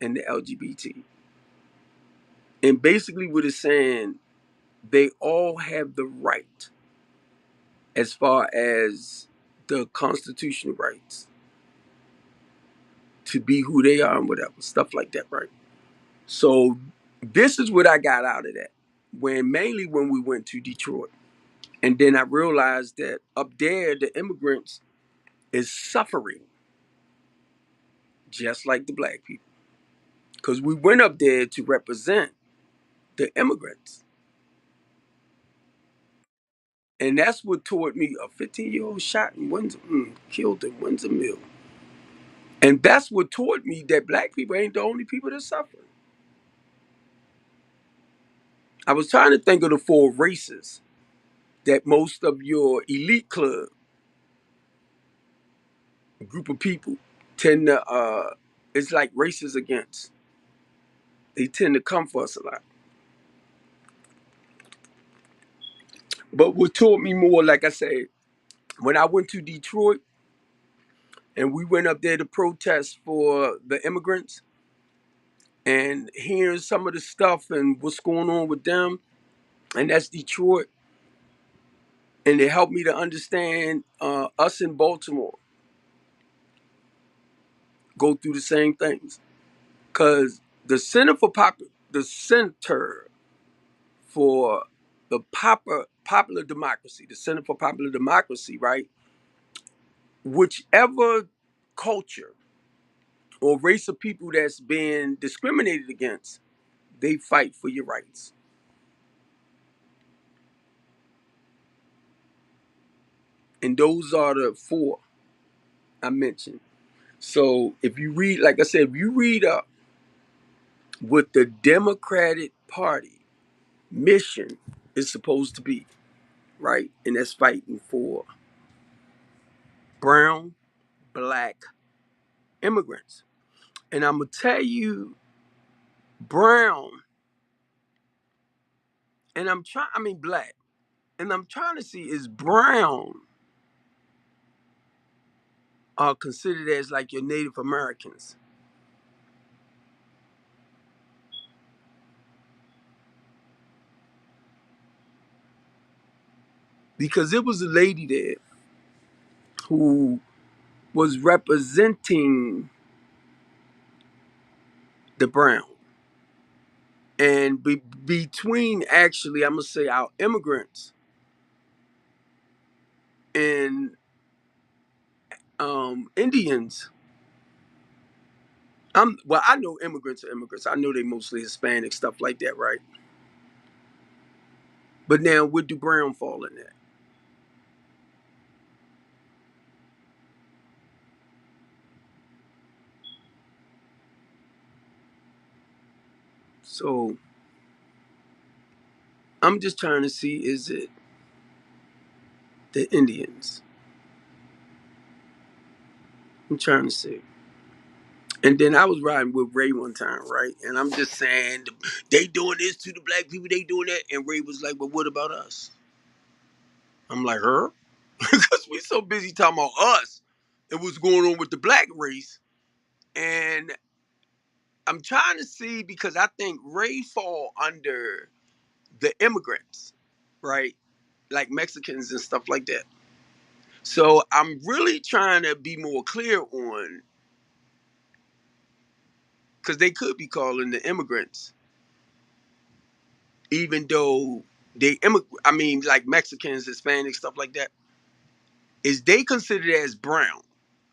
Speaker 1: and the LGBT. And basically, what it's saying, they all have the right, as far as the constitutional rights, to be who they are and whatever, stuff like that, right? So, this is what I got out of that. Mainly when we went to Detroit. And then I realized that up there, the immigrants is suffering just like the black people. Because we went up there to represent the immigrants. And that's what taught me a 15-year-old shot in Windsor, killed in Windsor Mill. And that's what taught me that black people ain't the only people that suffer. I was trying to think of the four races that most of your elite club group of people tend to, it's like races against. They tend to come for us a lot. But what taught me more, like I said, when I went to Detroit and we went up there to protest for the immigrants and hearing some of the stuff and what's going on with them, and that's Detroit. And it helped me to understand us in Baltimore go through the same things. Cause the center for the popular democracy, the Center for Popular Democracy, right? Whichever culture or race of people that's been discriminated against, they fight for your rights. And those are the four I mentioned. So if you read, like I said, if you read up what the Democratic Party mission is supposed to be, right? And that's fighting for brown, black immigrants. And I'm gonna tell you, brown, and I mean black, and I'm trying to see is brown are considered as like your Native Americans. Because it was a lady there who was representing the brown. And between actually, I'm gonna say our immigrants and Indians. I know immigrants are immigrants. I know they mostly Hispanic stuff like that, right? But now, where do brown fall in that? So I'm just trying to see, is it the Indians? I'm trying to see. And then I was riding with Ray one time, right? And I'm just saying, they doing this to the black people, they doing that. And Ray was like, but what about us? I'm like, her? Because we so busy talking about us and what's going on with the black race. And I'm trying to see because I think Ray fall under the immigrants, right? Like Mexicans and stuff like that. So I'm really trying to be more clear on because they could be calling the immigrants, even though I mean, like Mexicans, Hispanics, stuff like that. Is they considered as brown?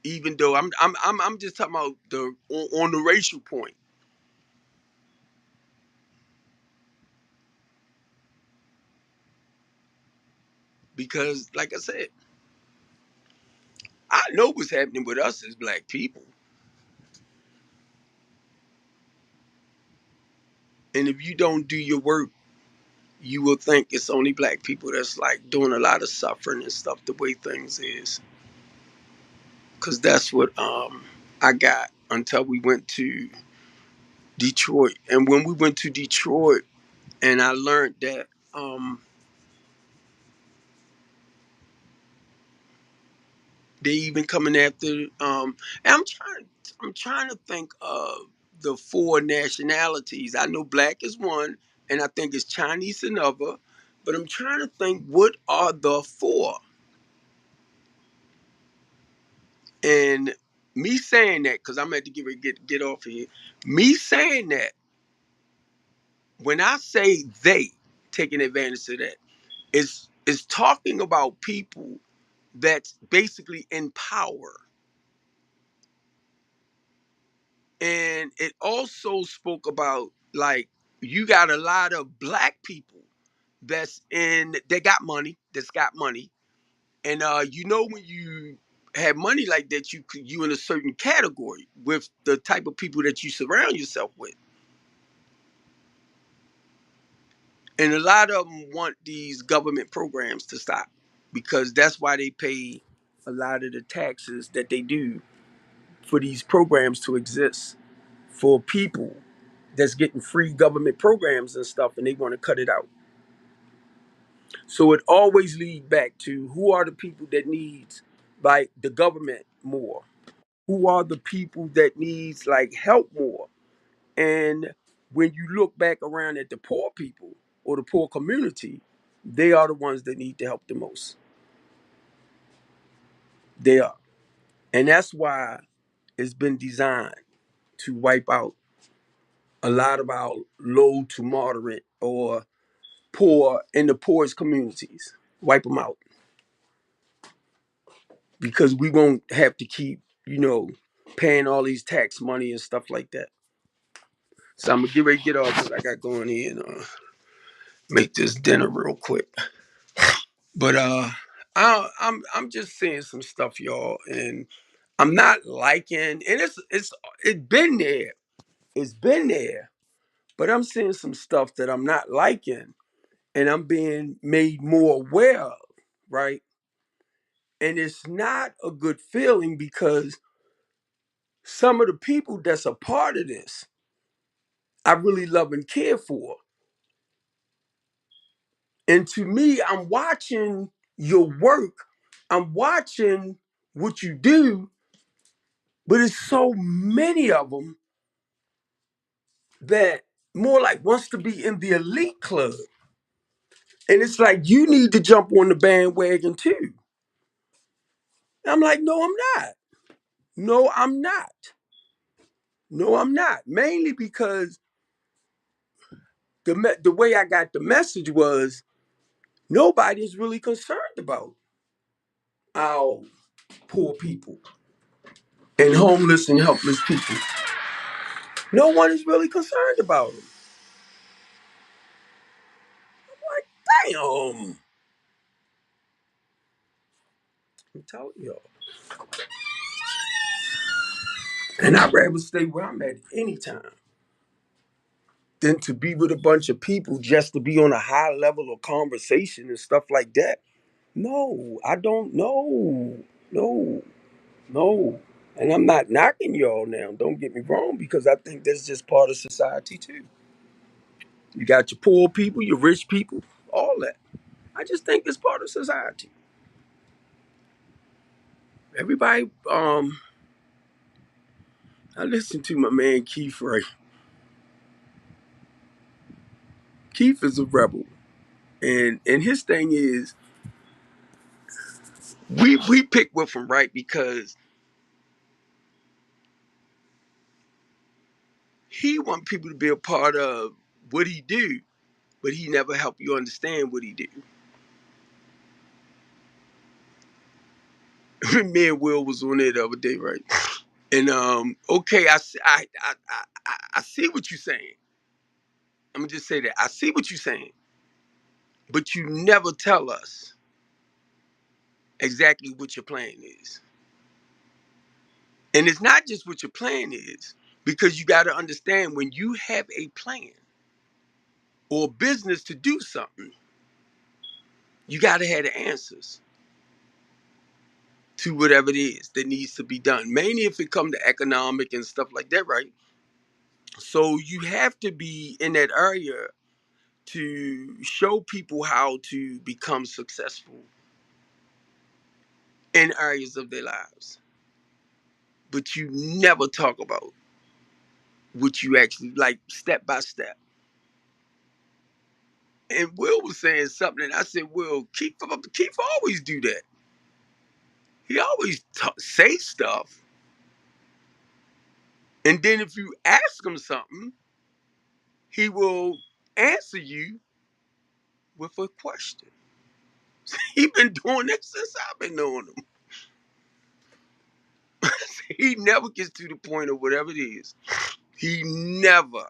Speaker 1: Even though I'm just talking about on the racial point because, like I said, I know what's happening with us as black people, and if you don't do your work, you will think it's only black people that's like doing a lot of suffering and stuff. The way things is, because that's what I got until we went to Detroit, and when we went to Detroit, and I learned that they even coming after and I'm trying to think of the four nationalities. I know black is one, and I think it's Chinese another, but I'm trying to think what are the four. And me saying that, because I'm at to get off of here. Me saying that, when I say they taking advantage of that, is talking about people that's basically in power. And it also spoke about like you got a lot of black people that's got money. And when you have money like that, you in a certain category with the type of people that you surround yourself with. And a lot of them want these government programs to stop because that's why they pay a lot of the taxes that they do for these programs to exist for people that's getting free government programs and stuff, and they want to cut it out. So it always leads back to who are the people that needs like the government more? Who are the people that needs like help more? And when you look back around at the poor people or the poor community, they are the ones that need the help the most. They are. And that's why it's been designed to wipe out a lot of our low to moderate or poor in the poorest communities. Wipe them out because we won't have to keep, paying all these tax money and stuff like that. So I'm gonna get ready to get off because I got going here and make this dinner real quick. But I'm just saying some stuff, y'all, and I'm not liking, and it's been there, it's been there, but I'm seeing some stuff that I'm not liking, and I'm being made more aware of, right? And it's not a good feeling because some of the people that's a part of this, I really love and care for. And to me, I'm watching your work, I'm watching what you do, but it's so many of them that more like wants to be in the elite club. And it's like you need to jump on the bandwagon too. I'm like, no, I'm not. No, I'm not. No, I'm not. Mainly because the way I got the message was nobody's really concerned about our poor people and homeless and helpless people. No one is really concerned about them. Damn. I'm telling y'all. And I'd rather stay where I'm at anytime than to be with a bunch of people just to be on a high level of conversation and stuff like that. No, I don't know. No, no. And I'm not knocking y'all now. Don't get me wrong, because I think that's just part of society too. You got your poor people, your rich people, all that. I just think it's part of society. Everybody, I listen to my man Keith right. Keith is a rebel. And his thing is we pick with him, right? Because he want people to be a part of what he do, but he never help you understand what he do. Me and Will was on there the other day, right? And okay, I see what you're saying. I'm gonna just say that I see what you're saying, but you never tell us exactly what your plan is. And it's not just what your plan is, because you got to understand when you have a plan or business to do something, you got to have the answers to whatever it is that needs to be done. Mainly if it comes to economic and stuff like that, right? So you have to be in that area to show people how to become successful in areas of their lives. But you never talk about what you actually like step by step. And Will was saying something, and I said, "Will, Keith always do that. He always say stuff, and then if you ask him something, he will answer you with a question." He been doing that since I've been knowing him. He never gets to the point of whatever it is. He never.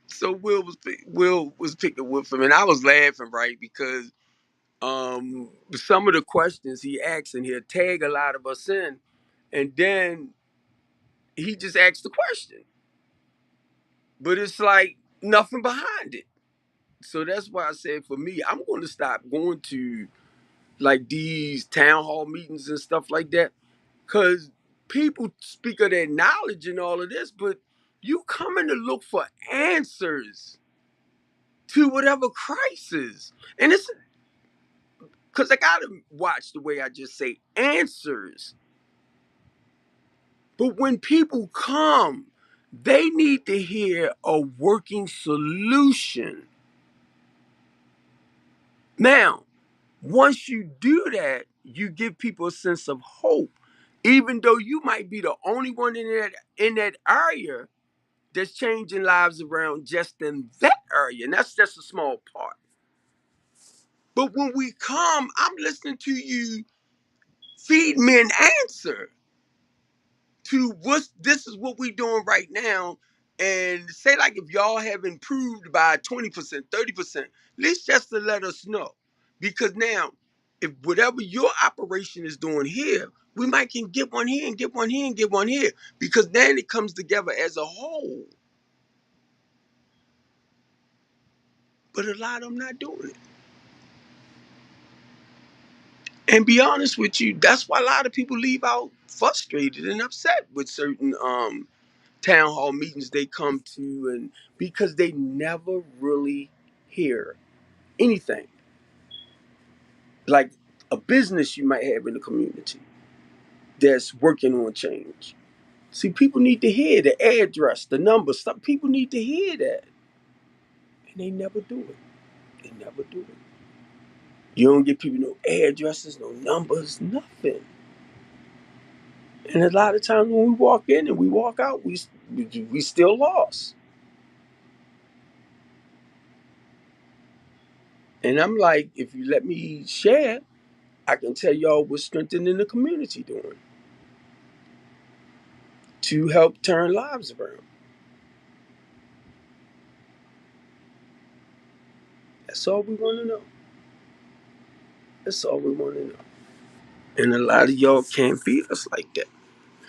Speaker 1: So Will was picking with him, and I was laughing, right, because some of the questions he asks, and he'll tag a lot of us in, and then he just asks the question, but it's like nothing behind it. So that's why I said for me, I'm going to stop going to like these town hall meetings and stuff like that, because people speak of their knowledge and all of this, but you coming to look for answers to whatever crisis. And it's because I gotta watch the way I just say answers. But when people come, they need to hear a working solution. Now, once you do that, you give people a sense of hope. Even though you might be the only one in that area that's changing lives around just in that area. And that's just a small part. But when we come, I'm listening to you feed me an answer to what's this is what we doing right now. And say like if y'all have improved by 20%, 30%, at least just to let us know. Because now, if whatever your operation is doing here, we might can get one here and get one here and get one here. Because then it comes together as a whole. But a lot of them not doing it. And be honest with you, that's why a lot of people leave out frustrated and upset with certain town hall meetings they come to, and because they never really hear anything like a business you might have in the community that's working on change. See, people need to hear the address, the number. Some people need to hear that, and they never do it. They never do it. You don't get people no addresses, no numbers, nothing. And a lot of times when we walk in and we walk out, we still lost. And I'm like, if you let me share, I can tell y'all what strengthening the community doing to help turn lives around. That's all we want to know. That's all we want to know. And a lot of y'all can't beat us like that.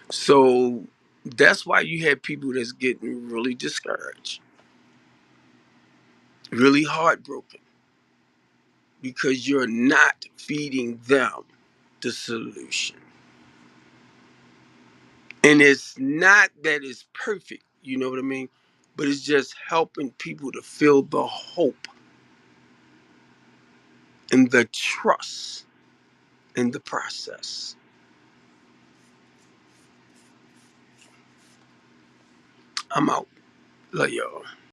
Speaker 1: So that's why you have people that's getting really discouraged, really heartbroken, because you're not feeding them the solution. And it's not that it's perfect, you know what I mean? but it's just helping people to feel the hope and the trust in the process. I'm out. Love y'all.